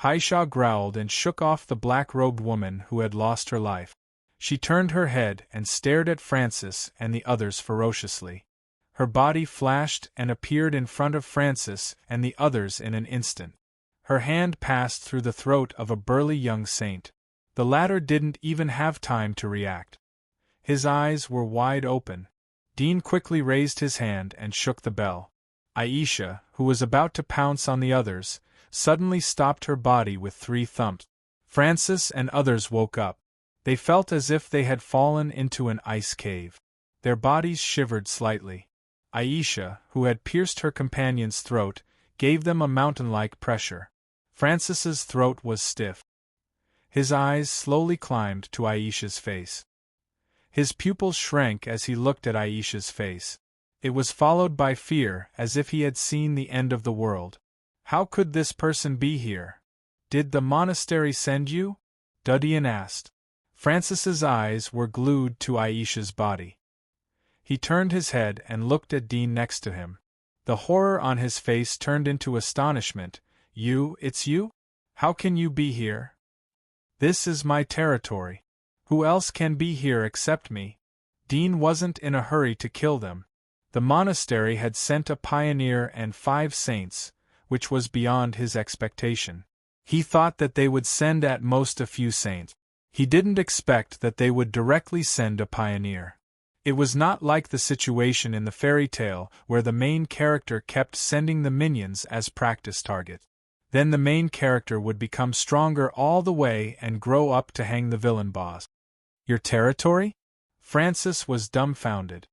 Speaker 1: Aisha growled and shook off the black-robed woman who had lost her life. She turned her head and stared at Francis and the others ferociously. Her body flashed and appeared in front of Francis and the others in an instant. Her hand passed through the throat of a burly young saint. The latter didn't even have time to react. His eyes were wide open. Dean quickly raised his hand and shook the bell. Aisha, who was about to pounce on the others, suddenly stopped her body with 3 thumps. Francis and others woke up. They felt as if they had fallen into an ice cave. Their bodies shivered slightly. Aisha, who had pierced her companion's throat, gave them a mountain-like pressure. Francis's throat was stiff. His eyes slowly climbed to Aisha's face. His pupils shrank as he looked at Aisha's face. It was followed by fear, as if he had seen the end of the world. How could this person be here? Did the monastery send you? Dudian asked. Francis's eyes were glued to Aisha's body. He turned his head and looked at Dean next to him. The horror on his face turned into astonishment. It's you? How can you be here? This is my territory. Who else can be here except me? Dean wasn't in a hurry to kill them. The monastery had sent a pioneer and 5 saints, which was beyond his expectation. He thought that they would send at most a few saints. He didn't expect that they would directly send a pioneer. It was not like the situation in the fairy tale where the main character kept sending the minions as practice targets. Then the main character would become stronger all the way and grow up to hang the villain boss. Your territory? Francis was dumbfounded.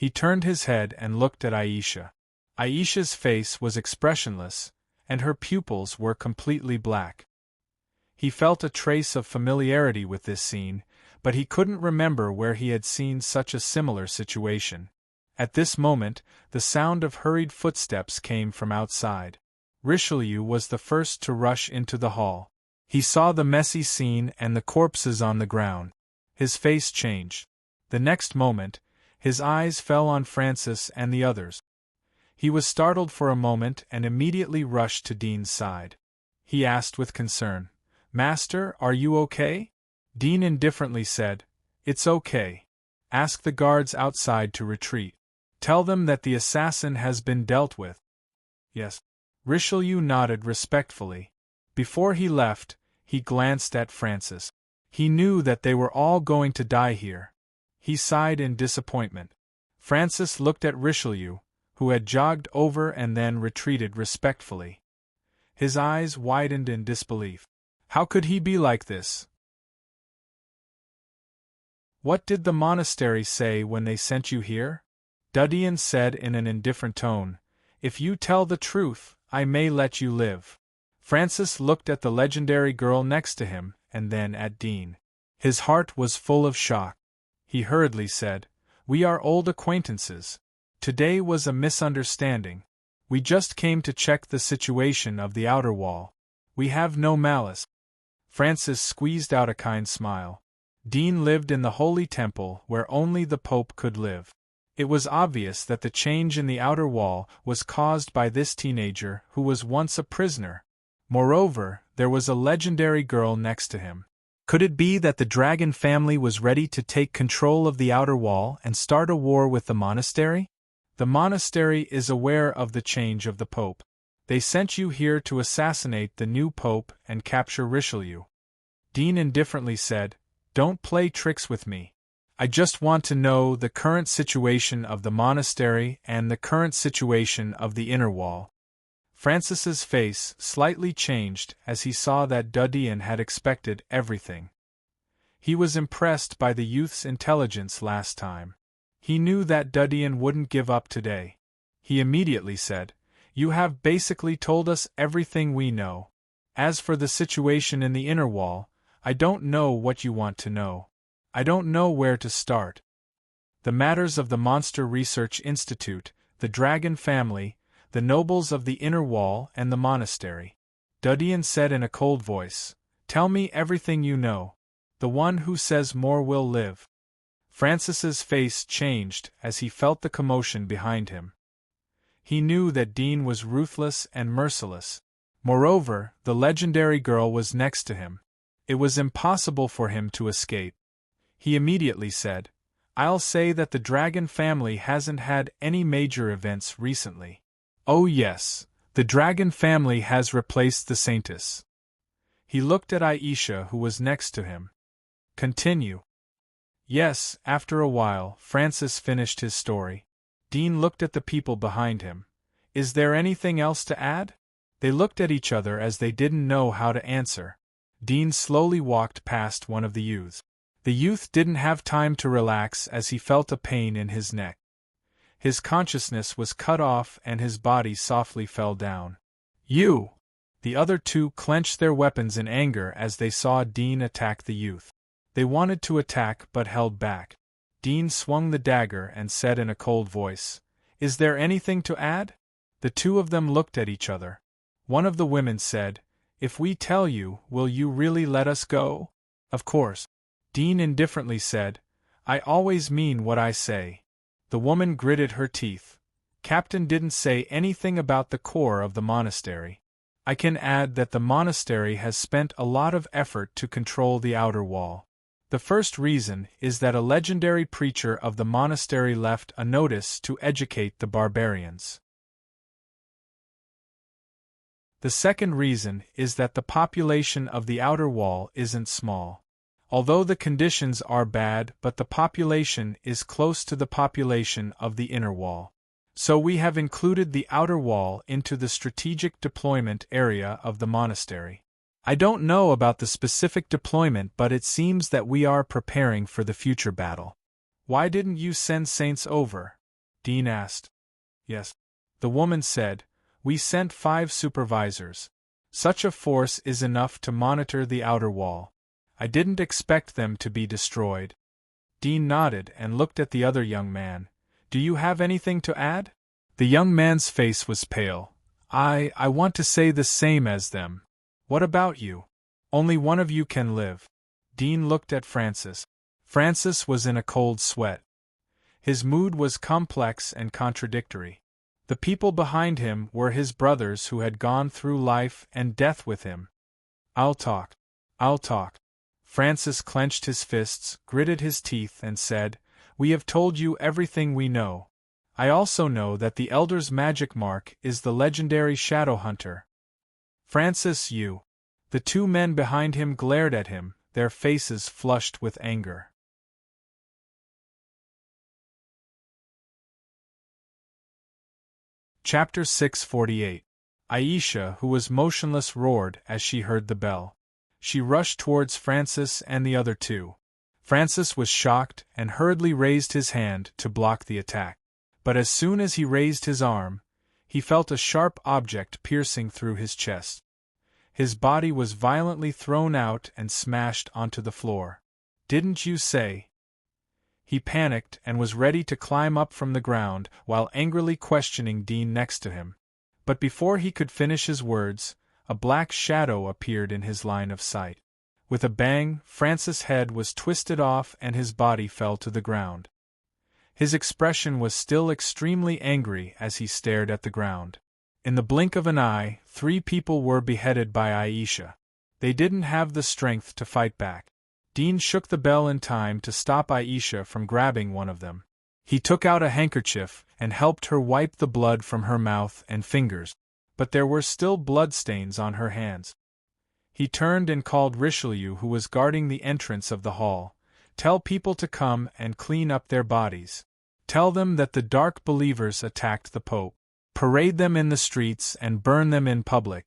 Speaker 1: He turned his head and looked at Aisha. Aisha's face was expressionless, and her pupils were completely black. He felt a trace of familiarity with this scene, but he couldn't remember where he had seen such a similar situation. At this moment, the sound of hurried footsteps came from outside. Richelieu was the first to rush into the hall. He saw the messy scene and the corpses on the ground. His face changed. The next moment, his eyes fell on Francis and the others. He was startled for a moment and immediately rushed to Dean's side. He asked with concern, "Master, are you okay?" Dean indifferently said, "It's okay. Ask the guards outside to retreat. Tell them that the assassin has been dealt with." "Yes." Richelieu nodded respectfully. Before he left, he glanced at Francis. He knew that they were all going to die here. He sighed in disappointment. Francis looked at Richelieu, who had jogged over and then retreated respectfully. His eyes widened in disbelief. How could he be like this? "What did the monastery say when they sent you here?" Dudien said in an indifferent tone. "If you tell the truth, I may let you live." Francis looked at the legendary girl next to him, and then at Dean. His heart was full of shock. He hurriedly said, "We are old acquaintances. Today was a misunderstanding. We just came to check the situation of the outer wall. We have no malice." Francis squeezed out a kind smile. Dean lived in the Holy Temple where only the Pope could live. It was obvious that the change in the outer wall was caused by this teenager who was once a prisoner. Moreover, there was a legendary girl next to him. Could it be that the dragon family was ready to take control of the outer wall and start a war with the monastery? The monastery is aware of the change of the Pope. They sent you here to assassinate the new Pope and capture Richelieu. Dean indifferently said, "Don't play tricks with me. I just want to know the current situation of the monastery and the current situation of the inner wall." Francis's face slightly changed as he saw that Dudien had expected everything. He was impressed by the youth's intelligence last time. He knew that Dudien wouldn't give up today. He immediately said, "You have basically told us everything we know. As for the situation in the inner wall, I don't know what you want to know. I don't know where to start. The matters of the Monster Research Institute, the Dragon family, the nobles of the inner wall and the monastery." Dudien said in a cold voice, "Tell me everything you know. The one who says more will live." Francis's face changed as he felt the commotion behind him. He knew that Dean was ruthless and merciless. Moreover, the legendary girl was next to him. It was impossible for him to escape. He immediately said, "I'll say that the dragon family hasn't had any major events recently." "Oh yes, the dragon family has replaced the Saintess." He looked at Aisha, who was next to him. "Continue." Yes, after a while, Francis finished his story. Dean looked at the people behind him. "Is there anything else to add?" They looked at each other as they didn't know how to answer. Dean slowly walked past one of the youths. The youth didn't have time to relax as he felt a pain in his neck. His consciousness was cut off and his body softly fell down. "You!" The other two clenched their weapons in anger as they saw Dean attack the youth. They wanted to attack but held back. Dean swung the dagger and said in a cold voice, "Is there anything to add?" The two of them looked at each other. One of the women said, "If we tell you, will you really let us go?" "Of course." Dean indifferently said, "I always mean what I say." The woman gritted her teeth. "Captain didn't say anything about the core of the monastery. I can add that the monastery has spent a lot of effort to control the outer wall. The first reason is that a legendary preacher of the monastery left a notice to educate the barbarians. The second reason is that the population of the outer wall isn't small. Although the conditions are bad, but the population is close to the population of the inner wall. So we have included the outer wall into the strategic deployment area of the monastery. I don't know about the specific deployment, but it seems that we are preparing for the future battle. Why didn't you send saints over?" Dean asked. Yes. The woman said, we sent 5 supervisors. Such a force is enough to monitor the outer wall. I didn't expect them to be destroyed. Dean nodded and looked at the other young man. Do you have anything to add? The young man's face was pale. I want to say the same as them. What about you? Only one of you can live. Dean looked at Francis. Francis was in a cold sweat. His mood was complex and contradictory. The people behind him were his brothers who had gone through life and death with him. I'll talk. Francis clenched his fists, gritted his teeth, and said, we have told you everything we know. I also know that the Elder's magic mark is the legendary Shadow Hunter. Francis, you. The 2 men behind him glared at him, their faces flushed with anger. Chapter 648. Aisha, who was motionless, roared as she heard the bell. She rushed towards Francis and the other 2. Francis was shocked and hurriedly raised his hand to block the attack. But as soon as he raised his arm, he felt a sharp object piercing through his chest. His body was violently thrown out and smashed onto the floor. Didn't you say? He panicked and was ready to climb up from the ground while angrily questioning Dean next to him. But before he could finish his words, a black shadow appeared in his line of sight. With a bang, Francis' head was twisted off and his body fell to the ground. His expression was still extremely angry as he stared at the ground. In the blink of an eye, 3 people were beheaded by Aisha. They didn't have the strength to fight back. Dean shook the bell in time to stop Aisha from grabbing one of them. He took out a handkerchief and helped her wipe the blood from her mouth and fingers, but there were still bloodstains on her hands. He turned and called Richelieu, who was guarding the entrance of the hall. Tell people to come and clean up their bodies. Tell them that the Dark Believers attacked the Pope. Parade them in the streets and burn them in public.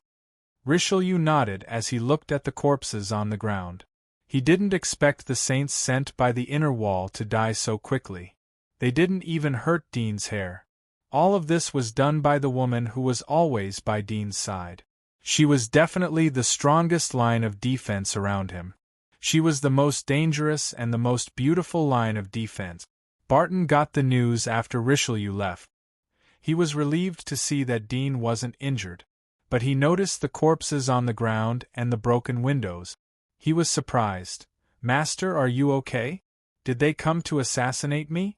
Speaker 1: Richelieu nodded as he looked at the corpses on the ground. He didn't expect the saints sent by the inner wall to die so quickly. They didn't even hurt Dean's hair. All of this was done by the woman who was always by Dean's side. She was definitely the strongest line of defense around him. She was the most dangerous and the most beautiful line of defense. Barton got the news after Richelieu left. He was relieved to see that Dean wasn't injured, but he noticed the corpses on the ground and the broken windows. He was surprised. Master, are you okay? Did they come to assassinate me?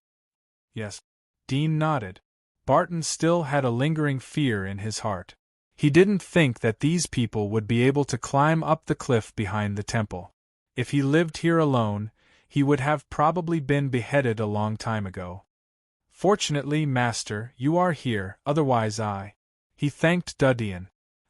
Speaker 1: Yes. Dean nodded. Barton still had a lingering fear in his heart. He didn't think that these people would be able to climb up the cliff behind the temple. If he lived here alone, he would have probably been beheaded a long time ago. Fortunately, Master, you are here, otherwise He thanked Duddian.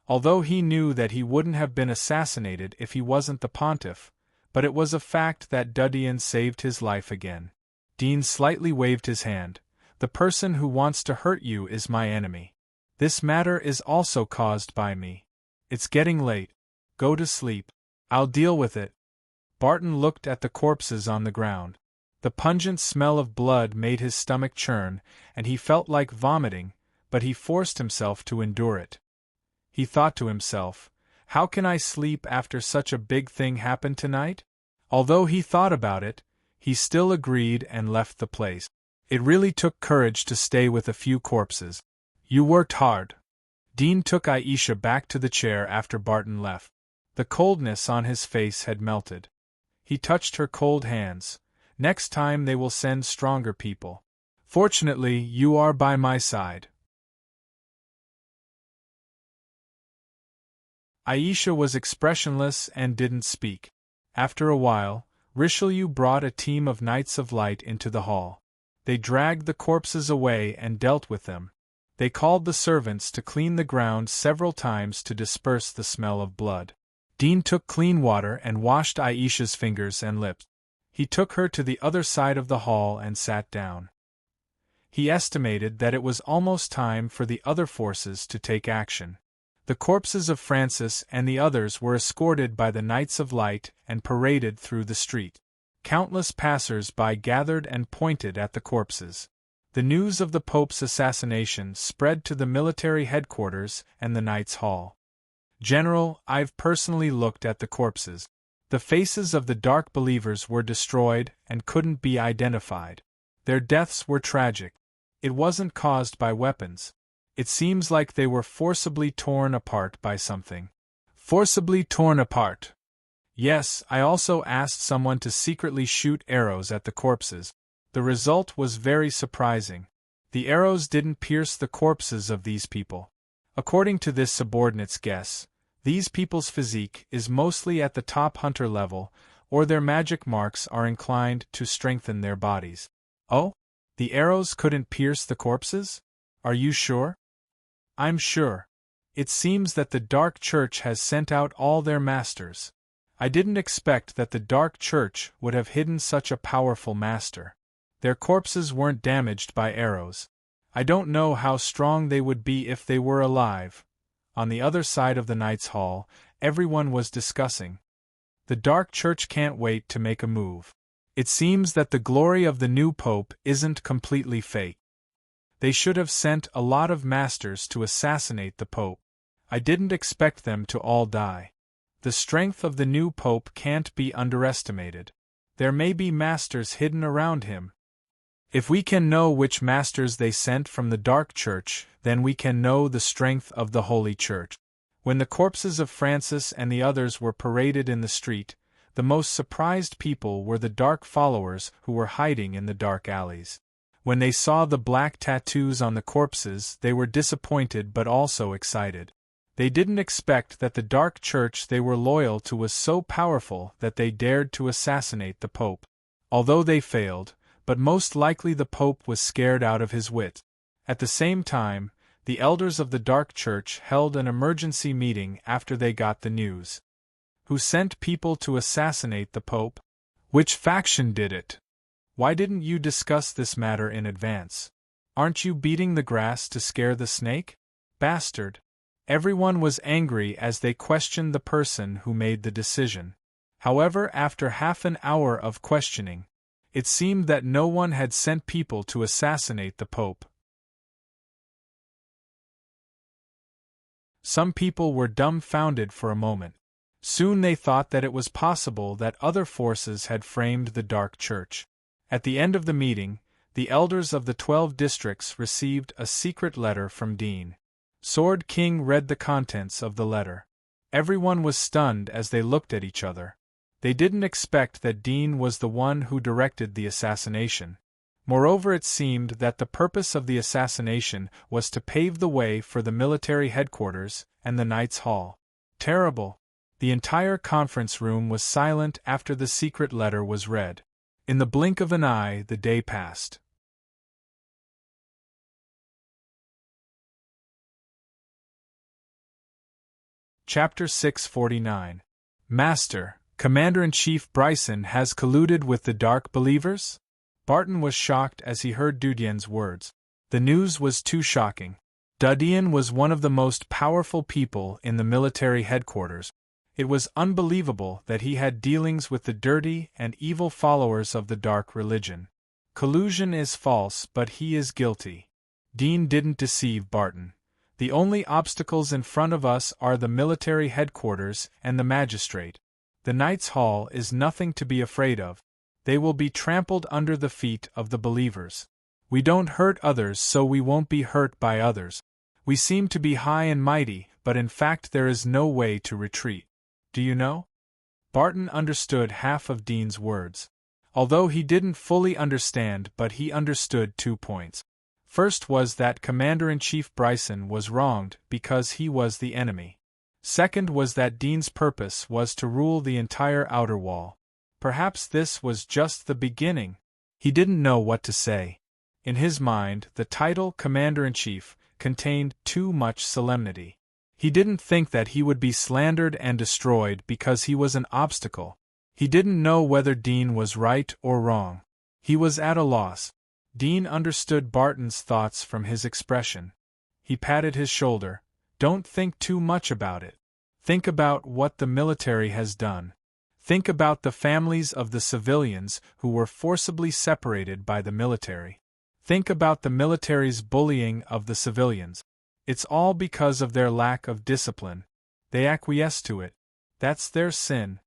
Speaker 1: Although he knew that he wouldn't have been assassinated if he wasn't the pontiff, but it was a fact that Duddian saved his life again. Dean slightly waved his hand. The person who wants to hurt you is my enemy. This matter is also caused by me. It's getting late. Go to sleep. I'll deal with it. Barton looked at the corpses on the ground. The pungent smell of blood made his stomach churn, and he felt like vomiting, but he forced himself to endure it. He thought to himself, how can I sleep after such a big thing happened tonight? Although he thought about it, he still agreed and left the place. It really took courage to stay with a few corpses. You worked hard. Dean took Aisha back to the chair after Barton left. The coldness on his face had melted. He touched her cold hands. Next time they will send stronger people. Fortunately, you are by my side. Aisha was expressionless and didn't speak. After a while, Richelieu brought a team of Knights of Light into the hall. They dragged the corpses away and dealt with them. They called the servants to clean the ground several times to disperse the smell of blood. Dean took clean water and washed Aisha's fingers and lips. He took her to the other side of the hall and sat down. He estimated that it was almost time for the other forces to take action. The corpses of Francis and the others were escorted by the Knights of Light and paraded through the street. Countless passers-by gathered and pointed at the corpses. The news of the Pope's assassination spread to the military headquarters and the Knights' Hall. "General, I've personally looked at the corpses. The faces of the Dark Believers were destroyed and couldn't be identified. Their deaths were tragic. It wasn't caused by weapons. It seems like they were forcibly torn apart by something." Forcibly torn apart? Yes, I also asked someone to secretly shoot arrows at the corpses. The result was very surprising. The arrows didn't pierce the corpses of these people. According to this subordinate's guess, these people's physique is mostly at the top hunter level, or their magic marks are inclined to strengthen their bodies. Oh? The arrows couldn't pierce the corpses? Are you sure? I'm sure. It seems that the Dark Church has sent out all their masters. I didn't expect that the Dark Church would have hidden such a powerful master. Their corpses weren't damaged by arrows. I don't know how strong they would be if they were alive. On the other side of the Knights' Hall, everyone was discussing. The Dark Church can't wait to make a move. It seems that the glory of the new Pope isn't completely fake. They should have sent a lot of masters to assassinate the Pope. I didn't expect them to all die. The strength of the new Pope can't be underestimated. There may be masters hidden around him. If we can know which masters they sent from the Dark Church, then we can know the strength of the Holy Church. When the corpses of Francis and the others were paraded in the street, the most surprised people were the dark followers who were hiding in the dark alleys. When they saw the black tattoos on the corpses, they were disappointed but also excited. They didn't expect that the Dark Church they were loyal to was so powerful that they dared to assassinate the Pope. Although they failed, but most likely the Pope was scared out of his wit. At the same time, the elders of the Dark Church held an emergency meeting after they got the news. Who sent people to assassinate the Pope? Which faction did it? Why didn't you discuss this matter in advance? Aren't you beating the grass to scare the snake? Bastard! Everyone was angry as they questioned the person who made the decision. However, after half an hour of questioning, it seemed that no one had sent people to assassinate the Pope. Some people were dumbfounded for a moment. Soon they thought that it was possible that other forces had framed the Dark Church. At the end of the meeting, the elders of the 12 districts received a secret letter from Dean. Sword King read the contents of the letter. Everyone was stunned as they looked at each other. They didn't expect that Dean was the one who directed the assassination. Moreover, it seemed that the purpose of the assassination was to pave the way for the military headquarters and the Knights' Hall. Terrible! The entire conference room was silent after the secret letter was read. In the blink of an eye, the day passed. Chapter 649. Master, Commander-in-Chief Bryson has colluded with the Dark Believers? Barton was shocked as he heard Dudien's words. The news was too shocking. Dudien was one of the most powerful people in the military headquarters. It was unbelievable that he had dealings with the dirty and evil followers of the dark religion. Collusion is false, but he is guilty. Dean didn't deceive Barton. The only obstacles in front of us are the military headquarters and the magistrate. The Knights' Hall is nothing to be afraid of. They will be trampled under the feet of the believers. We don't hurt others, so we won't be hurt by others. We seem to be high and mighty, but in fact there is no way to retreat. Do you know? Barton understood half of Dean's words. Although he didn't fully understand, but he understood 2 points. First was that Commander-in-Chief Bryson was wronged because he was the enemy. Second was that Dean's purpose was to rule the entire outer wall. Perhaps this was just the beginning. He didn't know what to say. In his mind, the title Commander-in-Chief contained too much solemnity. He didn't think that he would be slandered and destroyed because he was an obstacle. He didn't know whether Dean was right or wrong. He was at a loss. Dean understood Barton's thoughts from his expression. He patted his shoulder. Don't think too much about it. Think about what the military has done. Think about the families of the civilians who were forcibly separated by the military. Think about the military's bullying of the civilians. It's all because of their lack of discipline. They acquiesce to it. That's their sin.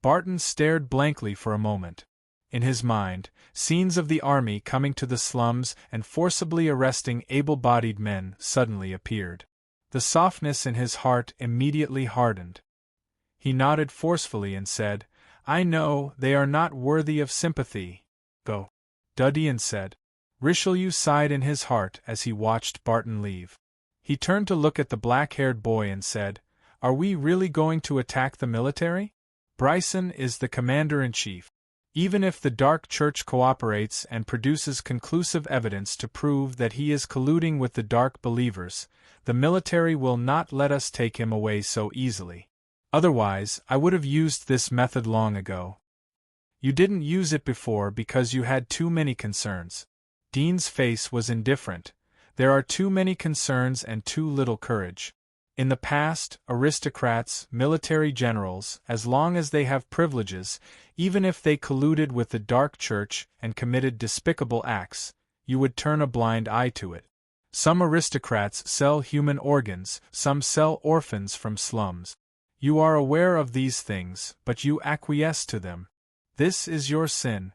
Speaker 1: Barton stared blankly for a moment. In his mind, scenes of the army coming to the slums and forcibly arresting able-bodied men suddenly appeared. The softness in his heart immediately hardened. He nodded forcefully and said, "I know they are not worthy of sympathy. Go." Dudyan said. Richelieu sighed in his heart as he watched Barton leave. He turned to look at the black-haired boy and said, "Are we really going to attack the military? Bryson is the commander-in-chief. Even if the Dark Church cooperates and produces conclusive evidence to prove that he is colluding with the Dark Believers, the military will not let us take him away so easily. Otherwise, I would have used this method long ago." "You didn't use it before because you had too many concerns." Dean's face was indifferent. "There are too many concerns and too little courage. In the past, aristocrats, military generals, as long as they have privileges, even if they colluded with the Dark Church and committed despicable acts, you would turn a blind eye to it. Some aristocrats sell human organs, some sell orphans from slums. You are aware of these things, but you acquiesce to them. This is your sin.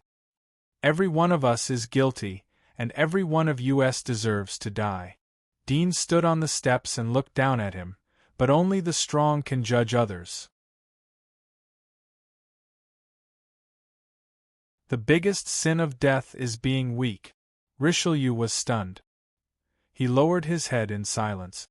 Speaker 1: Every one of us is guilty, and every one of us deserves to die." Dean stood on the steps and looked down at him, but only the strong can judge others. The biggest sin of death is being weak. Richelieu was stunned. He lowered his head in silence.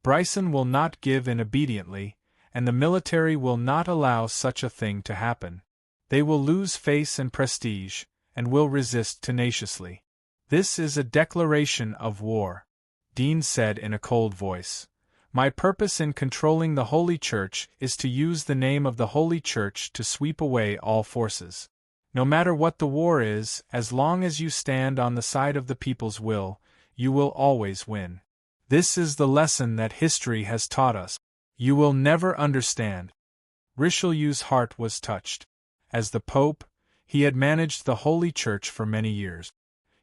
Speaker 1: Bryson will not give in obediently, and the military will not allow such a thing to happen. They will lose face and prestige, and will resist tenaciously. This is a declaration of war. Dean said in a cold voice. "My purpose in controlling the Holy Church is to use the name of the Holy Church to sweep away all forces. No matter what the war is, as long as you stand on the side of the people's will, you will always win. This is the lesson that history has taught us. You will never understand." Richelieu's heart was touched. As the Pope, he had managed the Holy Church for many years.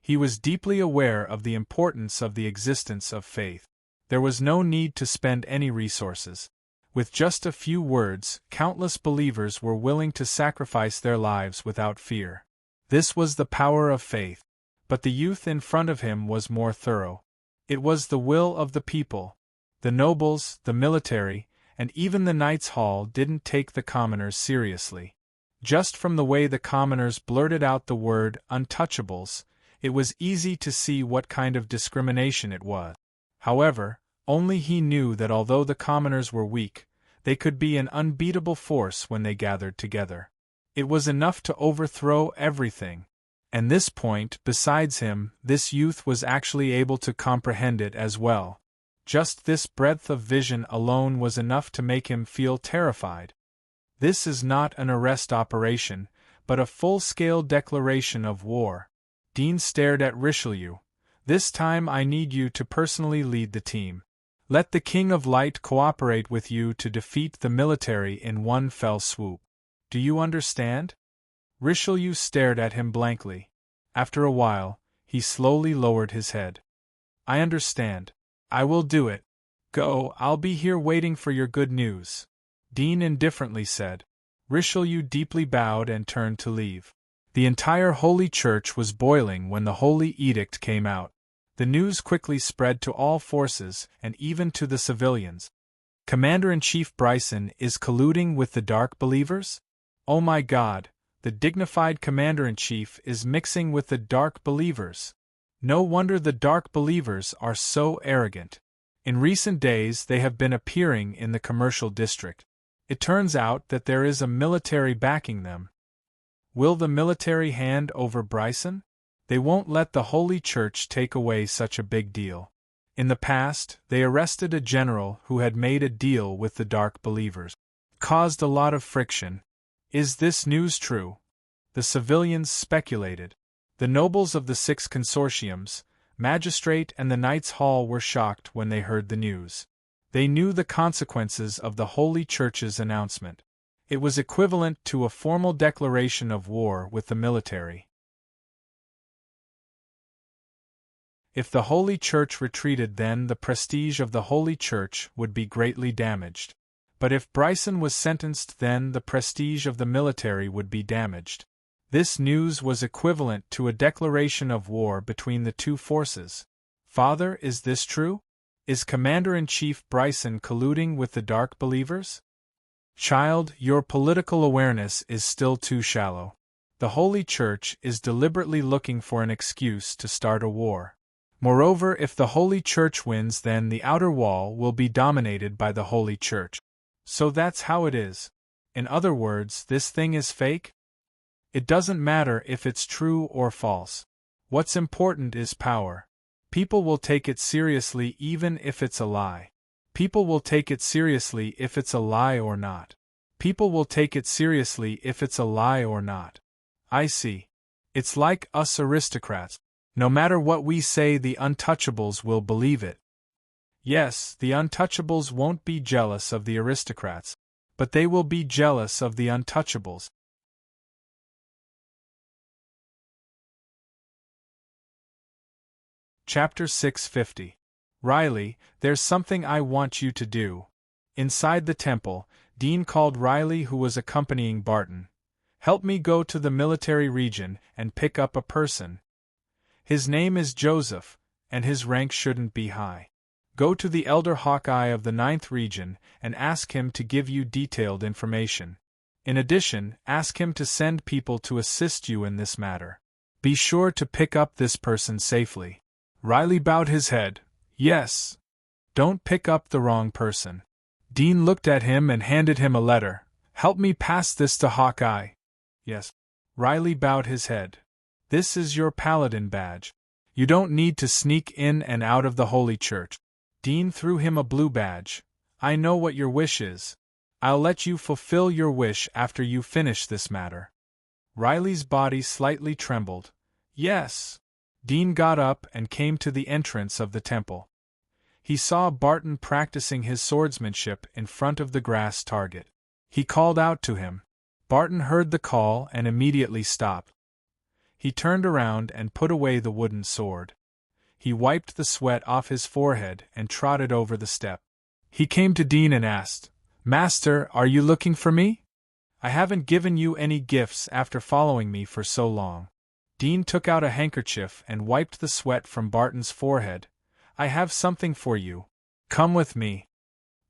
Speaker 1: He was deeply aware of the importance of the existence of faith. There was no need to spend any resources. With just a few words, countless believers were willing to sacrifice their lives without fear. This was the power of faith. But the youth in front of him was more thorough. It was the will of the people. The nobles, the military, and even the Knights' Hall didn't take the commoners seriously. Just from the way the commoners blurted out the word untouchables, it was easy to see what kind of discrimination it was. However, only he knew that although the commoners were weak, they could be an unbeatable force when they gathered together. It was enough to overthrow everything. And this point, besides him, this youth was actually able to comprehend it as well. Just this breadth of vision alone was enough to make him feel terrified. This is not an arrest operation, but a full-scale declaration of war. Dean stared at Richelieu. "This time I need you to personally lead the team. Let the King of Light cooperate with you to defeat the military in one fell swoop. Do you understand?" Richelieu stared at him blankly. After a while, he slowly lowered his head. "I understand. I will do it. Go, I'll be here waiting for your good news," Dean indifferently said. Richelieu deeply bowed and turned to leave. The entire Holy Church was boiling when the Holy Edict came out. The news quickly spread to all forces and even to the civilians. "Commander-in-Chief Bryson is colluding with the Dark Believers? Oh my God, the dignified Commander-in-Chief is mixing with the Dark Believers. No wonder the Dark Believers are so arrogant. In recent days they have been appearing in the commercial district. It turns out that there is a military backing them. Will the military hand over Bryson? They won't let the Holy Church take away such a big deal. In the past, they arrested a general who had made a deal with the Dark Believers. Caused a lot of friction. Is this news true?" The civilians speculated. The nobles of the 6 consortiums, magistrate and the Knights' Hall were shocked when they heard the news. They knew the consequences of the Holy Church's announcement. It was equivalent to a formal declaration of war with the military. If the Holy Church retreated, then the prestige of the Holy Church would be greatly damaged. But if Bryson was sentenced, then the prestige of the military would be damaged. This news was equivalent to a declaration of war between the two forces. Father, is this true? Is Commander-in-Chief Bryson colluding with the Dark Believers? Child, your political awareness is still too shallow. The Holy Church is deliberately looking for an excuse to start a war. Moreover, if the Holy Church wins, then the outer wall will be dominated by the Holy Church. So that's how it is. In other words, this thing is fake? It doesn't matter if it's true or false. What's important is power. People will take it seriously even if it's a lie. People will take it seriously if it's a lie or not. People will take it seriously if it's a lie or not. I see. It's like us aristocrats. No matter what we say, the untouchables will believe it. Yes, the untouchables won't be jealous of the aristocrats, but they will be jealous of the untouchables. Chapter 650. Riley, there's something I want you to do. Inside the temple, Dean called Riley, who was accompanying Barton. Help me go to the military region and pick up a person. His name is Joseph, and his rank shouldn't be high. Go to the Elder Hawkeye of the 9th Region and ask him to give you detailed information. In addition, ask him to send people to assist you in this matter. Be sure to pick up this person safely. Riley bowed his head. Yes. Don't pick up the wrong person. Dean looked at him and handed him a letter. Help me pass this to Hawkeye. Yes. Riley bowed his head. This is your paladin badge. You don't need to sneak in and out of the Holy Church. Dean threw him a blue badge. I know what your wish is. I'll let you fulfill your wish after you finish this matter. Riley's body slightly trembled. Yes. Dean got up and came to the entrance of the temple. He saw Barton practicing his swordsmanship in front of the grass target. He called out to him. Barton heard the call and immediately stopped. He turned around and put away the wooden sword. He wiped the sweat off his forehead and trotted over the step. He came to Dean and asked, Master, are you looking for me? I haven't given you any gifts after following me for so long. Dean took out a handkerchief and wiped the sweat from Barton's forehead. I have something for you. Come with me.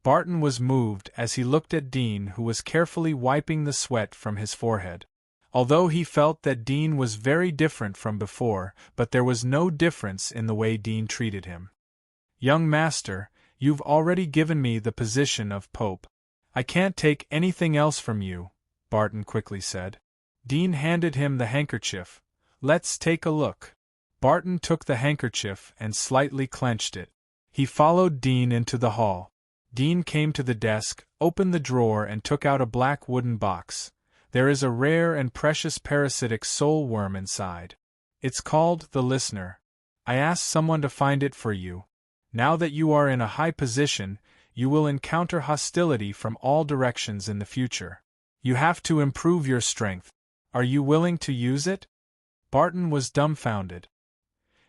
Speaker 1: Barton was moved as he looked at Dean, who was carefully wiping the sweat from his forehead. Although he felt that Dean was very different from before, but there was no difference in the way Dean treated him. Young master, you've already given me the position of Pope. I can't take anything else from you, Barton quickly said. Dean handed him the handkerchief. Let's take a look. Barton took the handkerchief and slightly clenched it. He followed Dean into the hall. Dean came to the desk, opened the drawer and took out a black wooden box. There is a rare and precious parasitic soul worm inside. It's called the Listener. I asked someone to find it for you. Now that you are in a high position, you will encounter hostility from all directions in the future. You have to improve your strength. Are you willing to use it? Barton was dumbfounded.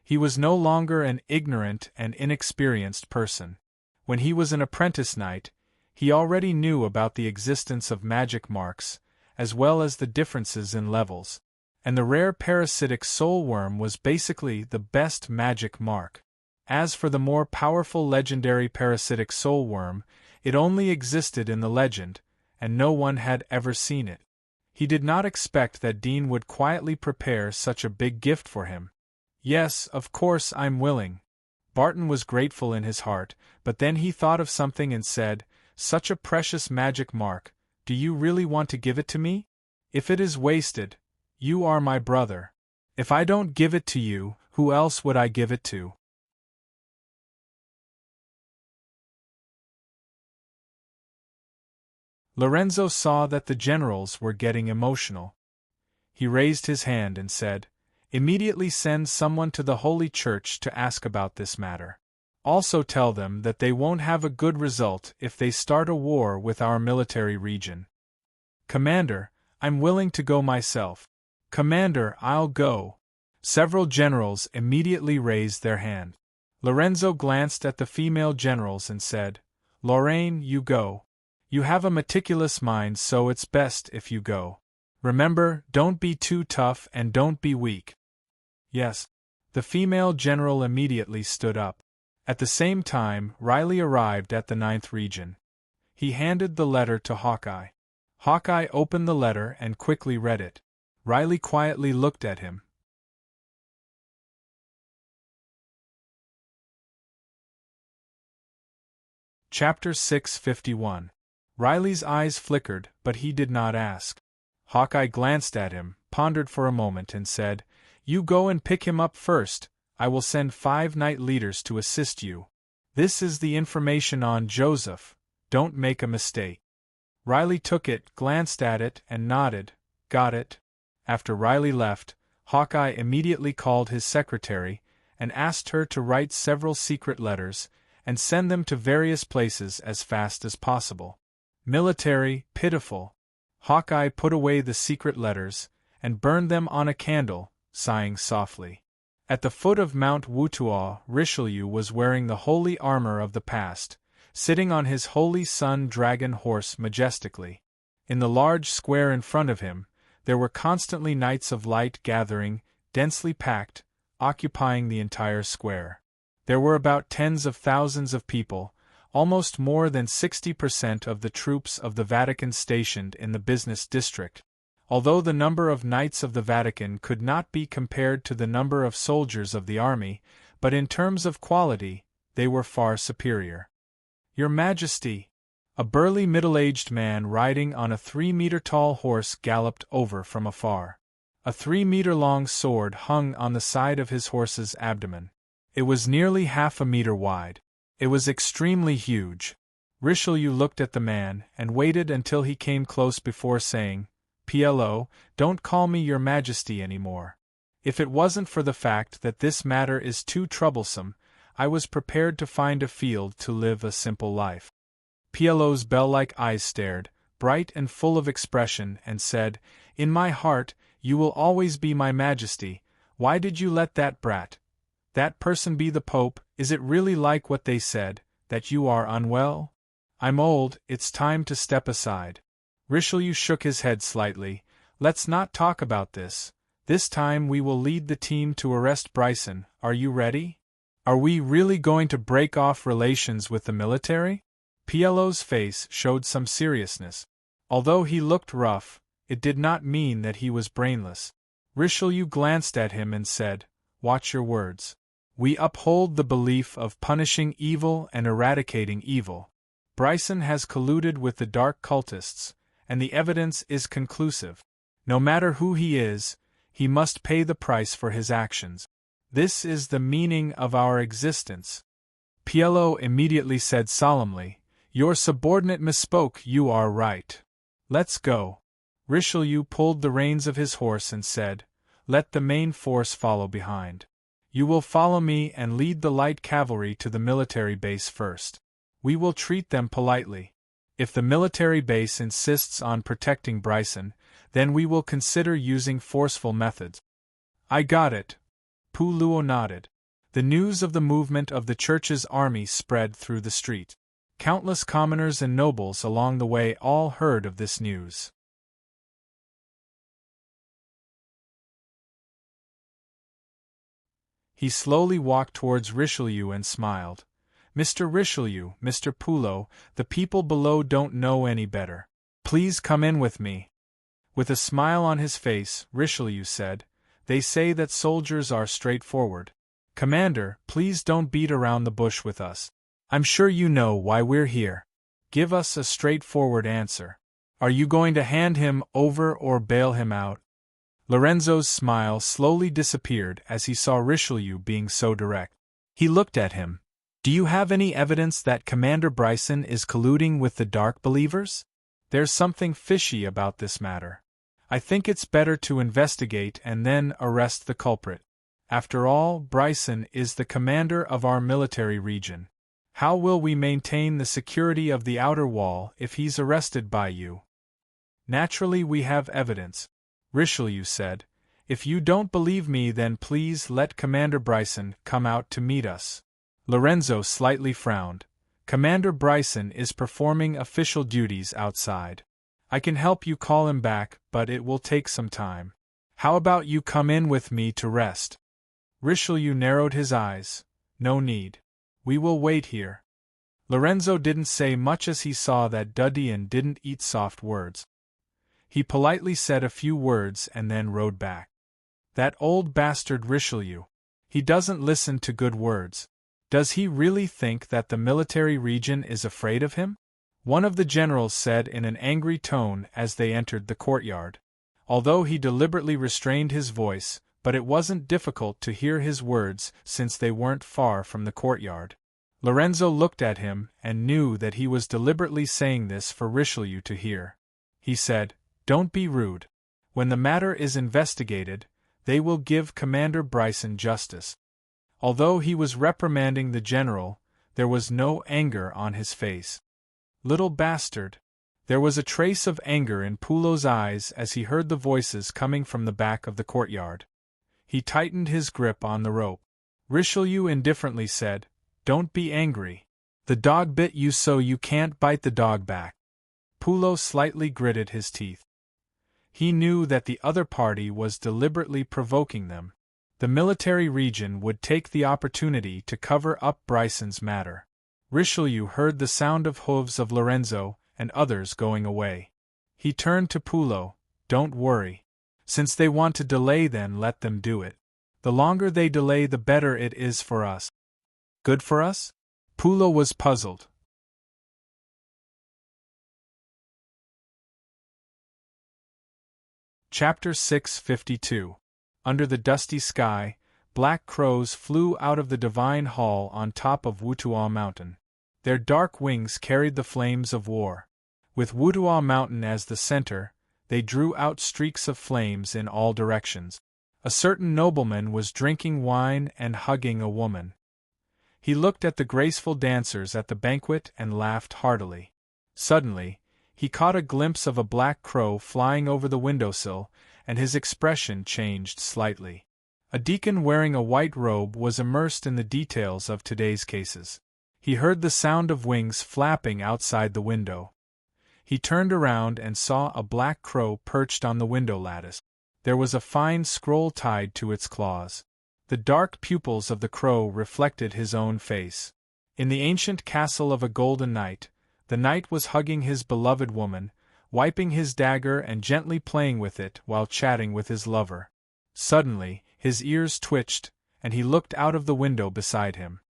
Speaker 1: He was no longer an ignorant and inexperienced person. When he was an apprentice knight, he already knew about the existence of magic marks, as well as the differences in levels, and the rare parasitic soul worm was basically the best magic mark. As for the more powerful legendary parasitic soul worm, it only existed in the legend, and no one had ever seen it. He did not expect that Dean would quietly prepare such a big gift for him. Yes, of course I'm willing. Barton was grateful in his heart, but then he thought of something and said, Such a precious magic mark, do you really want to give it to me? If it is wasted, you are my brother. If I don't give it to you, who else would I give it to? Lorenzo saw that the generals were getting emotional. He raised his hand and said, Immediately send someone to the Holy Church to ask about this matter. Also tell them that they won't have a good result if they start a war with our military region. Commander, I'm willing to go myself. Commander, I'll go. Several generals immediately raised their hand. Lorenzo glanced at the female generals and said, "Lorraine, you go. You have a meticulous mind, so it's best if you go. Remember, don't be too tough and don't be weak." "Yes." The female general immediately stood up. At the same time, Riley arrived at the 9th region. He handed the letter to Hawkeye. Hawkeye opened the letter and quickly read it. Riley quietly looked at him. Chapter 651. Riley's eyes flickered, but he did not ask. Hawkeye glanced at him, pondered for a moment and said, "You go and pick him up first. I will send 5 night leaders to assist you. This is the information on Joseph. Don't make a mistake." Riley took it, glanced at it, and nodded. "Got it." After Riley left, Hawkeye immediately called his secretary and asked her to write several secret letters and send them to various places as fast as possible. Military, pitiful. Hawkeye put away the secret letters and burned them on a candle, sighing softly. At the foot of Mount Wutuaw, Richelieu was wearing the holy armor of the past, sitting on his holy sun dragon horse majestically. In the large square in front of him, there were constantly knights of light gathering, densely packed, occupying the entire square. There were about tens of thousands of people, almost more than 60% of the troops of the Vatican stationed in the business district. Although the number of knights of the Vatican could not be compared to the number of soldiers of the army, but in terms of quality, they were far superior. "Your Majesty!" A burly middle-aged man riding on a 3-meter-tall horse galloped over from afar. A 3-meter-long sword hung on the side of his horse's abdomen. It was nearly half a meter wide. It was extremely huge. Richelieu looked at the man and waited until he came close before saying, "PLO, don't call me Your Majesty anymore. If it wasn't for the fact that this matter is too troublesome, I was prepared to find a field to live a simple life." PLO's bell-like eyes stared, bright and full of expression, and said, "In my heart, you will always be my Majesty. Why did you let that brat, that person be the Pope? Is it really like what they said, that you are unwell? I'm old, it's time to step aside." Richelieu shook his head slightly. "Let's not talk about this. This time we will lead the team to arrest Bryson. Are you ready? Are we really going to break off relations with the military?" PLO's face showed some seriousness. Although he looked rough, it did not mean that he was brainless. Richelieu glanced at him and said, "Watch your words. We uphold the belief of punishing evil and eradicating evil. Bryson has colluded with the dark cultists, and the evidence is conclusive. No matter who he is, he must pay the price for his actions. This is the meaning of our existence." PLO immediately said solemnly, "Your subordinate misspoke, you are right. Let's go." Richelieu pulled the reins of his horse and said, "Let the main force follow behind. You will follow me and lead the light cavalry to the military base first. We will treat them politely. If the military base insists on protecting Bryson, then we will consider using forceful methods." "I got it." Puluo nodded. The news of the movement of the Church's army spread through the street. Countless commoners and nobles along the way all heard of this news. He slowly walked towards Richelieu and smiled. "Mr. Richelieu, Mr. Pullo, the people below don't know any better. Please come in with me." With a smile on his face, Richelieu said, "They say that soldiers are straightforward. Commander, please don't beat around the bush with us. I'm sure you know why we're here. Give us a straightforward answer. Are you going to hand him over or bail him out?" Lorenzo's smile slowly disappeared as he saw Richelieu being so direct. He looked at him. "Do you have any evidence that Commander Bryson is colluding with the Dark Believers? There's something fishy about this matter. I think it's better to investigate and then arrest the culprit. After all, Bryson is the commander of our military region. How will we maintain the security of the outer wall if he's arrested by you?" "Naturally we have evidence," Richelieu said. If you don't believe me, then please let Commander Bryson come out to meet us. Lorenzo slightly frowned. Commander Bryson is performing official duties outside. I can help you call him back, but it will take some time. How about you come in with me to rest? Richelieu narrowed his eyes. No need. We will wait here. Lorenzo didn't say much as he saw that Dudien didn't eat soft words. He politely said a few words and then rode back. That old bastard Richelieu. He doesn't listen to good words. Does he really think that the military region is afraid of him? One of the generals said in an angry tone as they entered the courtyard. Although he deliberately restrained his voice, but it wasn't difficult to hear his words since they weren't far from the courtyard. Lorenzo looked at him and knew that he was deliberately saying this for Richelieu to hear. He said, "Don't be rude. When the matter is investigated, they will give Commander Bryson justice." Although he was reprimanding the general, there was no anger on his face. Little bastard. There was a trace of anger in Poulot's eyes as he heard the voices coming from the back of the courtyard. He tightened his grip on the rope. Richelieu indifferently said, "Don't be angry. The dog bit you, so you can't bite the dog back." Poulot slightly gritted his teeth. He knew that the other party was deliberately provoking them. The military region would take the opportunity to cover up Bryson's matter. Richelieu heard the sound of hooves of Lorenzo and others going away. He turned to Poulot. "Don't worry. Since they want to delay, then let them do it. The longer they delay, the better it is for us." "Good for us?" Poulot was puzzled. Chapter 652. Under the dusty sky, black crows flew out of the divine hall on top of Wutuo Mountain. Their dark wings carried the flames of war. With Wutuo Mountain as the center, they drew out streaks of flames in all directions. A certain nobleman was drinking wine and hugging a woman. He looked at the graceful dancers at the banquet and laughed heartily. Suddenly, he caught a glimpse of a black crow flying over the windowsill, and his expression changed slightly. A deacon wearing a white robe was immersed in the details of today's cases. He heard the sound of wings flapping outside the window. He turned around and saw a black crow perched on the window lattice. There was a fine scroll tied to its claws. The dark pupils of the crow reflected his own face. In the ancient castle of a golden knight, the knight was hugging his beloved woman, wiping his dagger and gently playing with it while chatting with his lover. Suddenly, his ears twitched, and he looked out of the window beside him.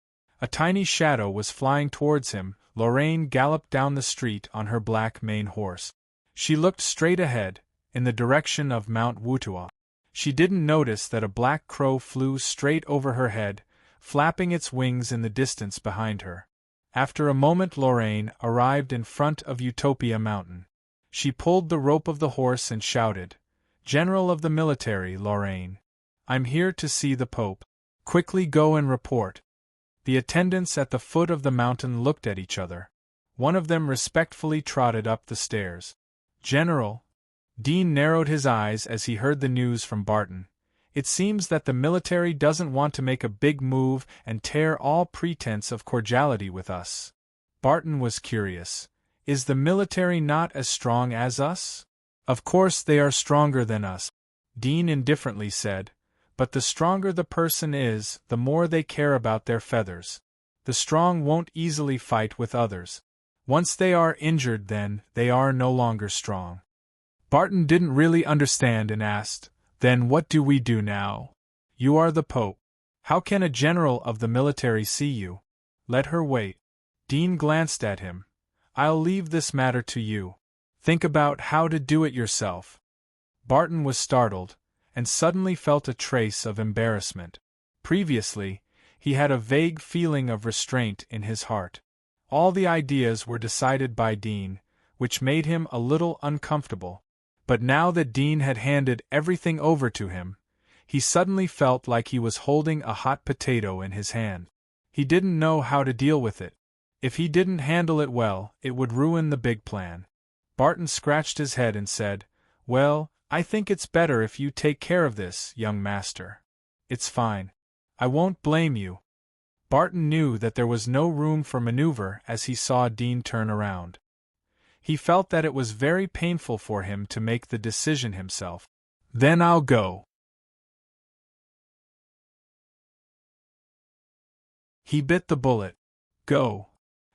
Speaker 1: A tiny shadow was flying towards him. Lorraine galloped down the street on her black mane horse. She looked straight ahead, in the direction of Mount Wutuo. She didn't notice that a black crow flew straight over her head, flapping its wings in the distance behind her. After a moment, Lorraine arrived in front of Utopia Mountain. She pulled the rope of the horse and shouted, "General of the military, Lorraine. I'm here to see the Pope. Quickly go and report." The attendants at the foot of the mountain looked at each other. One of them respectfully trotted up the stairs. "General." Dean narrowed his eyes as he heard the news from Barton. "It seems that the military doesn't want to make a big move and tear all pretense of cordiality with us." Barton was curious. "Is the military not as strong as us?" "Of course they are stronger than us," Dean indifferently said, "but the stronger the person is, the more they care about their feathers. The strong won't easily fight with others. Once they are injured, then they are no longer strong." Barton didn't really understand and asked, "Then what do we do now? You are the Pope. How can a general of the military see you?" "Let her wait." Dean glanced at him. "I'll leave this matter to you. Think about how to do it yourself." Barton was startled, and suddenly felt a trace of embarrassment. Previously, he had a vague feeling of restraint in his heart. All the ideas were decided by Dean, which made him a little uncomfortable. But now that Dean had handed everything over to him, he suddenly felt like he was holding a hot potato in his hand. He didn't know how to deal with it. If he didn't handle it well, it would ruin the big plan. Barton scratched his head and said, "Well, I think it's better if you take care of this, young master. It's fine. I won't blame you. Barton knew that there was no room for maneuver as he saw Dean turn around. He felt that it was very painful for him to make the decision himself. Then I'll go. He bit the bullet. Go.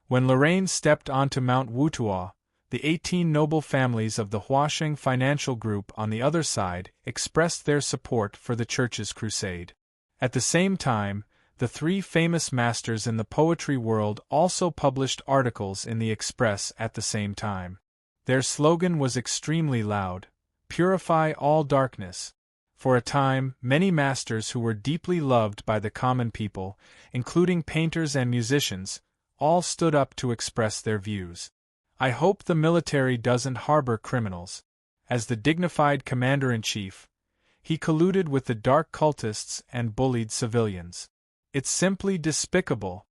Speaker 1: When Lorraine stepped onto Mount Wutuo, the 18 noble families of the Huasheng Financial Group on the other side expressed their support for the church's crusade. At the same time, the 3 famous masters in the poetry world also published articles in the Express at the same time. Their slogan was extremely loud: "Purify all darkness." For a time, many masters who were deeply loved by the common people, including painters and musicians, all stood up to express their views. I hope the military doesn't harbor criminals. As the dignified commander-in-chief, he colluded with the dark cultists and bullied civilians. It's simply despicable.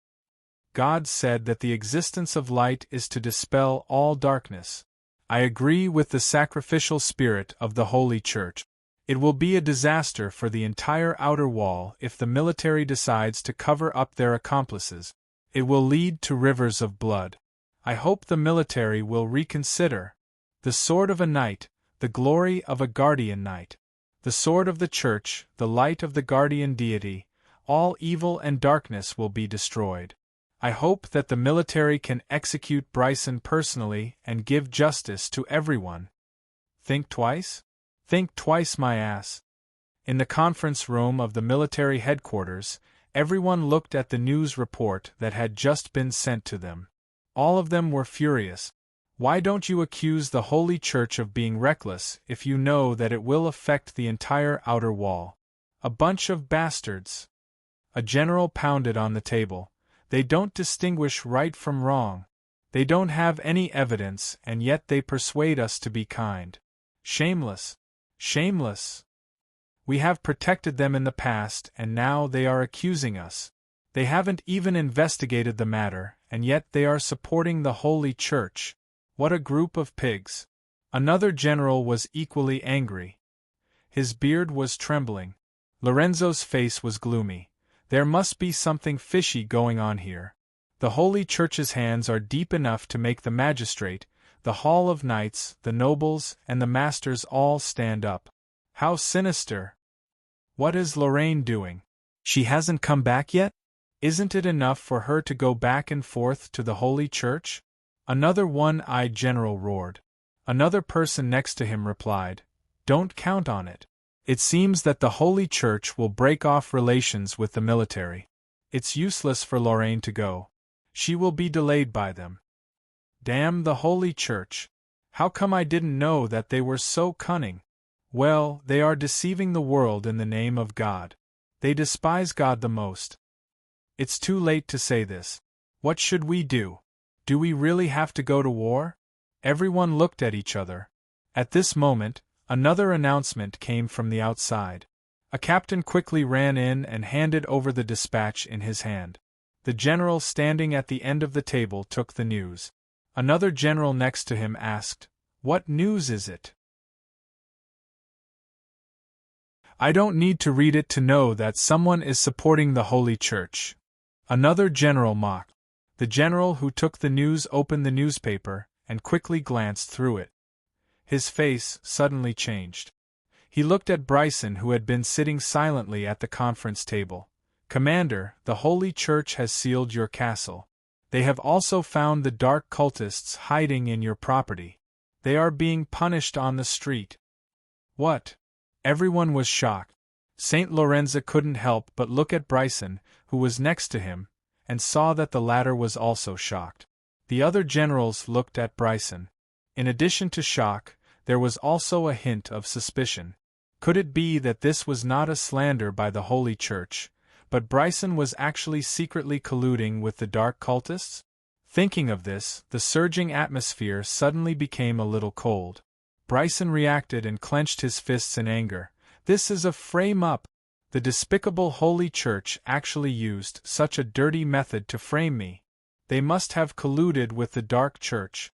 Speaker 1: God said that the existence of light is to dispel all darkness. I agree with the sacrificial spirit of the Holy Church. It will be a disaster for the entire outer wall if the military decides to cover up their accomplices. It will lead to rivers of blood. I hope the military will reconsider. The sword of a knight, the glory of a guardian knight. The sword of the Church, the light of the guardian deity. All evil and darkness will be destroyed. I hope that the military can execute Bryson personally and give justice to everyone. Think twice? Think twice, my ass. In the conference room of the military headquarters, everyone looked at the news report that had just been sent to them. All of them were furious. Why don't you accuse the Holy Church of being reckless if you know that it will affect the entire outer wall? A bunch of bastards. A general pounded on the table. They don't distinguish right from wrong. They don't have any evidence, and yet they persuade us to be kind. Shameless. Shameless. We have protected them in the past, and now they are accusing us. They haven't even investigated the matter, and yet they are supporting the Holy Church. What a group of pigs. Another general was equally angry. His beard was trembling. Lorenzo's face was gloomy. There must be something fishy going on here. The Holy Church's hands are deep enough to make the magistrate, the Hall of Knights, the nobles, and the masters all stand up. How sinister! What is Lorraine doing? She hasn't come back yet? Isn't it enough for her to go back and forth to the Holy Church? Another one-eyed general roared. Another person next to him replied, "Don't count on it. It seems that the Holy Church will break off relations with the military. It's useless for Lorraine to go. She will be delayed by them. Damn the Holy Church. How come I didn't know that they were so cunning? Well, they are deceiving the world in the name of God. They despise God the most. It's too late to say this. What should we do? Do we really have to go to war?" Everyone looked at each other. At this moment, another announcement came from the outside. A captain quickly ran in and handed over the dispatch in his hand. The general standing at the end of the table took the news. Another general next to him asked, "What news is it?" "I don't need to read it to know that someone is supporting the Holy Church," another general mocked. The general who took the news opened the newspaper and quickly glanced through it. His face suddenly changed. He looked at Bryson, who had been sitting silently at the conference table. "Commander, the Holy Church has sealed your castle. They have also found the dark cultists hiding in your property. They are being punished on the street." What? Everyone was shocked. St. Lorenzo couldn't help but look at Bryson, who was next to him, and saw that the latter was also shocked. The other generals looked at Bryson. In addition to shock, there was also a hint of suspicion. Could it be that this was not a slander by the Holy Church, but Bryson was actually secretly colluding with the dark cultists? Thinking of this, the surging atmosphere suddenly became a little cold. Bryson reacted and clenched his fists in anger. "This is a frame-up! The despicable Holy Church actually used such a dirty method to frame me. They must have colluded with the dark church."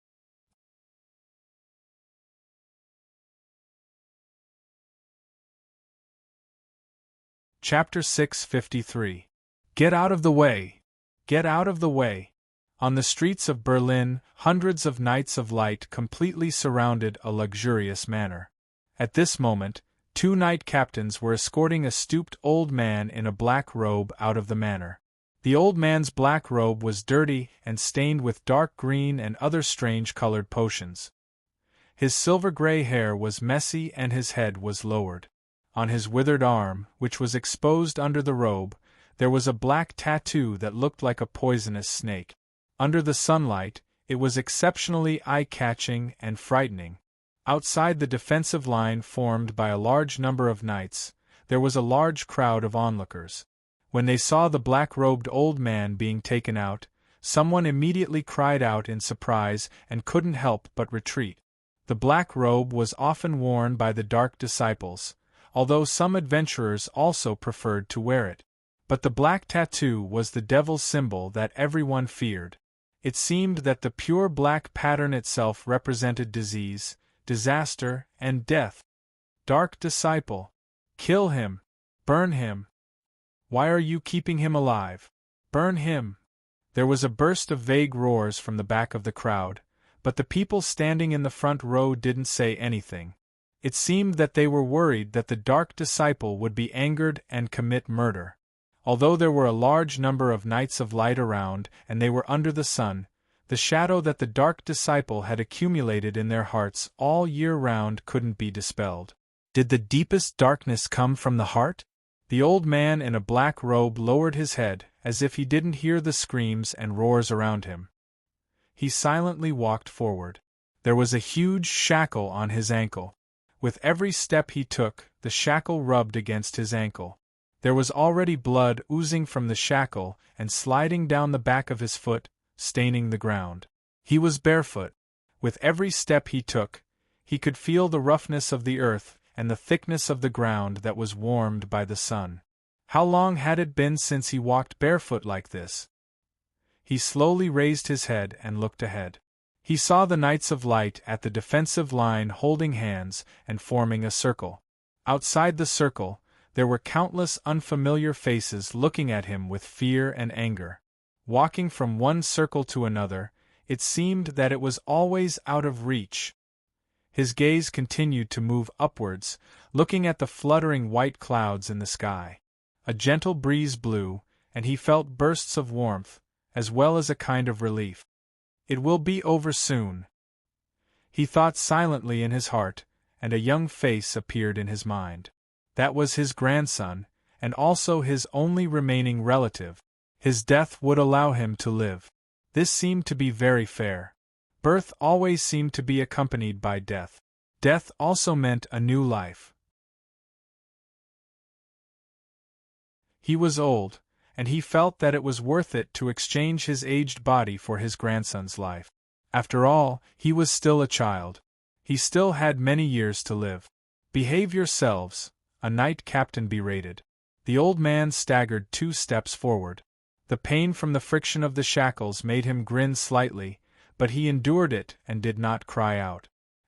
Speaker 1: Chapter 653. Get out of the way! Get out of the way! On the streets of Berlin, hundreds of knights of light completely surrounded a luxurious manor. At this moment, 2 knight captains were escorting a stooped old man in a black robe out of the manor. The old man's black robe was dirty and stained with dark green and other strange colored potions. His silver-gray hair was messy and his head was lowered. On his withered arm, which was exposed under the robe, there was a black tattoo that looked like a poisonous snake. Under the sunlight, it was exceptionally eye-catching and frightening. Outside the defensive line formed by a large number of knights, there was a large crowd of onlookers. When they saw the black-robed old man being taken out, someone immediately cried out in surprise and couldn't help but retreat. The black robe was often worn by the dark disciples, although some adventurers also preferred to wear it. But the black tattoo was the devil's symbol that everyone feared. It seemed that the pure black pattern itself represented disease, disaster, and death. Dark disciple. Kill him. Burn him. Why are you keeping him alive? Burn him. There was a burst of vague roars from the back of the crowd, but the people standing in the front row didn't say anything. It seemed that they were worried that the dark disciple would be angered and commit murder. Although there were a large number of knights of light around and they were under the sun, the shadow that the dark disciple had accumulated in their hearts all year round couldn't be dispelled. Did the deepest darkness come from the heart? The old man in a black robe lowered his head, as if he didn't hear the screams and roars around him. He silently walked forward. There was a huge shackle on his ankle. With every step he took, the shackle rubbed against his ankle. There was already blood oozing from the shackle and sliding down the back of his foot, staining the ground. He was barefoot. With every step he took, he could feel the roughness of the earth and the thickness of the ground that was warmed by the sun. How long had it been since he walked barefoot like this? He slowly raised his head and looked ahead. He saw the Knights of Light at the defensive line holding hands and forming a circle. Outside the circle, there were countless unfamiliar faces looking at him with fear and anger. Walking from one circle to another, it seemed that it was always out of reach. His gaze continued to move upwards, looking at the fluttering white clouds in the sky. A gentle breeze blew, and he felt bursts of warmth, as well as a kind of relief. It will be over soon. He thought silently in his heart, and a young face appeared in his mind. That was his grandson, and also his only remaining relative. His death would allow him to live. This seemed to be very fair. Birth always seemed to be accompanied by death. Death also meant a new life. He was old, and he felt that it was worth it to exchange his aged body for his grandson's life. After all, he was still a child. He still had many years to live. "Behave yourselves," a knight captain berated. The old man staggered 2 steps forward. The pain from the friction of the shackles made him grin slightly, but he endured it and did not cry out.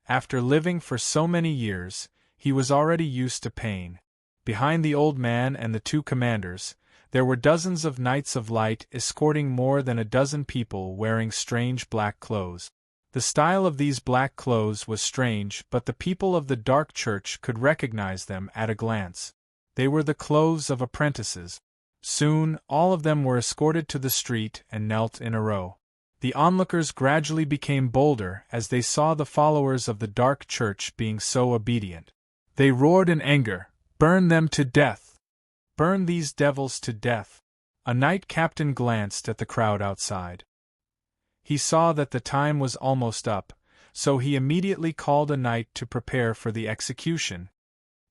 Speaker 1: After living for so many years, he was already used to pain. Behind the old man and the 2 commanders, there were dozens of Knights of Light escorting more than a dozen people wearing strange black clothes. The style of these black clothes was strange, but the people of the Dark Church could recognize them at a glance. They were the clothes of apprentices. Soon, all of them were escorted to the street and knelt in a row. The onlookers gradually became bolder as they saw the followers of the Dark Church being so obedient. They roared in anger, "Burn them to death! Burn these devils to death!" A knight captain glanced at the crowd outside. He saw that the time was almost up, so he immediately called a knight to prepare for the execution.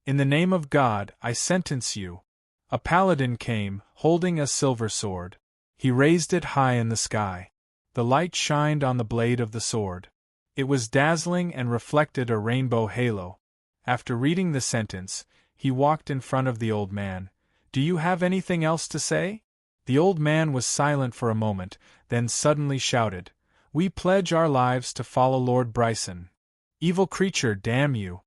Speaker 1: "In the name of God, I sentence you." A paladin came, holding a silver sword. He raised it high in the sky. The light shined on the blade of the sword. It was dazzling and reflected a rainbow halo. After reading the sentence, he walked in front of the old man. "Do you have anything else to say?" The old man was silent for a moment, then suddenly shouted, "We pledge our lives to follow Lord Bryson." "Evil creature, damn you!"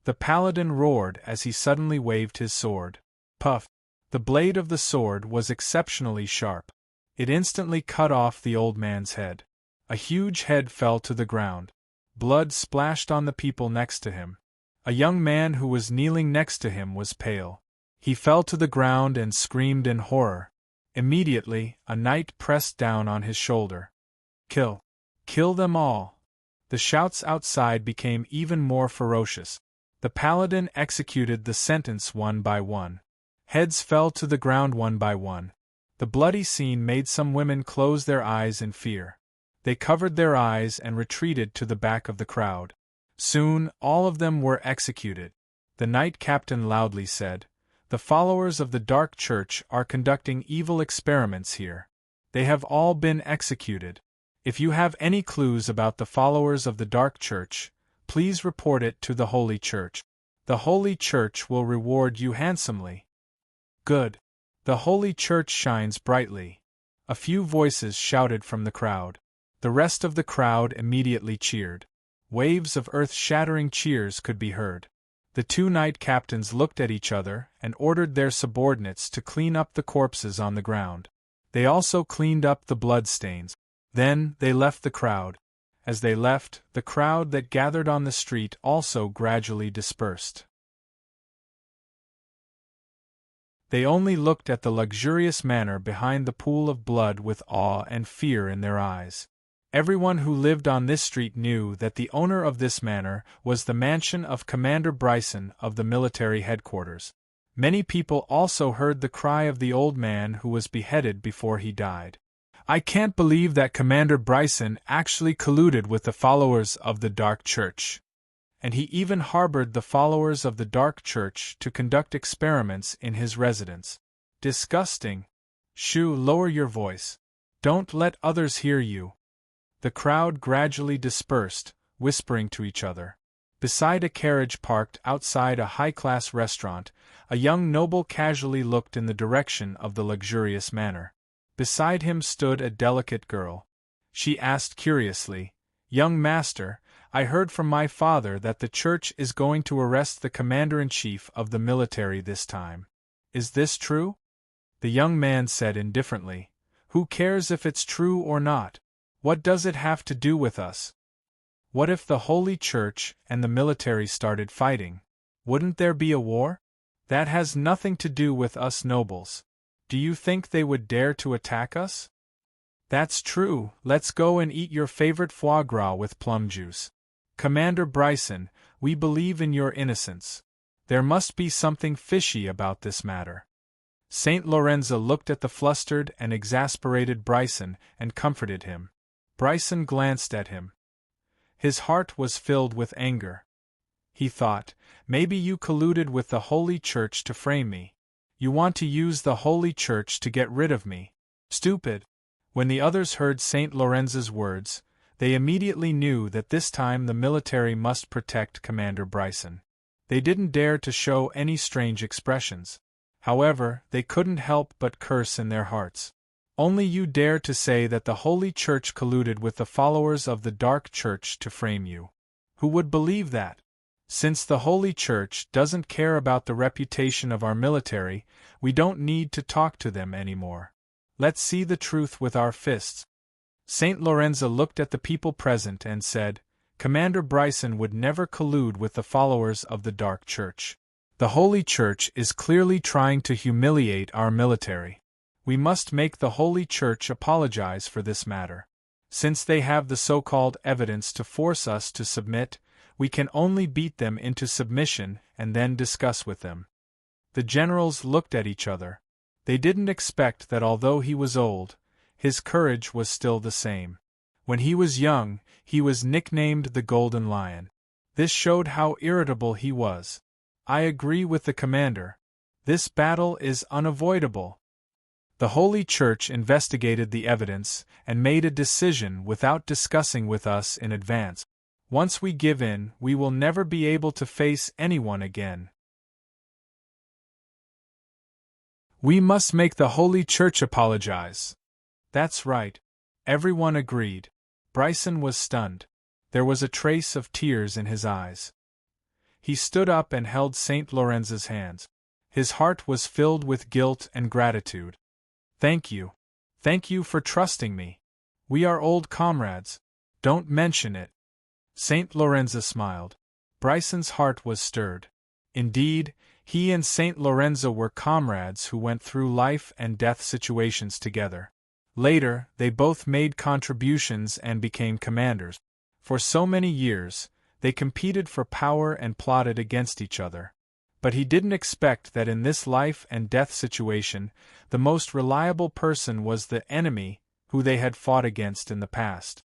Speaker 1: The paladin roared as he suddenly waved his sword. Puff! The blade of the sword was exceptionally sharp. It instantly cut off the old man's head. A huge head fell to the ground. Blood splashed on the people next to him. A young man who was kneeling next to him was pale. He fell to the ground and screamed in horror. Immediately, a knight pressed down on his shoulder. Kill! Kill them all! The shouts outside became even more ferocious. The paladin executed the sentence one by one. Heads fell to the ground one by one. The bloody scene made some women close their eyes in fear. They covered their eyes and retreated to the back of the crowd. Soon, all of them were executed. The knight captain loudly said, "The followers of the Dark Church are conducting evil experiments here. They have all been executed. If you have any clues about the followers of the Dark Church, please report it to the Holy Church. The Holy Church will reward you handsomely." Good. The Holy Church shines brightly. A few voices shouted from the crowd. The rest of the crowd immediately cheered. Waves of earth-shattering cheers could be heard. The two knight captains looked at each other and ordered their subordinates to clean up the corpses on the ground. They also cleaned up the bloodstains. Then they left the crowd. As they left, the crowd that gathered on the street also gradually dispersed. They only looked at the luxurious manor behind the pool of blood with awe and fear in their eyes. Everyone who lived on this street knew that the owner of this manor was the mansion of Commander Bryson of the military headquarters. Many people also heard the cry of the old man who was beheaded before he died. "I can't believe that Commander Bryson actually colluded with the followers of the Dark Church. And he even harbored the followers of the Dark Church to conduct experiments in his residence. Disgusting. Shoo, lower your voice. Don't let others hear you." The crowd gradually dispersed, whispering to each other. Beside a carriage parked outside a high-class restaurant, a young noble casually looked in the direction of the luxurious manor. Beside him stood a delicate girl. She asked curiously, "Young master, I heard from my father that the church is going to arrest the commander-in-chief of the military this time. Is this true?" The young man said indifferently, "Who cares if it's true or not? What does it have to do with us? What if the Holy Church and the military started fighting? Wouldn't there be a war? That has nothing to do with us nobles. Do you think they would dare to attack us?" "That's true, let's go and eat your favorite foie gras with plum juice. Commander Bryson, we believe in your innocence. There must be something fishy about this matter." St. Lorenzo looked at the flustered and exasperated Bryson and comforted him. Bryson glanced at him. His heart was filled with anger. He thought, "Maybe you colluded with the Holy Church to frame me. You want to use the Holy Church to get rid of me. Stupid." When the others heard St. Lorenzo's words, they immediately knew that this time the military must protect Commander Bryson. They didn't dare to show any strange expressions. However, they couldn't help but curse in their hearts. "Only you dare to say that the Holy Church colluded with the followers of the Dark Church to frame you. Who would believe that? Since the Holy Church doesn't care about the reputation of our military, we don't need to talk to them anymore. Let's see the truth with our fists." St. Lorenzo looked at the people present and said, "Commander Bryson would never collude with the followers of the Dark Church. The Holy Church is clearly trying to humiliate our military. We must make the Holy Church apologize for this matter. Since they have the so-called evidence to force us to submit, we can only beat them into submission and then discuss with them." The generals looked at each other. They didn't expect that although he was old, his courage was still the same. When he was young, he was nicknamed the Golden Lion. This showed how irritable he was. "I agree with the commander. This battle is unavoidable." The Holy Church investigated the evidence and made a decision without discussing with us in advance. Once we give in, we will never be able to face anyone again. We must make the Holy Church apologize. That's right. Everyone agreed. Bryson was stunned. There was a trace of tears in his eyes. He stood up and held St. Lorenzo's hands. His heart was filled with guilt and gratitude. Thank you. Thank you for trusting me. We are old comrades. Don't mention it. St. Lorenzo smiled. Bryson's heart was stirred. Indeed, he and St. Lorenzo were comrades who went through life and death situations together. Later, they both made contributions and became commanders. For so many years, they competed for power and plotted against each other. But he didn't expect that in this life and death situation, the most reliable person was the enemy who they had fought against in the past.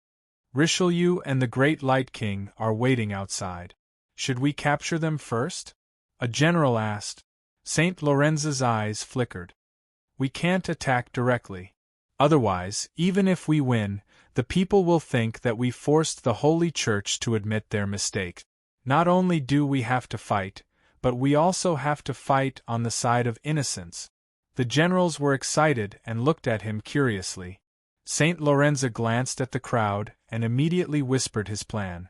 Speaker 1: Richelieu and the Great Light King are waiting outside. Should we capture them first? A general asked. St. Lorenzo's eyes flickered. We can't attack directly. Otherwise, even if we win, the people will think that we forced the Holy Church to admit their mistake. Not only do we have to fight, but we also have to fight on the side of innocence. The generals were excited and looked at him curiously. St. Lorenzo glanced at the crowd and immediately whispered his plan.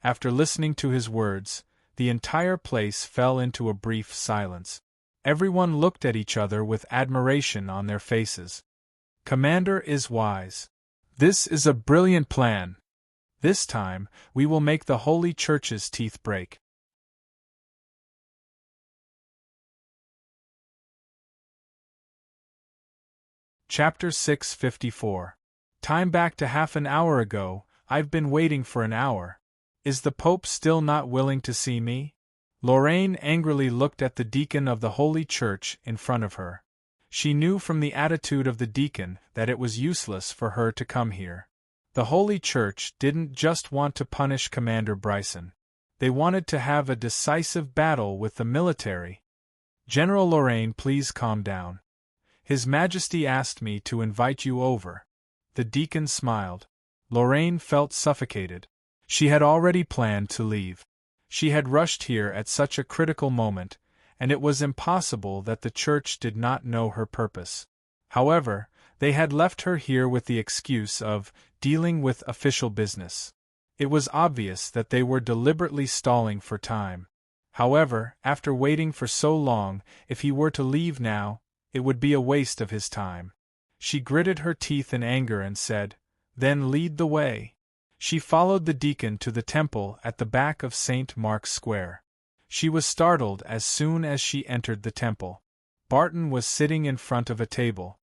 Speaker 1: After listening to his words, the entire place fell into a brief silence. Everyone looked at each other with admiration on their faces. Commander is wise. This is a brilliant plan. This time, we will make the Holy Church's teeth break. Chapter 654. Time back to half an hour ago. I've been waiting for an hour. Is the Pope still not willing to see me? Lorraine angrily looked at the deacon of the Holy Church in front of her. She knew from the attitude of the deacon that it was useless for her to come here. The Holy Church didn't just want to punish Commander Bryson. They wanted to have a decisive battle with the military. General Lorraine, please calm down. His Majesty asked me to invite you over. The deacon smiled. Lorraine felt suffocated. She had already planned to leave. She had rushed here at such a critical moment, and it was impossible that the church did not know her purpose. However, they had left her here with the excuse of dealing with official business. It was obvious that they were deliberately stalling for time. However, after waiting for so long, if he were to leave now, it would be a waste of his time. She gritted her teeth in anger and said, "Then lead the way." She followed the deacon to the temple at the back of St. Mark's Square. She was startled as soon as she entered the temple. Barton was sitting in front of a table.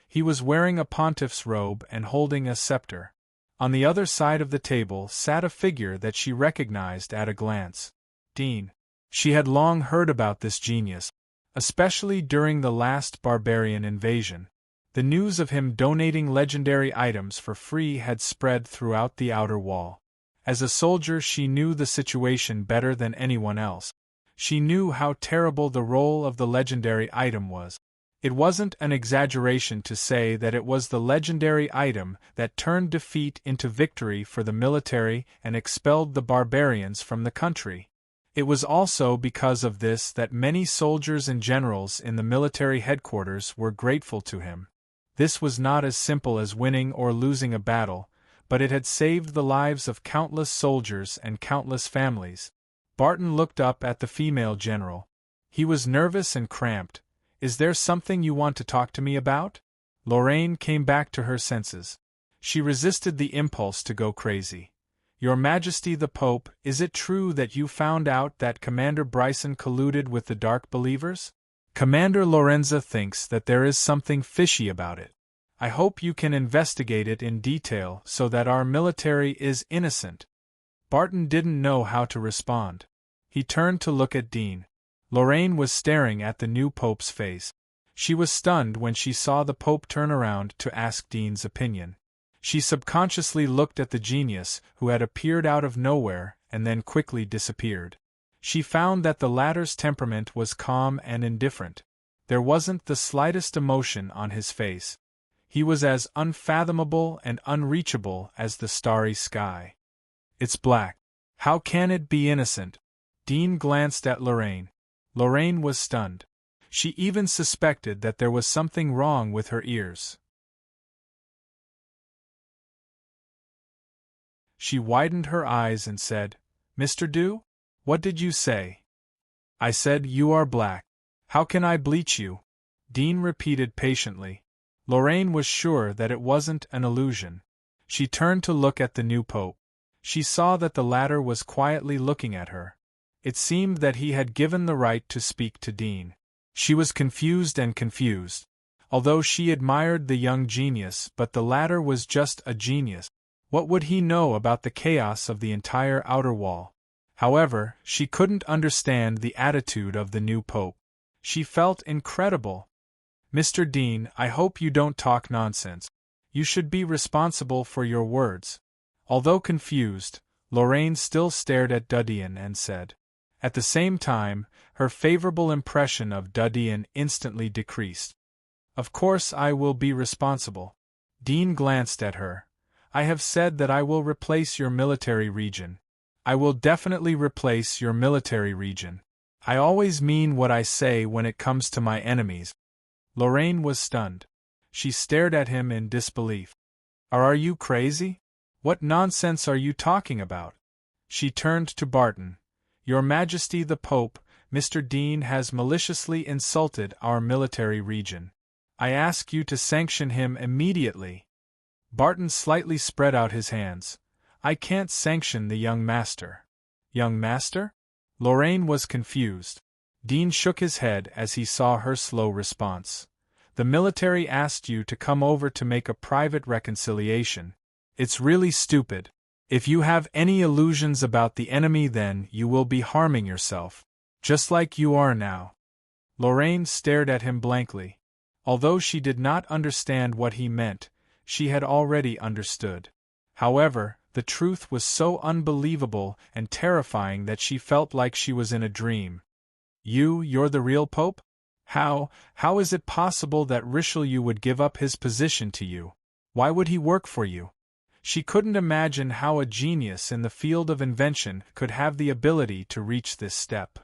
Speaker 1: He was wearing a pontiff's robe and holding a scepter. On the other side of the table sat a figure that she recognized at a glance. Dean. She had long heard about this genius, especially during the last barbarian invasion. The news of him donating legendary items for free had spread throughout the outer wall. As a soldier, she knew the situation better than anyone else. She knew how terrible the role of the legendary item was. It wasn't an exaggeration to say that it was the legendary item that turned defeat into victory for the military and expelled the barbarians from the country. It was also because of this that many soldiers and generals in the military headquarters were grateful to him. This was not as simple as winning or losing a battle, but it had saved the lives of countless soldiers and countless families. Barton looked up at the female general. He was nervous and cramped. "Is there something you want to talk to me about?" Lorraine came back to her senses. She resisted the impulse to go crazy. "Your Majesty the Pope, is it true that you found out that Commander Bryson colluded with the Dark Believers? Commander Lorenzo thinks that there is something fishy about it. I hope you can investigate it in detail so that our military is innocent." Barton didn't know how to respond. He turned to look at Dean. Lorraine was staring at the new Pope's face. She was stunned when she saw the Pope turn around to ask Dean's opinion. She subconsciously looked at the genius who had appeared out of nowhere and then quickly disappeared. She found that the latter's temperament was calm and indifferent. There wasn't the slightest emotion on his face. He was as unfathomable and unreachable as the starry sky. "It's black. How can it be innocent?" Dean glanced at Lorraine. Lorraine was stunned. She even suspected that there was something wrong with her ears. She widened her eyes and said, "Mr. Dew? What did you say?" "I said you are black. How can I bleach you? Dean repeated patiently. Lorraine was sure that it wasn't an illusion. She turned to look at the new pope. She saw that the latter was quietly looking at her. It seemed that he had given the right to speak to Dean. She was confused. Although she admired the young genius, but the latter was just a genius. What would he know about the chaos of the entire outer wall? However, she couldn't understand the attitude of the new pope. She felt incredible. Mr. Dean, I hope you don't talk nonsense. You should be responsible for your words. Although confused, Lorraine still stared at Dudyan and said. At the same time, her favorable impression of Dudyan instantly decreased. Of course I will be responsible. Dean glanced at her. I have said that I will replace your military region. I will definitely replace your military region. I always mean what I say when it comes to my enemies. Lorraine was stunned. She stared at him in disbelief. Are you crazy? What nonsense are you talking about? She turned to Barton. Your Majesty the Pope, Mr. Dean has maliciously insulted our military region. I ask you to sanction him immediately. Barton slightly spread out his hands. I can't sanction the young master. Young master? Lorraine was confused. Dean shook his head as he saw her slow response. The military asked you to come over to make a private reconciliation. It's really stupid. If you have any illusions about the enemy, then you will be harming yourself. Just like you are now. Lorraine stared at him blankly. Although she did not understand what he meant, she had already understood. However, the truth was so unbelievable and terrifying that she felt like she was in a dream. You're the real Pope? How is it possible that Richelieu would give up his position to you? Why would he work for you? She couldn't imagine how a genius in the field of invention could have the ability to reach this step.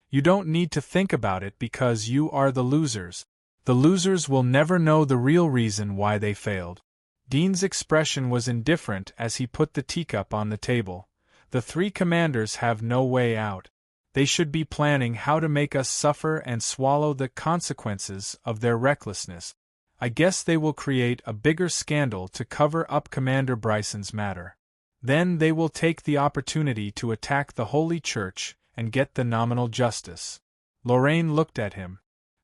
Speaker 1: You don't need to think about it because you are the losers. The losers will never know the real reason why they failed. Dean's expression was indifferent as he put the teacup on the table. The three commanders have no way out. They should be planning how to make us suffer and swallow the consequences of their recklessness. I guess they will create a bigger scandal to cover up Commander Bryson's matter. Then they will take the opportunity to attack the Holy Church and get the nominal justice. Lorraine looked at him.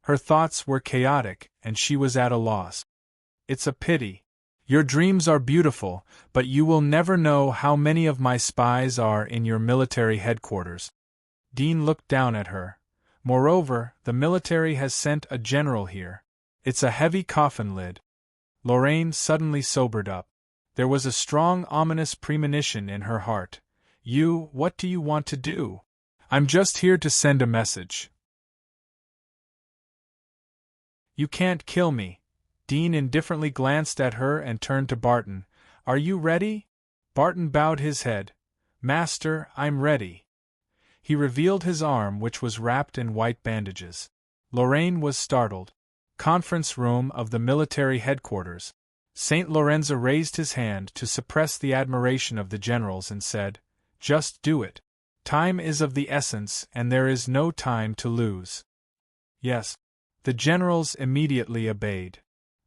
Speaker 1: Her thoughts were chaotic, and she was at a loss. It's a pity. Your dreams are beautiful, but you will never know how many of my spies are in your military headquarters. Dean looked down at her. Moreover, the military has sent a general here. It's a heavy coffin lid. Lorraine suddenly sobered up. There was a strong, ominous premonition in her heart. What do you want to do? I'm just here to send a message. You can't kill me. Dean indifferently glanced at her and turned to Barton. Are you ready? Barton bowed his head. Master, I'm ready. He revealed his arm, which was wrapped in white bandages. Lorraine was startled. Conference room of the military headquarters. St. Lorenzo raised his hand to suppress the admiration of the generals and said, Just do it. Time is of the essence and there is no time to lose. Yes. The generals immediately obeyed.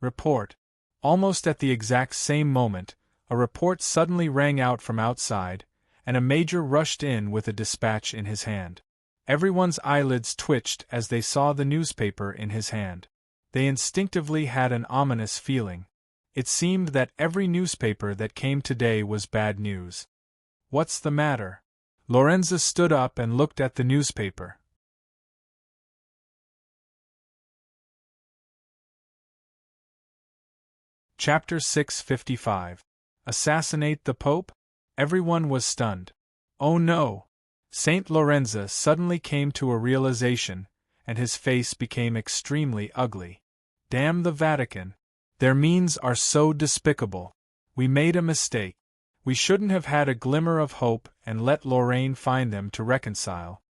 Speaker 1: Report. Almost at the exact same moment, a report suddenly rang out from outside, and a major rushed in with a dispatch in his hand. Everyone's eyelids twitched as they saw the newspaper in his hand. They instinctively had an ominous feeling. It seemed that every newspaper that came today was bad news. What's the matter? Lorenzo stood up and looked at the newspaper. Chapter 655. Assassinate the Pope? Everyone was stunned. Oh no! St. Lorenzo suddenly came to a realization, and his face became extremely ugly. Damn the Vatican! Their means are so despicable. We made a mistake. We shouldn't have had a glimmer of hope and let Lorraine find them to reconcile.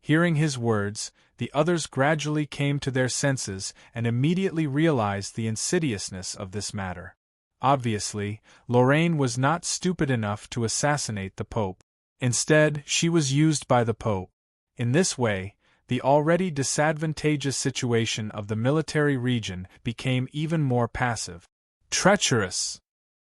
Speaker 1: Hearing his words, the others gradually came to their senses and immediately realized the insidiousness of this matter. Obviously, Lorraine was not stupid enough to assassinate the Pope. Instead, she was used by the Pope. In this way, the already disadvantageous situation of the military region became even more passive. Treacherous!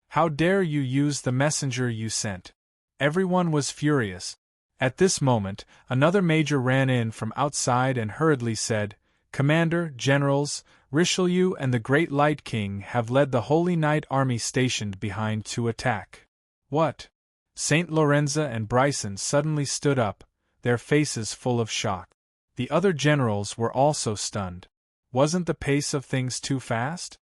Speaker 1: How dare you use the messenger you sent? Everyone was furious. At this moment, another major ran in from outside and hurriedly said, "Commander, generals, Richelieu and the Great Light King have led the Holy Knight army stationed behind to attack." What? Saint Lorenzo and Bryson suddenly stood up, their faces full of shock. The other generals were also stunned. Wasn't the pace of things too fast?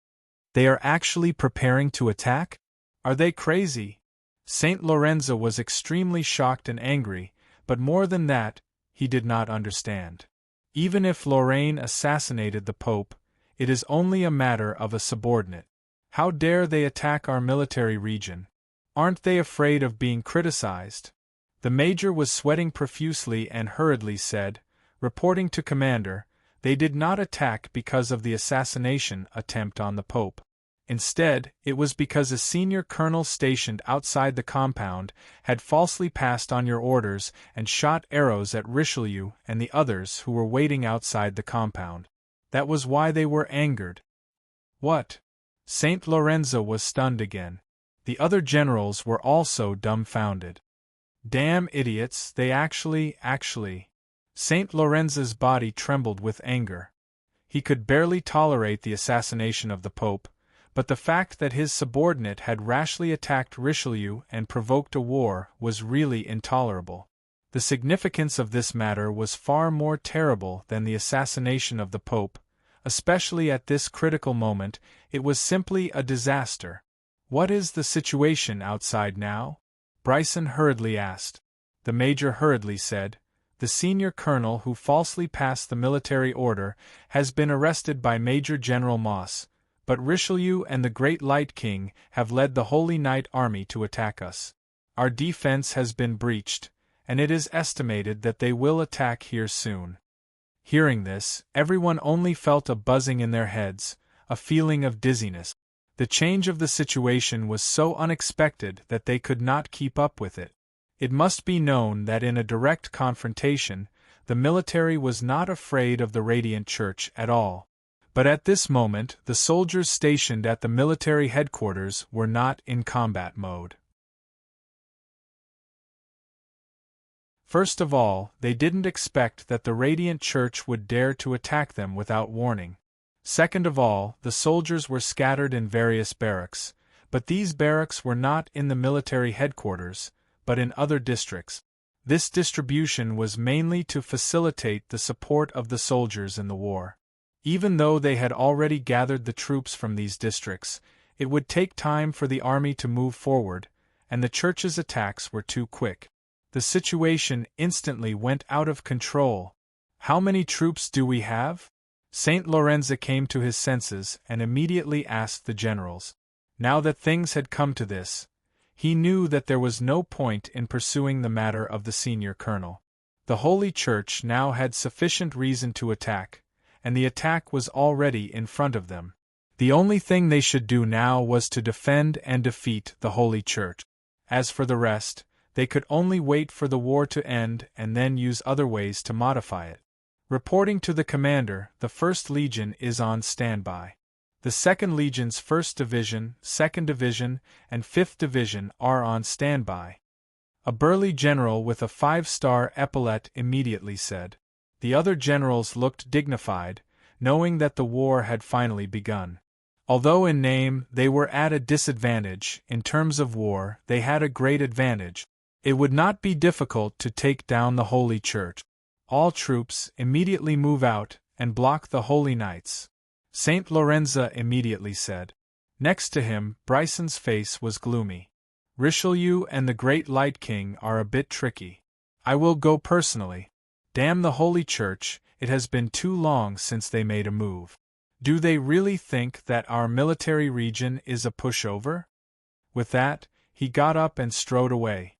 Speaker 1: They are actually preparing to attack? Are they crazy? Saint Lorenzo was extremely shocked and angry, but more than that, he did not understand. Even if Lorraine assassinated the Pope, it is only a matter of a subordinate. How dare they attack our military region? Aren't they afraid of being criticized? The major was sweating profusely and hurriedly said, reporting to commander, they did not attack because of the assassination attempt on the Pope. Instead, it was because a senior colonel stationed outside the compound had falsely passed on your orders and shot arrows at Richelieu and the others who were waiting outside the compound. That was why they were angered. What? Saint Lorenzo was stunned again. The other generals were also dumbfounded. Damn idiots, they actually. Saint Lorenzo's body trembled with anger. He could barely tolerate the assassination of the Pope, but the fact that his subordinate had rashly attacked Richelieu and provoked a war was really intolerable. The significance of this matter was far more terrible than the assassination of the Pope, especially at this critical moment. It was simply a disaster. What is the situation outside now? Bryson hurriedly asked. The major hurriedly said, the senior colonel who falsely passed the military order has been arrested by Major General Moss, but Richelieu and the Great Light King have led the Holy Knight army to attack us. Our defense has been breached, and it is estimated that they will attack here soon. Hearing this, everyone only felt a buzzing in their heads, a feeling of dizziness. The change of the situation was so unexpected that they could not keep up with it. It must be known that in a direct confrontation, the military was not afraid of the Radiant Church at all. But at this moment, the soldiers stationed at the military headquarters were not in combat mode. First of all, they didn't expect that the Radiant Church would dare to attack them without warning. Second of all, the soldiers were scattered in various barracks, but these barracks were not in the military headquarters, but in other districts. This distribution was mainly to facilitate the support of the soldiers in the war. Even though they had already gathered the troops from these districts, it would take time for the army to move forward, and the church's attacks were too quick. The situation instantly went out of control. How many troops do we have? Saint Lorenzo came to his senses and immediately asked the generals. Now that things had come to this, he knew that there was no point in pursuing the matter of the senior colonel. The Holy Church now had sufficient reason to attack, and the attack was already in front of them. The only thing they should do now was to defend and defeat the Holy Church. As for the rest, they could only wait for the war to end and then use other ways to modify it. Reporting to the commander, the 1st Legion is on standby. The 2nd Legion's 1st Division, 2nd Division, and 5th Division are on standby. A burly general with a 5-star epaulet immediately said. The other generals looked dignified, knowing that the war had finally begun. Although in name they were at a disadvantage, in terms of war they had a great advantage. It would not be difficult to take down the Holy Church. All troops immediately move out and block the Holy Knights. Saint Lorenzo immediately said. Next to him, Bryson's face was gloomy. Richelieu and the Great Light King are a bit tricky. I will go personally. Damn the Holy Church, it has been too long since they made a move. Do they really think that our military region is a pushover? With that, he got up and strode away.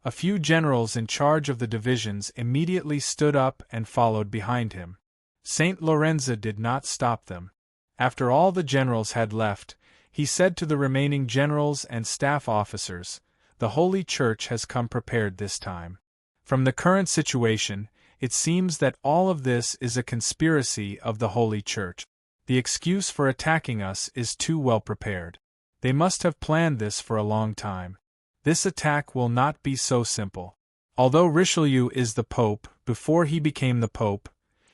Speaker 1: A few generals in charge of the divisions immediately stood up and followed behind him. Saint Lorenzo did not stop them. After all the generals had left, he said to the remaining generals and staff officers, "The Holy Church has come prepared this time. From the current situation, It seems that all of this is a conspiracy of the Holy Church. The excuse for attacking us is too well prepared. They must have planned this for a long time. This attack will not be so simple. Although Richelieu is the Pope, before he became the Pope,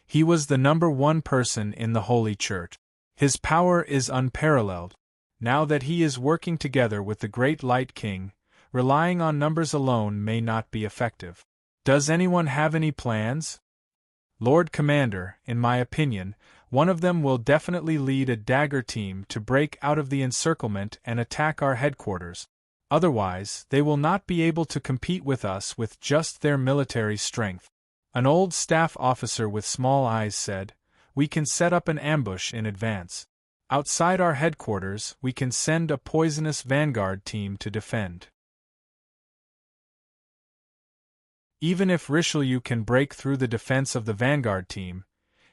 Speaker 1: he was the #1 person in the Holy Church. His power is unparalleled. Now that he is working together with the Great Light King, relying on numbers alone may not be effective. Does anyone have any plans? Lord Commander, in my opinion, one of them will definitely lead a dagger team to break out of the encirclement and attack our headquarters. Otherwise, they will not be able to compete with us with just their military strength. An old staff officer with small eyes said, "We can set up an ambush in advance. Outside our headquarters, we can send a poisonous vanguard team to defend. Even if Richelieu can break through the defense of the vanguard team,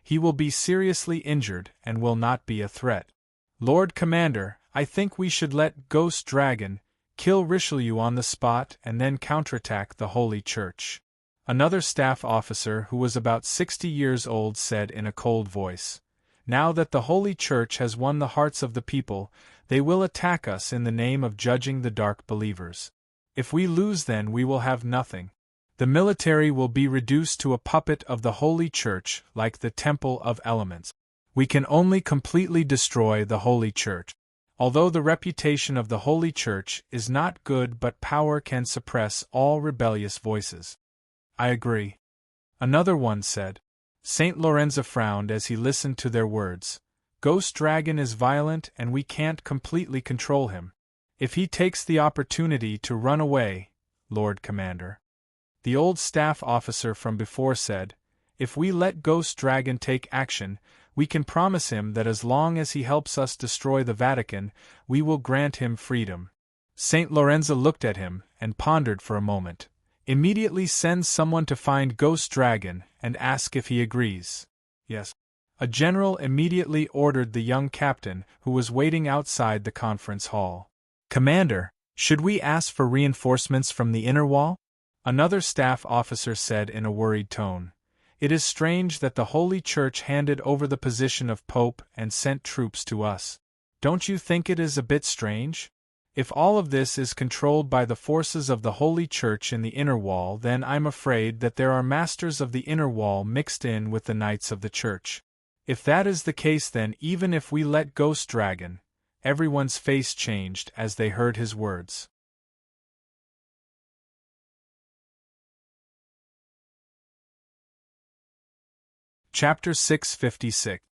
Speaker 1: he will be seriously injured and will not be a threat. Lord Commander, I think we should let Ghost Dragon kill Richelieu on the spot and then counterattack the Holy Church." Another staff officer who was about 60 years old said in a cold voice, "Now that the Holy Church has won the hearts of the people, they will attack us in the name of judging the dark believers. If we lose, then we will have nothing. The military will be reduced to a puppet of the Holy Church like the Temple of Elements. We can only completely destroy the Holy Church. Although the reputation of the Holy Church is not good, but power can suppress all rebellious voices." "I agree," another one said. Saint Lorenzo frowned as he listened to their words. "Ghost Dragon is violent and we can't completely control him. If he takes the opportunity to run away, Lord Commander." The old staff officer from before said, "If we let Ghost Dragon take action, we can promise him that as long as he helps us destroy the Vatican, we will grant him freedom." Saint Lorenzo looked at him and pondered for a moment. "Immediately send someone to find Ghost Dragon and ask if he agrees." "Yes." A general immediately ordered the young captain who was waiting outside the conference hall. "Commander, should we ask for reinforcements from the inner wall?" Another staff officer said in a worried tone. "It is strange that the Holy Church handed over the position of Pope and sent troops to us. Don't you think it is a bit strange? If all of this is controlled by the forces of the Holy Church in the inner wall, then I'm afraid that there are masters of the inner wall mixed in with the knights of the Church. If that is the case, then even if we let Ghost Dragon..." Everyone's face changed as they heard his words. Chapter 656.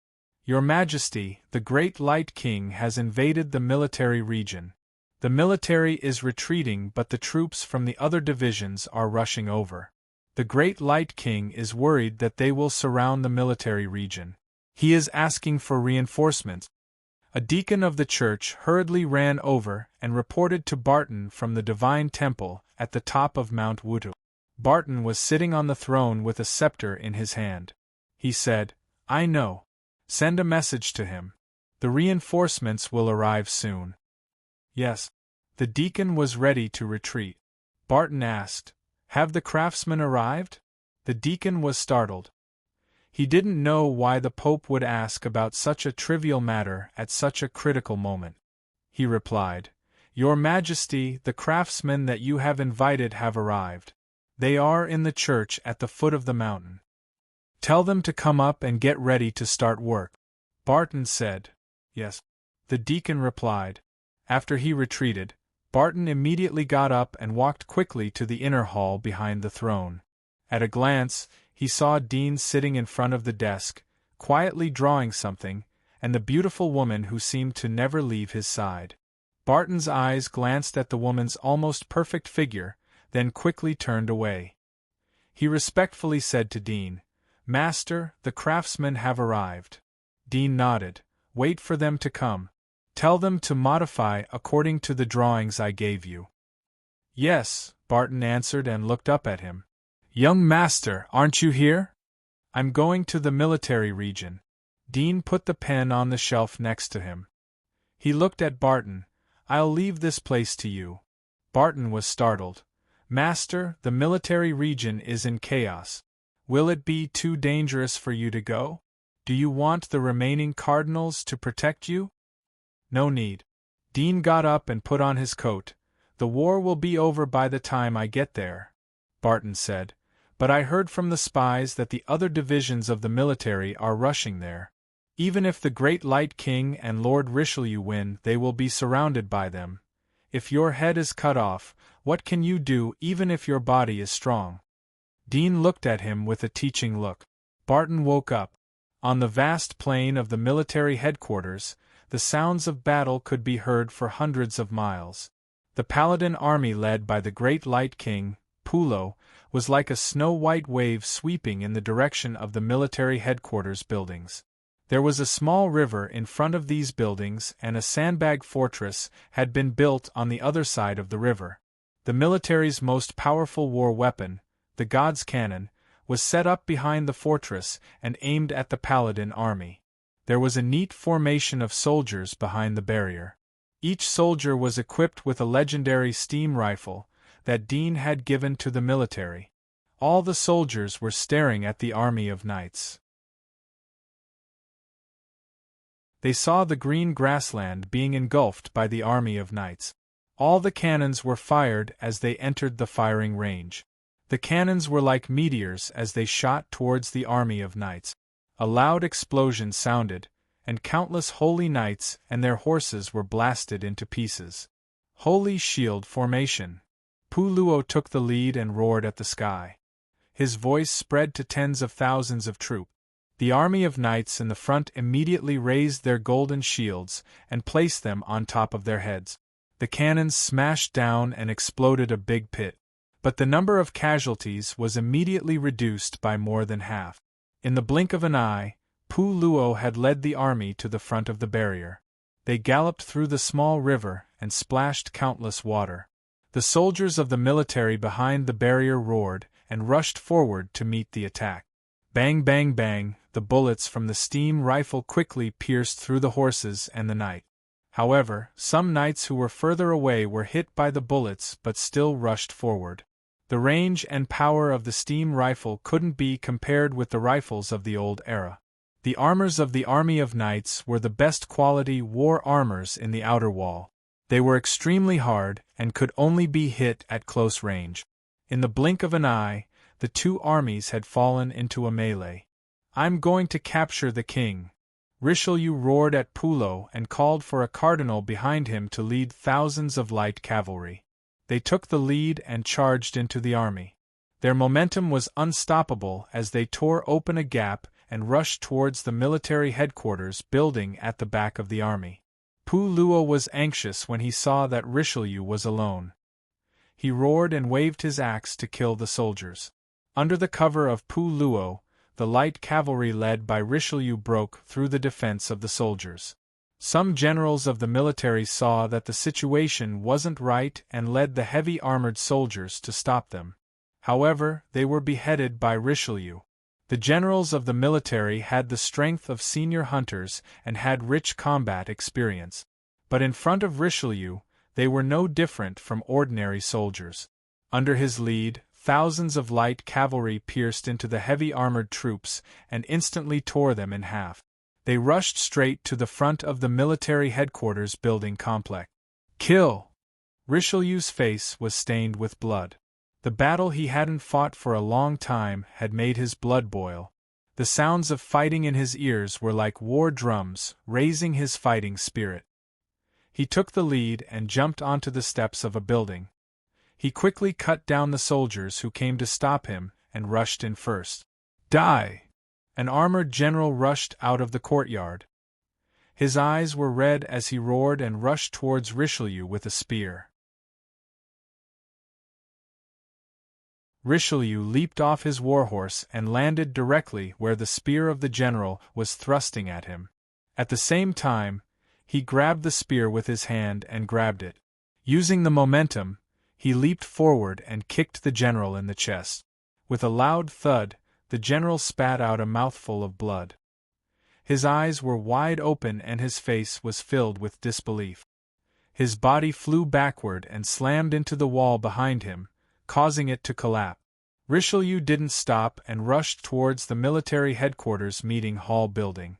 Speaker 1: Your Majesty, the Great Light King has invaded the military region. The military is retreating, but the troops from the other divisions are rushing over. The Great Light King is worried that they will surround the military region. He is asking for reinforcements. A deacon of the church hurriedly ran over and reported to Barton from the Divine Temple at the top of Mount Wutu. Barton was sitting on the throne with a scepter in his hand. He said, "I know. Send a message to him. The reinforcements will arrive soon." Yes. The deacon was ready to retreat. Barton asked, "Have the craftsmen arrived?" The deacon was startled. He didn't know why the Pope would ask about such a trivial matter at such a critical moment. He replied, "Your Majesty, the craftsmen that you have invited have arrived. They are in the church at the foot of the mountain. Tell them to come up and get ready to start work." Barton said, "Yes." The deacon replied. After he retreated, Barton immediately got up and walked quickly to the inner hall behind the throne. At a glance, he saw Dean sitting in front of the desk, quietly drawing something, and the beautiful woman who seemed to never leave his side. Barton's eyes glanced at the woman's almost perfect figure, then quickly turned away. He respectfully said to Dean, "Master, the craftsmen have arrived." Dean nodded. "Wait for them to come. Tell them to modify according to the drawings I gave you." "Yes," Barton answered and looked up at him. "Young master, aren't you here?" "I'm going to the military region." Dean put the pen on the shelf next to him. He looked at Barton. "I'll leave this place to you." Barton was startled. "Master, the military region is in chaos. Will it be too dangerous for you to go? Do you want the remaining cardinals to protect you? No need. Dean got up and put on his coat. The war will be over by the time I get there, Barton said, but I heard from the spies that the other divisions of the military are rushing there. Even if the Great Light King and Lord Richelieu win, they will be surrounded by them. If your head is cut off, what can you do even if your body is strong? Dean looked at him with a teaching look. Barton woke up. On the vast plain of the military headquarters, the sounds of battle could be heard for hundreds of miles. The Paladin army led by the Great Light King, Pulo, was like a snow-white wave sweeping in the direction of the military headquarters buildings. There was a small river in front of these buildings and a sandbag fortress had been built on the other side of the river. The military's most powerful war weapon, the God's Cannon, was set up behind the fortress and aimed at the Paladin army. There was a neat formation of soldiers behind the barrier. Each soldier was equipped with a legendary steam rifle that Dean had given to the military. All the soldiers were staring at the army of knights. They saw the green grassland being engulfed by the army of knights. All the cannons were fired as they entered the firing range. The cannons were like meteors as they shot towards the army of knights. A loud explosion sounded, and countless holy knights and their horses were blasted into pieces. Holy shield formation. Pulo took the lead and roared at the sky. His voice spread to tens of thousands of troops. The army of knights in the front immediately raised their golden shields and placed them on top of their heads. The cannons smashed down and exploded a big pit. But the number of casualties was immediately reduced by more than half. In the blink of an eye, Pulo had led the army to the front of the barrier. They galloped through the small river and splashed countless water. The soldiers of the military behind the barrier roared and rushed forward to meet the attack. Bang, bang, bang, the bullets from the steam rifle quickly pierced through the horses and the knight. However, some knights who were further away were hit by the bullets but still rushed forward. The range and power of the steam rifle couldn't be compared with the rifles of the old era. The armors of the army of knights were the best quality war armors in the outer wall. They were extremely hard and could only be hit at close range. In the blink of an eye, the two armies had fallen into a melee. "I'm going to capture the king," Richelieu roared at Pulo and called for a cardinal behind him to lead thousands of light cavalry. They took the lead and charged into the army. Their momentum was unstoppable as they tore open a gap and rushed towards the military headquarters building at the back of the army. Pulo was anxious when he saw that Richelieu was alone. He roared and waved his axe to kill the soldiers. Under the cover of Pulo, the light cavalry led by Richelieu broke through the defense of the soldiers. Some generals of the military saw that the situation wasn't right and led the heavy armored soldiers to stop them. However, they were beheaded by Richelieu. The generals of the military had the strength of senior hunters and had rich combat experience. But in front of Richelieu, they were no different from ordinary soldiers. Under his lead, thousands of light cavalry pierced into the heavy armored troops and instantly tore them in half. They rushed straight to the front of the military headquarters building complex. "Kill!" Richelieu's face was stained with blood. The battle he hadn't fought for a long time had made his blood boil. The sounds of fighting in his ears were like war drums, raising his fighting spirit. He took the lead and jumped onto the steps of a building. He quickly cut down the soldiers who came to stop him and rushed in first. "Die!" An armored general rushed out of the courtyard. His eyes were red as he roared and rushed towards Richelieu with a spear. Richelieu leaped off his warhorse and landed directly where the spear of the general was thrusting at him. At the same time, he grabbed the spear with his hand and grabbed it. Using the momentum, he leaped forward and kicked the general in the chest. With a loud thud, the general spat out a mouthful of blood. His eyes were wide open and his face was filled with disbelief. His body flew backward and slammed into the wall behind him, causing it to collapse. Richelieu didn't stop and rushed towards the military headquarters meeting hall building.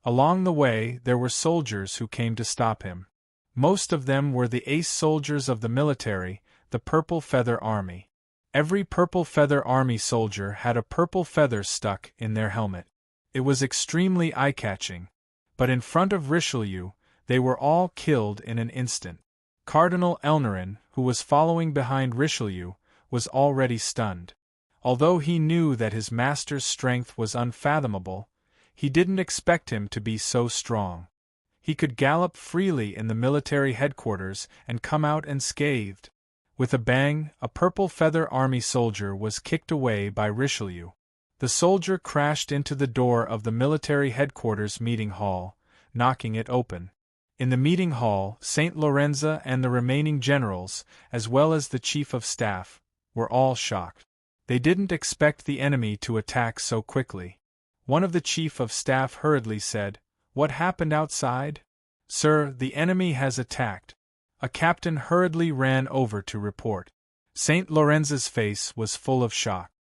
Speaker 1: Along the way, there were soldiers who came to stop him. Most of them were the ace soldiers of the military, the Purple Feather Army. Every Purple Feather Army soldier had a purple feather stuck in their helmet. It was extremely eye-catching. But in front of Richelieu, they were all killed in an instant. Cardinal Elnarin, who was following behind Richelieu, was already stunned. Although he knew that his master's strength was unfathomable, he didn't expect him to be so strong. He could gallop freely in the military headquarters and come out unscathed. With a bang, a Purple Feather Army soldier was kicked away by Richelieu. The soldier crashed into the door of the military headquarters meeting hall, knocking it open. In the meeting hall, Saint Lorenzo and the remaining generals, as well as the chief of staff, were all shocked. They didn't expect the enemy to attack so quickly. One of the chief of staff hurriedly said, "What happened outside?" "Sir, the enemy has attacked." A captain hurriedly ran over to report. Saint Lorenzo's face was full of shock.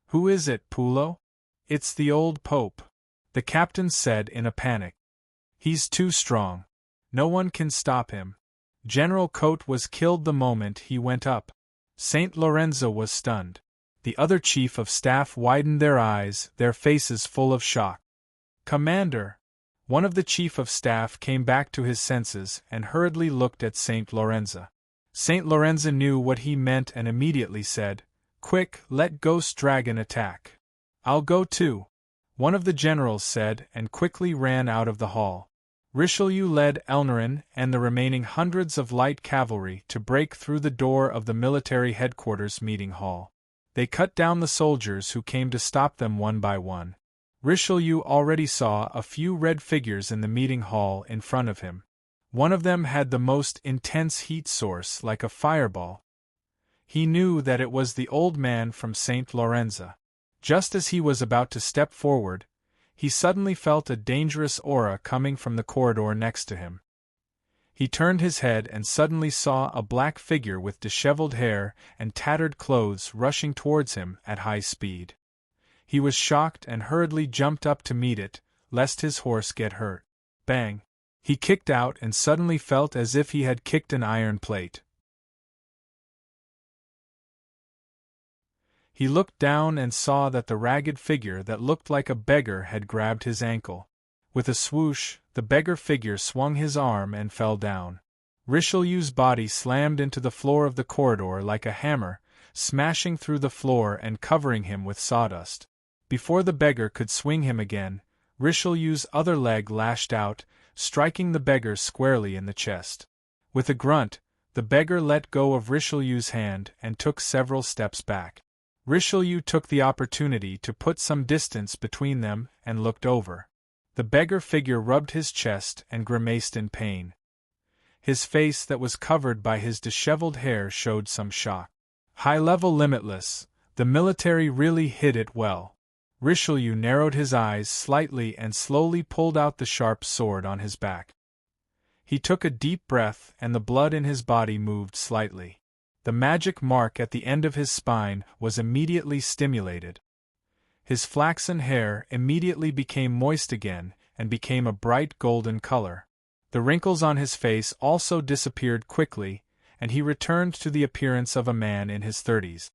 Speaker 1: "Who is it, Pullo?" "It's the old Pope," the captain said in a panic. "He's too strong. No one can stop him. General Cote was killed the moment he went up." Saint Lorenzo was stunned. The other chief of staff widened their eyes, their faces full of shock. "Commander!" One of the chief of staff came back to his senses and hurriedly looked at Saint Lorenzo. Saint Lorenzo knew what he meant and immediately said, "Quick, let Ghost Dragon attack." "I'll go too," one of the generals said and quickly ran out of the hall. Richelieu led Elnarin and the remaining hundreds of light cavalry to break through the door of the military headquarters meeting hall. They cut down the soldiers who came to stop them one by one. Richelieu already saw a few red figures in the meeting hall in front of him. One of them had the most intense heat source like a fireball. He knew that it was the old man from Saint Lorenzo. Just as he was about to step forward, he suddenly felt a dangerous aura coming from the corridor next to him. He turned his head and suddenly saw a black figure with disheveled hair and tattered clothes rushing towards him at high speed. He was shocked and hurriedly jumped up to meet it, lest his horse get hurt. Bang! He kicked out and suddenly felt as if he had kicked an iron plate. He looked down and saw that the ragged figure that looked like a beggar had grabbed his ankle. With a swoosh, the beggar figure swung his arm and fell down. Richelieu's body slammed into the floor of the corridor like a hammer, smashing through the floor and covering him with sawdust. Before the beggar could swing him again, Richelieu's other leg lashed out, striking the beggar squarely in the chest. With a grunt, the beggar let go of Richelieu's hand and took several steps back. Richelieu took the opportunity to put some distance between them and looked over. The beggar figure rubbed his chest and grimaced in pain. His face that was covered by his disheveled hair showed some shock. High-level limitless, the military really hid it well. Richelieu narrowed his eyes slightly and slowly pulled out the sharp sword on his back. He took a deep breath and the blood in his body moved slightly. The magic mark at the end of his spine was immediately stimulated. His flaxen hair immediately became moist again and became a bright golden color. The wrinkles on his face also disappeared quickly, and he returned to the appearance of a man in his 30s.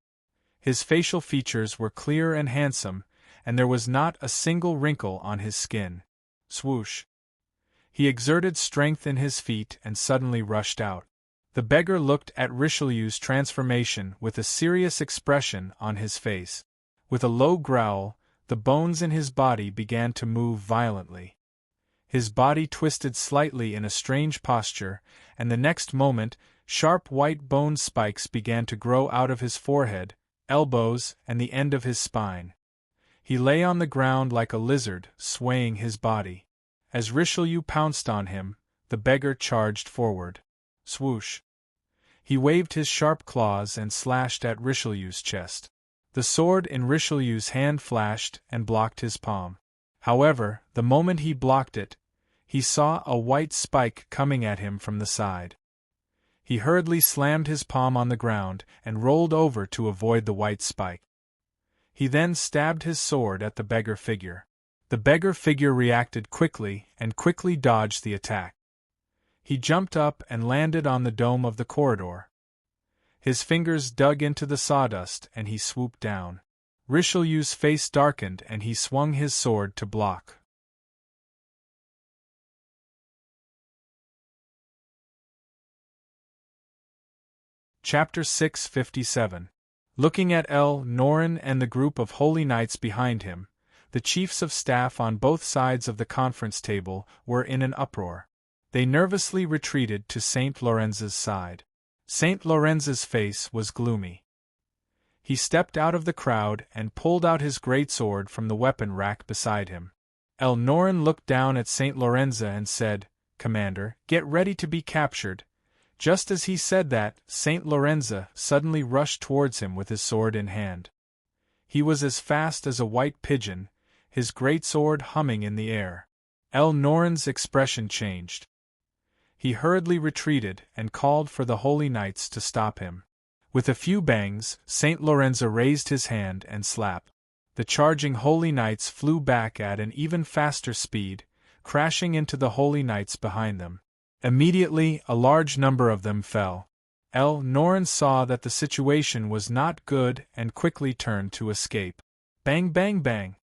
Speaker 1: His facial features were clear and handsome, and there was not a single wrinkle on his skin. Swoosh! He exerted strength in his feet and suddenly rushed out. The beggar looked at Richelieu's transformation with a serious expression on his face. With a low growl, the bones in his body began to move violently. His body twisted slightly in a strange posture, and the next moment, sharp white bone spikes began to grow out of his forehead, elbows, and the end of his spine. He lay on the ground like a lizard, swaying his body. As Richelieu pounced on him, the beggar charged forward. Swoosh! He waved his sharp claws and slashed at Richelieu's chest. The sword in Richelieu's hand flashed and blocked his palm. However, the moment he blocked it, he saw a white spike coming at him from the side. He hurriedly slammed his palm on the ground and rolled over to avoid the white spike. He then stabbed his sword at the beggar figure. The beggar figure reacted quickly and quickly dodged the attack. He jumped up and landed on the dome of the corridor. His fingers dug into the sawdust and he swooped down. Richelieu's face darkened and he swung his sword to block. Chapter 657. Looking at Norin and the group of holy knights behind him, the chiefs of staff on both sides of the conference table were in an uproar. They nervously retreated to Saint Lorenz's side. Saint Lorenz's face was gloomy. He stepped out of the crowd and pulled out his greatsword from the weapon rack beside him. Norin looked down at Saint Lorenza and said, "Commander, get ready to be captured." Just as he said that, Saint Lorenza suddenly rushed towards him with his sword in hand. He was as fast as a white pigeon, his greatsword humming in the air. Norin's expression changed. He hurriedly retreated and called for the holy knights to stop him. With a few bangs, Saint Lorenza raised his hand and slapped. The charging holy knights flew back at an even faster speed, crashing into the holy knights behind them. Immediately, a large number of them fell. Norin saw that the situation was not good and quickly turned to escape. Bang bang bang!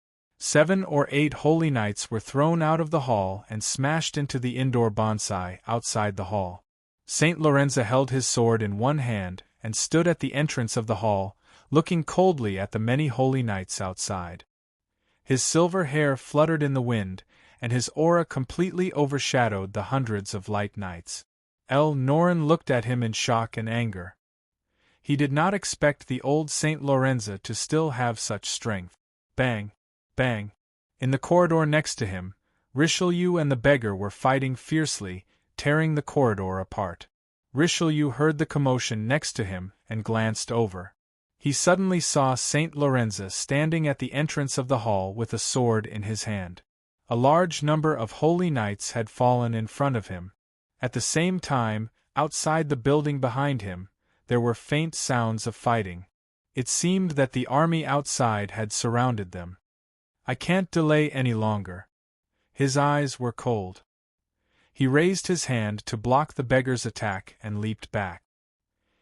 Speaker 1: 7 or 8 holy knights were thrown out of the hall and smashed into the indoor bonsai outside the hall. Saint Lorenza held his sword in one hand and stood at the entrance of the hall, looking coldly at the many holy knights outside. His silver hair fluttered in the wind, and his aura completely overshadowed the hundreds of light knights. Norin looked at him in shock and anger. He did not expect the old Saint Lorenza to still have such strength. Bang! Bang! In the corridor next to him, Richelieu and the beggar were fighting fiercely, tearing the corridor apart. Richelieu heard the commotion next to him and glanced over. He suddenly saw Saint Lorenza standing at the entrance of the hall with a sword in his hand. A large number of holy knights had fallen in front of him. At the same time, outside the building behind him, there were faint sounds of fighting. It seemed that the army outside had surrounded them. "I can't delay any longer." His eyes were cold. He raised his hand to block the beggar's attack and leaped back.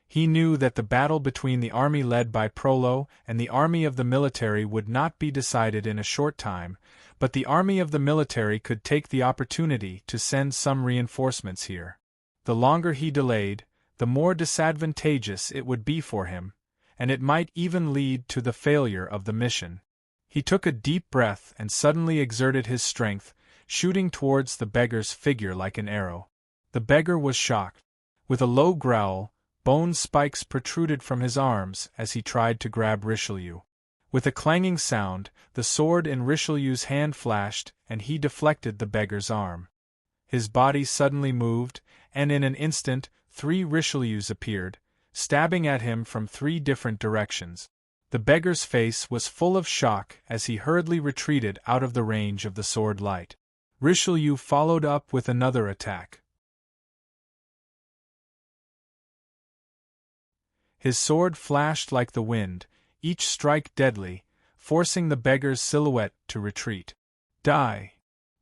Speaker 1: He knew that the battle between the army led by Prolo and the army of the military would not be decided in a short time, but the army of the military could take the opportunity to send some reinforcements here. The longer he delayed, the more disadvantageous it would be for him, and it might even lead to the failure of the mission. He took a deep breath and suddenly exerted his strength, shooting towards the beggar's figure like an arrow. The beggar was shocked. With a low growl, bone spikes protruded from his arms as he tried to grab Richelieu. With a clanging sound, the sword in Richelieu's hand flashed and he deflected the beggar's arm. His body suddenly moved, and in an instant, 3 Richelieus appeared, stabbing at him from 3 different directions. The beggar's face was full of shock as he hurriedly retreated out of the range of the sword light. Richelieu followed up with another attack. His sword flashed like the wind, each strike deadly, forcing the beggar's silhouette to retreat. "Die!"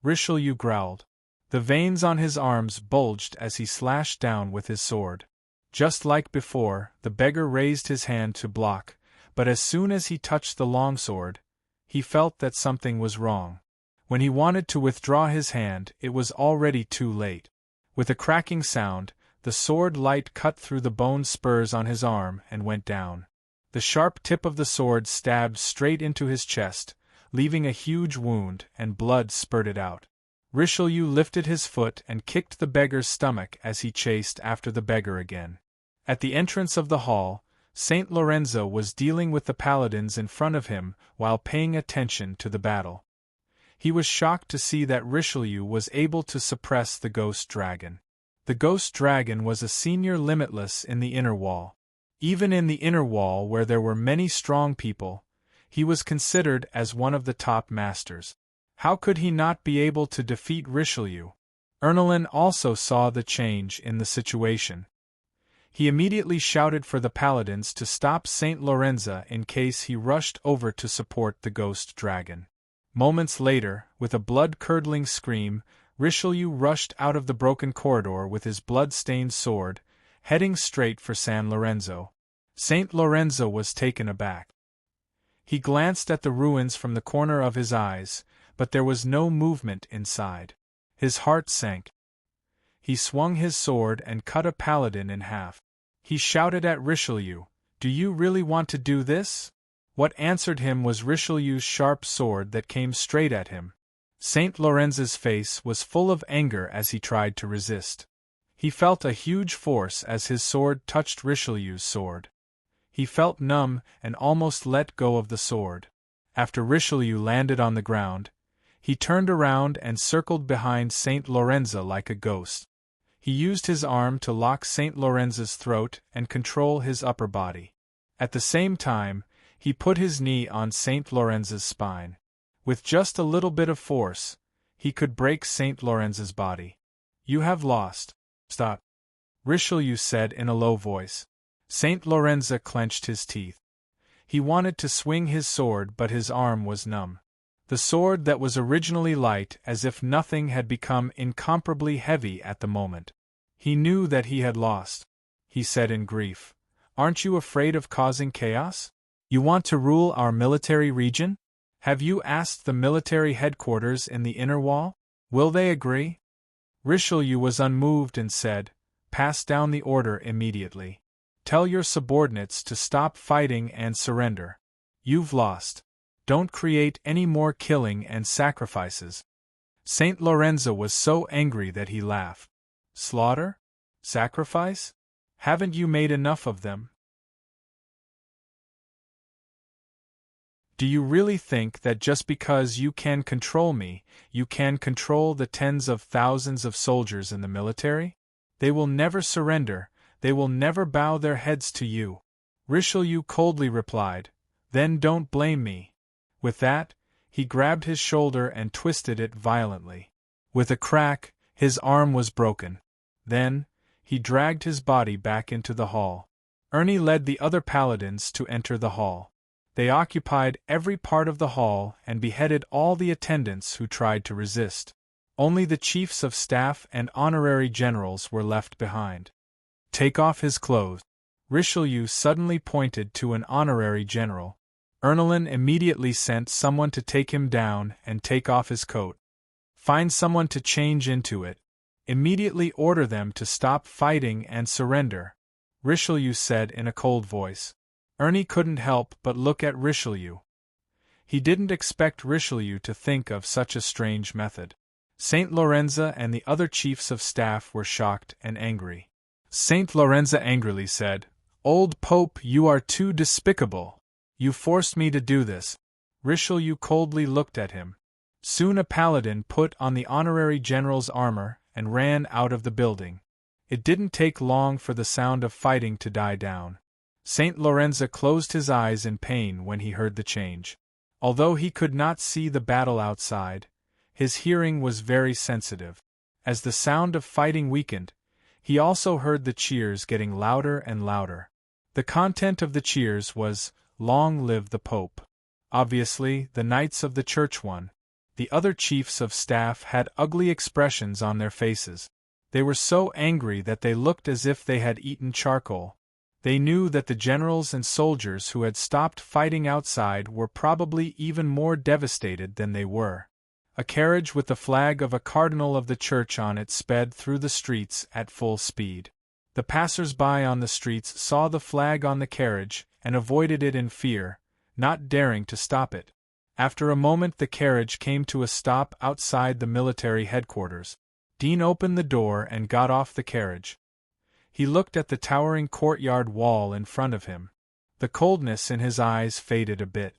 Speaker 1: Richelieu growled. The veins on his arms bulged as he slashed down with his sword. Just like before, the beggar raised his hand to block, but as soon as he touched the longsword, he felt that something was wrong. When he wanted to withdraw his hand, it was already too late. With a cracking sound, the sword light cut through the bone spurs on his arm and went down. The sharp tip of the sword stabbed straight into his chest, leaving a huge wound, and blood spurted out. Richelieu lifted his foot and kicked the beggar's stomach as he chased after the beggar again. At the entrance of the hall, Saint Lorenzo was dealing with the paladins in front of him while paying attention to the battle. He was shocked to see that Richelieu was able to suppress the ghost dragon. The ghost dragon was a senior limitless in the inner wall. Even in the inner wall where there were many strong people, he was considered as one of the top masters. How could he not be able to defeat Richelieu? Ernelin also saw the change in the situation. He immediately shouted for the paladins to stop Saint Lorenzo in case he rushed over to support the ghost dragon. Moments later, with a blood-curdling scream, Richelieu rushed out of the broken corridor with his blood-stained sword, heading straight for San Lorenzo. Saint Lorenzo was taken aback. He glanced at the ruins from the corner of his eyes, but there was no movement inside. His heart sank. He swung his sword and cut a paladin in half. He shouted at Richelieu, "Do you really want to do this?" What answered him was Richelieu's sharp sword that came straight at him. Saint Lorenzo's face was full of anger as he tried to resist. He felt a huge force as his sword touched Richelieu's sword. He felt numb and almost let go of the sword. After Richelieu landed on the ground, he turned around and circled behind Saint Lorenzo like a ghost. He used his arm to lock Saint Lorenzo's throat and control his upper body. At the same time, he put his knee on Saint Lorenzo's spine. With just a little bit of force, he could break Saint Lorenzo's body. "You have lost." "Stop," Richelieu said in a low voice. Saint Lorenzo clenched his teeth. He wanted to swing his sword, but his arm was numb. The sword that was originally light as if nothing had become incomparably heavy at the moment. He knew that he had lost. He said in grief, "Aren't you afraid of causing chaos? You want to rule our military region? Have you asked the military headquarters in the inner wall? Will they agree?" Richelieu was unmoved and said, "Pass down the order immediately. Tell your subordinates to stop fighting and surrender. You've lost. Don't create any more killing and sacrifices." Saint Lorenzo was so angry that he laughed. "Slaughter? Sacrifice? Haven't you made enough of them? Do you really think that just because you can control me, you can control the tens of thousands of soldiers in the military? They will never surrender, they will never bow their heads to you." Richelieu coldly replied, "Then don't blame me." With that, he grabbed his shoulder and twisted it violently. With a crack, his arm was broken. Then, he dragged his body back into the hall. Ernie led the other paladins to enter the hall. They occupied every part of the hall and beheaded all the attendants who tried to resist. Only the chiefs of staff and honorary generals were left behind. "Take off his clothes." Richelieu suddenly pointed to an honorary general. Ernelin immediately sent someone to take him down and take off his coat. "Find someone to change into it. Immediately order them to stop fighting and surrender," Richelieu said in a cold voice. Ernie couldn't help but look at Richelieu. He didn't expect Richelieu to think of such a strange method. Saint Lorenzo and the other chiefs of staff were shocked and angry. Saint Lorenzo angrily said, "Old Pope, you are too despicable. You forced me to do this." Richelieu coldly looked at him. Soon a paladin put on the honorary general's armor and ran out of the building. It didn't take long for the sound of fighting to die down. Saint Lorenzo closed his eyes in pain when he heard the change. Although he could not see the battle outside, his hearing was very sensitive. As the sound of fighting weakened, he also heard the cheers getting louder and louder. The content of the cheers was, "Long live the Pope." Obviously, the knights of the church won. The other chiefs of staff had ugly expressions on their faces. They were so angry that they looked as if they had eaten charcoal. They knew that the generals and soldiers who had stopped fighting outside were probably even more devastated than they were. A carriage with the flag of a cardinal of the church on it sped through the streets at full speed. The passers-by on the streets saw the flag on the carriage and avoided it in fear, not daring to stop it. After a moment the carriage came to a stop outside the military headquarters. Dean opened the door and got off the carriage. He looked at the towering courtyard wall in front of him. The coldness in his eyes faded a bit.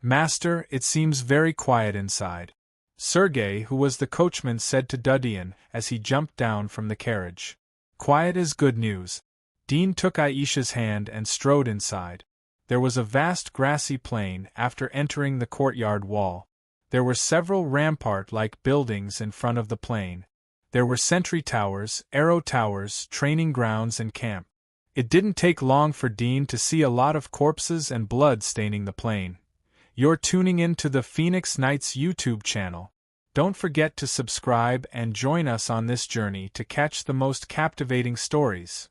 Speaker 1: "Master, it seems very quiet inside," Sergei, who was the coachman, said to Dudyan as he jumped down from the carriage. "Quiet is good news." Dean took Aisha's hand and strode inside. There was a vast grassy plain after entering the courtyard wall. There were several rampart-like buildings in front of the plain. There were sentry towers, arrow towers, training grounds and camp. It didn't take long for Dean to see a lot of corpses and blood staining the plain. You're tuning in to the Phoenix Nights YouTube channel. Don't forget to subscribe and join us on this journey to catch the most captivating stories.